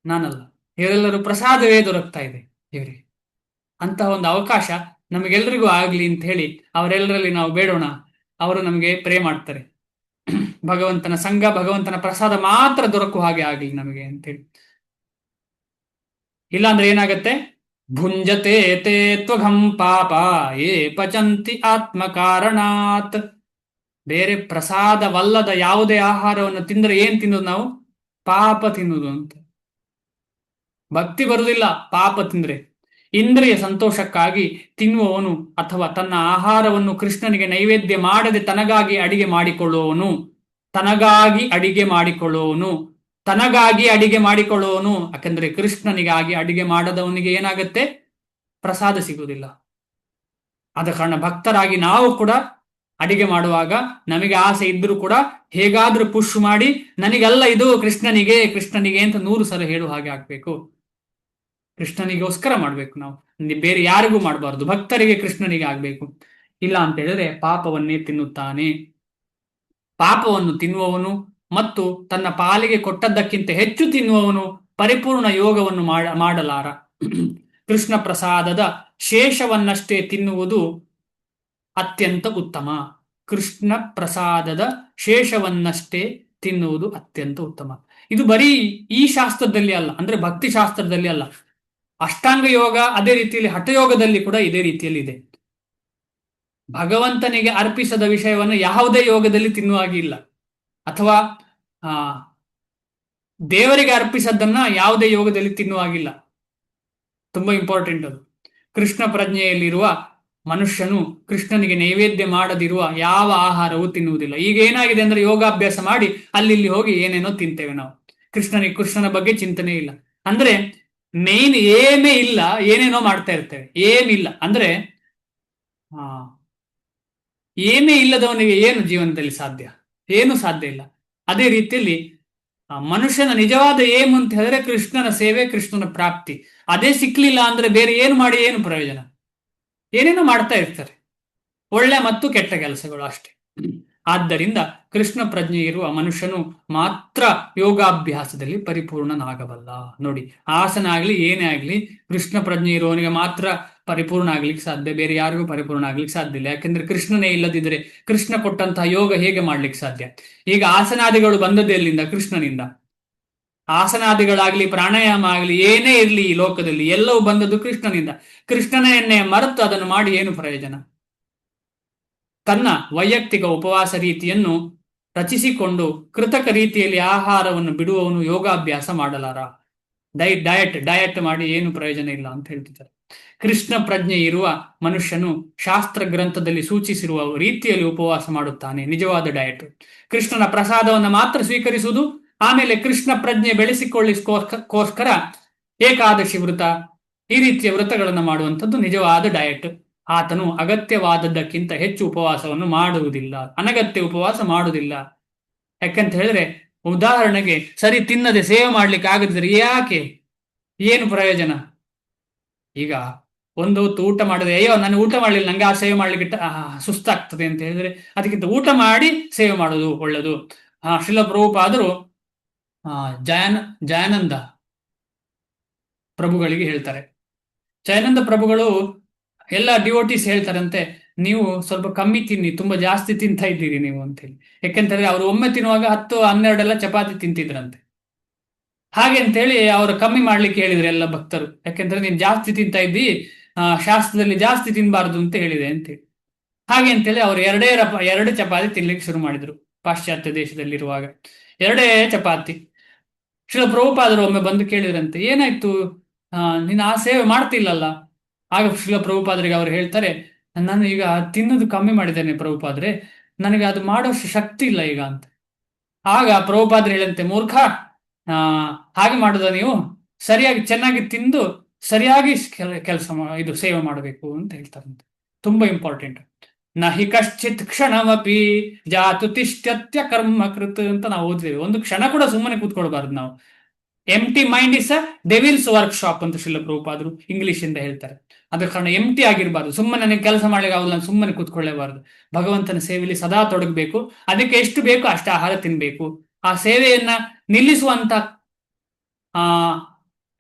ನಾನಲ್ಲ, ಇವರೆಲ್ಲರೂ ಪ್ರಸಾದವೇ ದೊರಕ್ತಾ ಇದೆ ಇವರಿಗೆ. ಅಂತಹ ಒಂದು ಅವಕಾಶ ನಮಗೆಲ್ಲರಿಗೂ ಆಗ್ಲಿ ಅಂತ ಹೇಳಿ ಅವರೆಲ್ಲರಲ್ಲಿ ನಾವು ಬೇಡೋಣ. ಅವರು ನಮಗೆ ಪ್ರೇ ಮಾಡ್ತಾರೆ, ಭಗವಂತನ ಸಂಘ, ಭಗವಂತನ ಪ್ರಸಾದ ಮಾತ್ರ ದೊರಕುವ ಹಾಗೆ ಆಗ್ಲಿ ನಮಗೆ ಅಂತೇಳಿ. ಇಲ್ಲಾಂದ್ರೆ ಏನಾಗತ್ತೆ? ಭುಂಜತೆ ತೇ ತ್ವಘಂ ಪಾಪ ಏ ಪಚಂತಿ ಆತ್ಮ ಕಾರಣಾತ್. ಬೇರೆ ಪ್ರಸಾದವಲ್ಲದ ಯಾವುದೇ ಆಹಾರವನ್ನು ತಿಂದ್ರೆ ಏನ್ ತಿನ್ನೋದು ನಾವು? ಪಾಪ ತಿನ್ನುವುದು ಅಂತ. ಭಕ್ತಿ ಬರುವುದಿಲ್ಲ ಪಾಪ ತಿಂದ್ರೆ. ಇಂದ್ರಿಯ ಸಂತೋಷಕ್ಕಾಗಿ ತಿನ್ನುವವನು ಅಥವಾ ತನ್ನ ಆಹಾರವನ್ನು ಕೃಷ್ಣನಿಗೆ ನೈವೇದ್ಯ ಮಾಡದೆ ತನಗಾಗಿ ಅಡಿಗೆ ಮಾಡಿಕೊಳ್ಳುವವನು, ಯಾಕಂದ್ರೆ ಕೃಷ್ಣನಿಗಾಗಿ ಅಡಿಗೆ ಮಾಡದವನಿಗೆ ಏನಾಗತ್ತೆ? ಪ್ರಸಾದ ಸಿಗುವುದಿಲ್ಲ. ಆದ ಕಾರಣ ಭಕ್ತರಾಗಿ ನಾವು ಕೂಡ ಅಡಿಗೆ ಮಾಡುವಾಗ ನಮಗೆ ಆಸೆ ಇದ್ರೂ ಕೂಡ ಹೇಗಾದ್ರೂ ಪುಷ್ ಮಾಡಿ ನನಗೆಲ್ಲ ಇದು ಕೃಷ್ಣನಿಗೆ ಅಂತ 100 ಸಲ ಹೇಳುವ ಹಾಗೆ ಆಗ್ಬೇಕು. ಕೃಷ್ಣನಿಗೋಸ್ಕರ ಮಾಡ್ಬೇಕು ನಾವು, ಬೇರೆ ಯಾರಿಗೂ ಮಾಡಬಾರ್ದು. ಭಕ್ತರಿಗೆ ಕೃಷ್ಣನಿಗೆ ಆಗ್ಬೇಕು. ಇಲ್ಲ ಅಂತ ಹೇಳಿದ್ರೆ ಪಾಪವನ್ನೇ ತಿನ್ನುತ್ತಾನೆ. ಪಾಪವನ್ನು ತಿನ್ನುವವನು ಮತ್ತು ತನ್ನ ಪಾಲಿಗೆ ಕೊಟ್ಟದ್ದಕ್ಕಿಂತ ಹೆಚ್ಚು ತಿನ್ನುವವನು ಪರಿಪೂರ್ಣ ಯೋಗವನ್ನು ಮಾಡಲಾರ. ಕೃಷ್ಣ ಪ್ರಸಾದದ ಶೇಷವನ್ನಷ್ಟೇ ತಿನ್ನುವುದು ಅತ್ಯಂತ ಉತ್ತಮ. ಕೃಷ್ಣ ಪ್ರಸಾದದ ಶೇಷವನ್ನಷ್ಟೇ ತಿನ್ನುವುದು ಅತ್ಯಂತ ಉತ್ತಮ. ಇದು ಬರೀ ಈ ಶಾಸ್ತ್ರದಲ್ಲಿ ಅಲ್ಲ, ಅಂದ್ರೆ ಭಕ್ತಿ ಶಾಸ್ತ್ರದಲ್ಲಿ ಅಲ್ಲ, ಅಷ್ಟಾಂಗ ಯೋಗ ಅದೇ ರೀತಿಯಲ್ಲಿ ಹಠಯೋಗದಲ್ಲಿ ಕೂಡ ಇದೇ ರೀತಿಯಲ್ಲಿ ಇದೆ. ಭಗವಂತನಿಗೆ ಅರ್ಪಿಸದ ವಿಷಯವನ್ನು ಯಾವುದೇ ಯೋಗದಲ್ಲಿ ತಿನ್ನುವಾಗಿಲ್ಲ, ಅಥವಾ ದೇವರಿಗೆ ಅರ್ಪಿಸದನ್ನ ಯಾವುದೇ ಯೋಗದಲ್ಲಿ ತಿನ್ನುವಾಗಿಲ್ಲ. ತುಂಬಾ ಇಂಪಾರ್ಟೆಂಟ್ ಅದು. ಕೃಷ್ಣ ಪ್ರಜ್ಞೆಯಲ್ಲಿರುವ ಮನುಷ್ಯನು ಕೃಷ್ಣನಿಗೆ ನೈವೇದ್ಯ ಮಾಡದಿರುವ ಯಾವ ಆಹಾರವೂ ತಿನ್ನುವುದಿಲ್ಲ. ಈಗ ಏನಾಗಿದೆ ಅಂದ್ರೆ ಯೋಗಾಭ್ಯಾಸ ಮಾಡಿ ಅಲ್ಲಿ ಹೋಗಿ ಏನೇನೋ ತಿಂತೇವೆ ನಾವು. ಕೃಷ್ಣನ ಬಗ್ಗೆ ಚಿಂತನೆ ಇಲ್ಲ. ಅಂದ್ರೆ ಮೇನ್ ಏಮೇ ಇಲ್ಲ, ಏನೇನೋ ಮಾಡ್ತಾ ಇರ್ತೇವೆ. ಏಮಿಲ್ಲ ಅಂದ್ರೆ ಏಮೇ ಇಲ್ಲದವನಿಗೆ ಏನು ಜೀವನದಲ್ಲಿ ಸಾಧ್ಯ? ಏನು ಸಾಧ್ಯ ಇಲ್ಲ. ಅದೇ ರೀತಿಯಲ್ಲಿ ಮನುಷ್ಯನ ನಿಜವಾದ ಏಮ್ ಅಂತ ಹೇಳಿದ್ರೆ ಕೃಷ್ಣನ ಸೇವೆ, ಕೃಷ್ಣನ ಪ್ರಾಪ್ತಿ. ಅದೇ ಸಿಕ್ಲಿಲ್ಲ ಅಂದ್ರೆ ಬೇರೆ ಏನು ಮಾಡಿ ಏನು ಪ್ರಯೋಜನ? ಏನೇನೋ ಮಾಡ್ತಾ ಇರ್ತಾರೆ, ಒಳ್ಳೆ ಮತ್ತು ಕೆಟ್ಟ ಕೆಲಸಗಳು ಅಷ್ಟೇ. ಆದ್ದರಿಂದ ಕೃಷ್ಣ ಪ್ರಜ್ಞೆ ಇರುವ ಮನುಷ್ಯನು ಮಾತ್ರ ಯೋಗಾಭ್ಯಾಸದಲ್ಲಿ ಪರಿಪೂರ್ಣನಾಗಬಲ್ಲ. ನೋಡಿ, ಆಸನ ಆಗ್ಲಿ ಏನೇ ಆಗ್ಲಿ ಕೃಷ್ಣ ಪ್ರಜ್ಞೆ ಇರುವವನಿಗೆ ಮಾತ್ರ ಪರಿಪೂರ್ಣ ಆಗ್ಲಿಕ್ಕೆ ಸಾಧ್ಯ, ಬೇರೆ ಯಾರಿಗೂ ಪರಿಪೂರ್ಣ ಆಗ್ಲಿಕ್ಕೆ ಸಾಧ್ಯ ಇಲ್ಲ. ಯಾಕೆಂದ್ರೆ ಕೃಷ್ಣನೇ ಇಲ್ಲದಿದ್ರೆ ಕೃಷ್ಣ ಕೊಟ್ಟಂತಹ ಯೋಗ ಹೇಗೆ ಮಾಡ್ಲಿಕ್ಕೆ ಸಾಧ್ಯ? ಈಗ ಆಸನಾದಿಗಳು ಬಂದದ್ದು ಎಲ್ಲಿಂದ? ಕೃಷ್ಣನಿಂದ. ಆಸನಾದಿಗಳಾಗ್ಲಿ ಪ್ರಾಣಾಯಾಮ ಆಗ್ಲಿ ಏನೇ ಇರ್ಲಿ ಈ ಲೋಕದಲ್ಲಿ ಎಲ್ಲವೂ ಬಂದದ್ದು ಕೃಷ್ಣನಿಂದ. ಕೃಷ್ಣನೇ ಮರೆತು ಅದನ್ನು ಮಾಡಿ ಏನು ಪ್ರಯೋಜನ? ತನ್ನ ವೈಯಕ್ತಿಕ ಉಪವಾಸ ರೀತಿಯನ್ನು ರಚಿಸಿಕೊಂಡು ಕೃತಕ ರೀತಿಯಲ್ಲಿ ಆಹಾರವನ್ನು ಬಿಡುವವನು ಯೋಗಾಭ್ಯಾಸ ಮಾಡಲಾರ. ಡಯಟ್ ಮಾಡಿ ಏನು ಪ್ರಯೋಜನ ಇಲ್ಲ ಅಂತ ಹೇಳ್ತಿದ್ದಾರೆ. ಕೃಷ್ಣ ಪ್ರಜ್ಞೆ ಇರುವ ಮನುಷ್ಯನು ಶಾಸ್ತ್ರ ಗ್ರಂಥದಲ್ಲಿ ಸೂಚಿಸಿರುವ ರೀತಿಯಲ್ಲಿ ಉಪವಾಸ ಮಾಡುತ್ತಾನೆ. ನಿಜವಾದ ಡಯಟ್ ಕೃಷ್ಣನ ಪ್ರಸಾದವನ್ನು ಮಾತ್ರ ಸ್ವೀಕರಿಸುವುದು, ಆಮೇಲೆ ಕೃಷ್ಣ ಪ್ರಜ್ಞೆ ಬೆಳೆಸಿಕೊಳ್ಳಿಸ್ಕೋಸ್ಕರ ಏಕಾದಶಿ ವ್ರತ, ಈ ರೀತಿಯ ವ್ರತಗಳನ್ನು ಮಾಡುವಂಥದ್ದು ನಿಜವಾದ ಡಯಟ್. ಆತನು ಅಗತ್ಯವಾದದ್ದಕ್ಕಿಂತ ಹೆಚ್ಚು ಉಪವಾಸವನ್ನು ಮಾಡುವುದಿಲ್ಲ, ಅನಗತ್ಯ ಉಪವಾಸ ಮಾಡುವುದಿಲ್ಲ. ಯಾಕಂತ ಹೇಳಿದ್ರೆ, ಉದಾಹರಣೆಗೆ ಸರಿ ತಿನ್ನದೆ ಸೇವೆ ಮಾಡ್ಲಿಕ್ಕೆ ಆಗದಿದ್ರೆ ಯಾಕೆ, ಏನು ಪ್ರಯೋಜನ? ಈಗ ಒಂದು ಹೊತ್ತು ಊಟ ಮಾಡಿದ್ರೆ, ಅಯ್ಯೋ ನಾನು ಊಟ ಮಾಡಲಿಲ್ಲ, ನಂಗೆ ಆ ಸೇವೆ ಮಾಡ್ಲಿಕ್ಕೆ ಸುಸ್ತಾಗ್ತದೆ ಅಂತ ಹೇಳಿದ್ರೆ, ಅದಕ್ಕಿಂತ ಊಟ ಮಾಡಿ ಸೇವೆ ಮಾಡೋದು ಒಳ್ಳೆದು. ಶ್ರೀಲ ಪ್ರಭುಪಾದರು ಜಯಾನಂದ ಪ್ರಭುಗಳಿಗೆ ಹೇಳ್ತಾರೆ. ಜಯಾನಂದ ಪ್ರಭುಗಳು ಎಲ್ಲ ಡಿವೋಟೀಸ್ ಹೇಳ್ತಾರಂತೆ, ನೀವು ಸ್ವಲ್ಪ ಕಮ್ಮಿ ತಿನ್ನಿ, ತುಂಬಾ ಜಾಸ್ತಿ ತಿಂತಾ ಇದ್ದೀರಿ ನೀವು ಅಂತೇಳಿ. ಯಾಕೆಂತಂದ್ರೆ ಅವರು ಒಮ್ಮೆ ತಿನ್ನುವಾಗ 10-12 ಚಪಾತಿ ತಿಂತಿದ್ರಂತೆ. ಹಾಗೆ ಅಂತೇಳಿ ಅವರು ಕಮ್ಮಿ ಮಾಡ್ಲಿಕ್ಕೆ ಹೇಳಿದ್ರು ಎಲ್ಲ ಭಕ್ತರು. ಯಾಕೆಂದ್ರೆ ನೀನ್ ಜಾಸ್ತಿ ತಿಂತಾ ಇದ್ದಿ, ಶಾಸ್ತ್ರದಲ್ಲಿ ಜಾಸ್ತಿ ತಿನ್ಬಾರ್ದು ಅಂತ ಹೇಳಿದೆ ಅಂತೇಳಿ. ಹಾಗೆ ಅಂತೇಳಿ ಅವ್ರು 2 ಚಪಾತಿ ತಿನ್ಲಿಕ್ಕೆ ಶುರು ಮಾಡಿದ್ರು. ಪಾಶ್ಚಾತ್ಯ ದೇಶದಲ್ಲಿರುವಾಗ 2 ಚಪಾತಿ. ಶ್ರೀಲ ಪ್ರಭುಪಾದರು ಒಮ್ಮೆ ಬಂದು ಕೇಳಿದ್ರಂತೆ, ಏನಾಯ್ತು, ನೀನು ಆ ಸೇವೆ ಮಾಡ್ತಿಲ್ಲಲ್ಲ? ಆಗ ಶ್ರೀಲ ಪ್ರಭುಪಾದರಿಗೆ ಅವರು ಹೇಳ್ತಾರೆ, ನಾನು ಈಗ ತಿನ್ನೋದು ಕಮ್ಮಿ ಮಾಡಿದ್ದೇನೆ ಪ್ರಭುಪಾದ್ರೆ, ನನಗೆ ಅದು ಮಾಡೋಷ್ಟು ಶಕ್ತಿ ಇಲ್ಲ ಈಗ ಅಂತ. ಆಗ ಪ್ರಭುಪಾದರು ಹೇಳಂತೆ, ಮೂರ್ಖ, ಹಾಗೆ ಮಾಡುದ ನೀವು? ಸರಿಯಾಗಿ ಚೆನ್ನಾಗಿ ತಿಂದು ಸರಿಯಾಗಿ ಇದು ಸೇವೆ ಮಾಡಬೇಕು ಅಂತ ಹೇಳ್ತಾರಂತೆ. ತುಂಬಾ ಇಂಪಾರ್ಟೆಂಟ್. ನಹಿ ಕಶ್ಚಿತ್ ಕ್ಷಣಮಪಿ ಜಾತು ತಿಷ್ಠತ್ಯ ಕರ್ಮ ಕೃತ್ ಅಂತ ನಾವು ಓದಿದ್ದೇವೆ. ಒಂದು ಕ್ಷಣ ಕೂಡ ಸುಮ್ಮನೆ ಕೂತ್ಕೊಳ್ಬಾರ್ದು ನಾವು. Empty mind is a devil's workshop ಅಂತ ಶ್ರೀಲ ಪ್ರಭುಪಾದರು ಇಂಗ್ಲಿಷ್ ಇಂದ ಹೇಳ್ತಾರೆ. ಅದ ಕಾರಣ ಎಂಟಿ ಆಗಿರ್ಬಾರ್ದು, ಸುಮ್ಮನೆ ನನಗೆ ಕೆಲಸ ಮಾಡ್ಲಿಕ್ಕೆ ಆಗಲ್ಲ, ಸುಮ್ಮನೆ ಕೂತ್ಕೊಳ್ಳೇಬಾರ್ದು. ಭಗವಂತನ ಸೇವೆಯಲ್ಲಿ ಸದಾ ತೊಡಗಬೇಕು. ಅದಕ್ಕೆ ಎಷ್ಟು ಬೇಕೋ ಅಷ್ಟು ಆಹಾರ ತಿನ್ಬೇಕು. ಆ ಸೇವೆಯನ್ನ ನಿಲ್ಲಿಸುವಂತ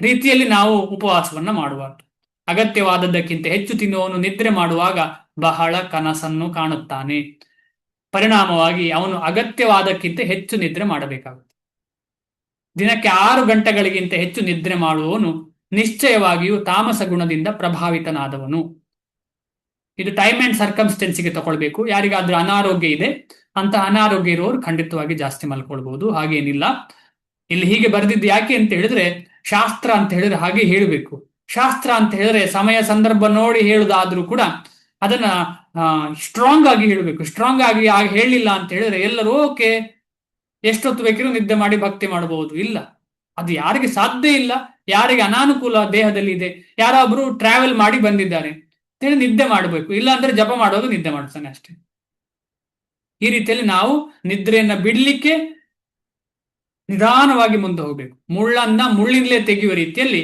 ರೀತಿಯಲ್ಲಿ ನಾವು ಉಪವಾಸವನ್ನ ಮಾಡಬಾರ್ದು. ಅಗತ್ಯವಾದದ್ದಕ್ಕಿಂತ ಹೆಚ್ಚು ತಿನ್ನುವವನು ನಿದ್ರೆ ಮಾಡುವಾಗ ಬಹಳ ಕನಸನ್ನು ಕಾಣುತ್ತಾನೆ. ಪರಿಣಾಮವಾಗಿ ಅವನು ಅಗತ್ಯವಾದಕ್ಕಿಂತ ಹೆಚ್ಚು ನಿದ್ರೆ ಮಾಡಬೇಕಾಗುತ್ತೆ. ದಿನಕ್ಕೆ 6 ಗಂಟೆಗಳಿಗಿಂತ ಹೆಚ್ಚು ನಿದ್ರೆ ಮಾಡುವವನು ನಿಶ್ಚಯವಾಗಿಯೂ ತಾಮಸ ಗುಣದಿಂದ ಪ್ರಭಾವಿತನಾದವನು. ಇದು ಟೈಮ್ ಅಂಡ್ ಸರ್ಕಮ್ಸ್ಟೆನ್ಸಿಗೆ ತಗೊಳ್ಬೇಕು. ಯಾರಿಗಾದ್ರೂ ಅನಾರೋಗ್ಯ ಇದೆ, ಅಂತ ಅನಾರೋಗ್ಯ ಇರುವವರು ಖಂಡಿತವಾಗಿ ಜಾಸ್ತಿ ಮಲ್ಕೊಳ್ಬಹುದು, ಹಾಗೇನಿಲ್ಲ. ಇಲ್ಲಿ ಹೀಗೆ ಬರೆದಿದ್ದು ಯಾಕೆ ಅಂತ ಹೇಳಿದ್ರೆ, ಶಾಸ್ತ್ರ ಅಂತ ಹೇಳಿದ್ರೆ ಹಾಗೆ ಹೇಳಬೇಕು. ಶಾಸ್ತ್ರ ಅಂತ ಹೇಳಿದ್ರೆ ಸಮಯ ಸಂದರ್ಭ ನೋಡಿ ಹೇಳುದಾದ್ರೂ ಕೂಡ ಅದನ್ನ ಸ್ಟ್ರಾಂಗ್ ಆಗಿ ಹೇಳಬೇಕು. ಸ್ಟ್ರಾಂಗ್ ಆಗಿ ಹೇಳಿಲ್ಲ ಅಂತ ಹೇಳಿದ್ರೆ ಎಲ್ಲರೂ ಓಕೆ, ಎಷ್ಟೊತ್ತು ಬೇಕಿರೋ ನಿದ್ದೆ ಮಾಡಿ ಭಕ್ತಿ ಮಾಡಬಹುದು. ಇಲ್ಲ, ಅದು ಯಾರಿಗೆ ಸಾಧ್ಯ ಇಲ್ಲ, ಯಾರಿಗೆ ಅನಾನುಕೂಲ ದೇಹದಲ್ಲಿ ಇದೆ, ಯಾರೊಬ್ರು ಟ್ರಾವೆಲ್ ಮಾಡಿ ಬಂದಿದ್ದಾರೆ ಅಂತೇಳಿ ನಿದ್ದೆ ಮಾಡಬೇಕು. ಇಲ್ಲ ಅಂದ್ರೆ ಜಪ ಮಾಡೋದು ನಿದ್ದೆ ಮಾಡ್ತಾನೆ ಅಷ್ಟೇ. ಈ ರೀತಿಯಲ್ಲಿ ನಾವು ನಿದ್ರೆಯನ್ನ ಬಿಡ್ಲಿಕ್ಕೆ ನಿಧಾನವಾಗಿ ಮುಂದೆ ಹೋಗ್ಬೇಕು. ಮುಳ್ಳನ್ನ ಮುಳ್ಳಿಂದಲೇ ತೆಗೆಯುವ ರೀತಿಯಲ್ಲಿ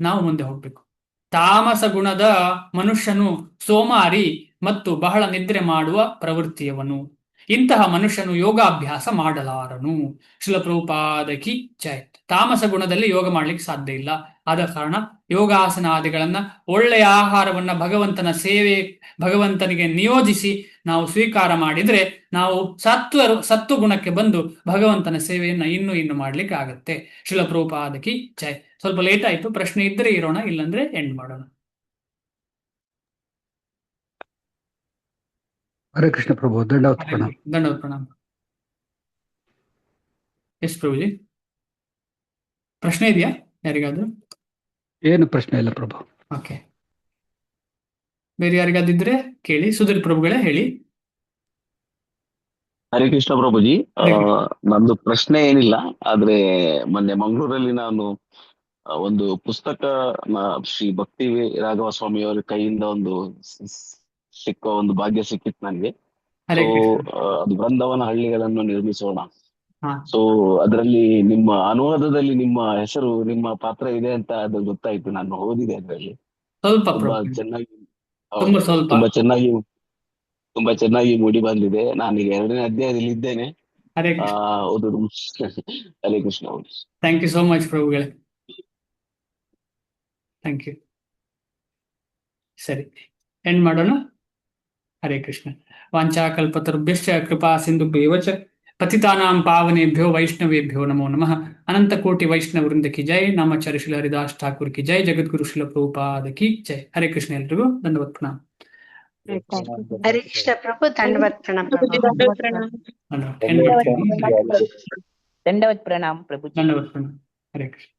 ನಾವು ಮುಂದೆ ಹೋಗ್ಬೇಕು. ತಾಮಸ ಗುಣದ ಮನುಷ್ಯನು ಸೋಮಾರಿ ಮತ್ತು ಬಹಳ ನಿದ್ರೆ ಮಾಡುವ ಪ್ರವೃತ್ತಿಯವನು. ಇಂತಹ ಮನುಷ್ಯನು ಯೋಗಾಭ್ಯಾಸ ಮಾಡಲಾರನು. ಶ್ರೀಲ ಪ್ರಭುಪಾದಕಿ ಜೈ. ತಾಮಸ ಗುಣದಲ್ಲಿ ಯೋಗ ಮಾಡ್ಲಿಕ್ಕೆ ಸಾಧ್ಯ ಇಲ್ಲ. ಆದ ಕಾರಣ ಯೋಗಾಸನಾದಿಗಳನ್ನ, ಒಳ್ಳೆಯ ಆಹಾರವನ್ನ ಭಗವಂತನ ಸೇವೆ, ಭಗವಂತನಿಗೆ ನಿಯೋಜಿಸಿ ನಾವು ಸ್ವೀಕಾರ ಮಾಡಿದ್ರೆ ನಾವು ಸತ್ವ ಗುಣಕ್ಕೆ ಬಂದು ಭಗವಂತನ ಸೇವೆಯನ್ನ ಇನ್ನು ಮಾಡ್ಲಿಕ್ಕೆ ಆಗತ್ತೆ. ಶ್ರೀಲ ಪ್ರಭುಪಾದಕಿ ಜೈ. ಸ್ವಲ್ಪ ಲೇಟ್ ಆಯ್ತು, ಪ್ರಶ್ನೆ ಇದ್ರೆ ಇರೋಣ, ಇಲ್ಲಂದ್ರೆ ಎಂಡ್ ಮಾಡೋಣ. ಹರೇ ಕೃಷ್ಣ ಪ್ರಭು, ದಂಡವತ್ ಪ್ರಣಾಮ. ದಂಡವತ್ ಪ್ರಣಾಮ. ಎಸ್ ಪ್ರಭುಜಿ, ಪ್ರಶ್ನೆ ಇದೆಯಾ ಯಾರಿಗಾದ್ರೂ? ಏನು ಪ್ರಶ್ನೆ ಇಲ್ಲ ಪ್ರಭು. ಓಕೆ, ಬೇರೆ ಯಾರಿಗಾದಿದ್ರೆ ಕೇಳಿ. ಸುಧೀರ್ ಪ್ರಭುಗಳೇ ಹೇಳಿ. ಹರೇ ಕೃಷ್ಣ ಪ್ರಭುಜಿ, ನಂದು ಪ್ರಶ್ನೆ ಏನಿಲ್ಲ, ಆದ್ರೆ ಮೊನ್ನೆ ಮಂಗಳೂರಲ್ಲಿ ನಾನು ಒಂದು ಪುಸ್ತಕ ಶ್ರೀ ಭಕ್ತಿ ರಾಘವ ಸ್ವಾಮಿಯವರ ಕೈಯಿಂದ ಒಂದು ಭಾಗ್ಯ ಸಿಕ್ಕಿತ್ತು ನನಗೆ. ಅದು ಬೃಂದಾವನ ಹಳ್ಳಿಗಳನ್ನು ನಿರ್ಮಿಸೋಣ. ಸೊ ಅದರಲ್ಲಿ ನಿಮ್ಮ ಅನುವಾದದಲ್ಲಿ ನಿಮ್ಮ ಹೆಸರು, ನಿಮ್ಮ ಪಾತ್ರ ಇದೆ ಅಂತ ಅದು ಗೊತ್ತಾಯ್ತು. ನಾನು ಓದಿದೆ ಅದರಲ್ಲಿ. ತುಂಬಾ ಚೆನ್ನಾಗಿ ಮೂಡಿ ಬಂದಿದೆ. ನಾನೀಗ 2ನೇ ಅಧ್ಯಾಯದಲ್ಲಿ ಇದ್ದೇನೆ. ಓದುದು. Hare Krishna. Thank you so much ಪ್ರಭುಗಳೇ. Thank you. ಸರಿ, ಎಂಡ್ ಮಾಡೋಣ. ಹರೇ ಕೃಷ್ಣ. ವಾಂಛಾಕಲ್ಪತರುಭ್ಯಶ್ಚ ಕೃಪಾ ಸಿಂಧುಭ್ಯೇವ ಚ ಪತಿತಾನಾಂ ಪಾವನೇಭ್ಯೋ ವೈಷ್ಣವೇಭ್ಯೋ ನಮೋ ನಮಃ. ಅನಂತ ಕೋಟಿ ವೈಷ್ಣವ ವೃಂದ ಕಿ ಜೈ. ನಾಮಾಚಾರ್ಯ ಶ್ರೀಲ ಹರಿದಾಸ್ ಠಾಕೂರ್ ಕಿ ಜೈ. ಜಗದ್ಗುರು ಶ್ರೀಲ ಪ್ರಭುಪಾದ ಕಿ ಜೈ. ಹರೇ ಕೃಷ್ಣ. ಎಲ್ರಿಗೂ ದಂಡವತ್ ಪ್ರಣಾಮ. ಹರೇ ಕೃಷ್ಣ ಪ್ರಭು, ಧನ್ಯವಾದ ಪ್ರಣಾಮ ಪ್ರಭು. ಧನ್ಯವಾದ. ಏನ್ ಮಾಡ್ತೀನಿ? ದಂಡವತ್ ಪ್ರಣಾಮ್ ಪ್ರಭುಜಿ. ಧನ್ಯವಾದ ಪ್ರಣಾಮ. ಹರೇ ಕೃಷ್ಣ.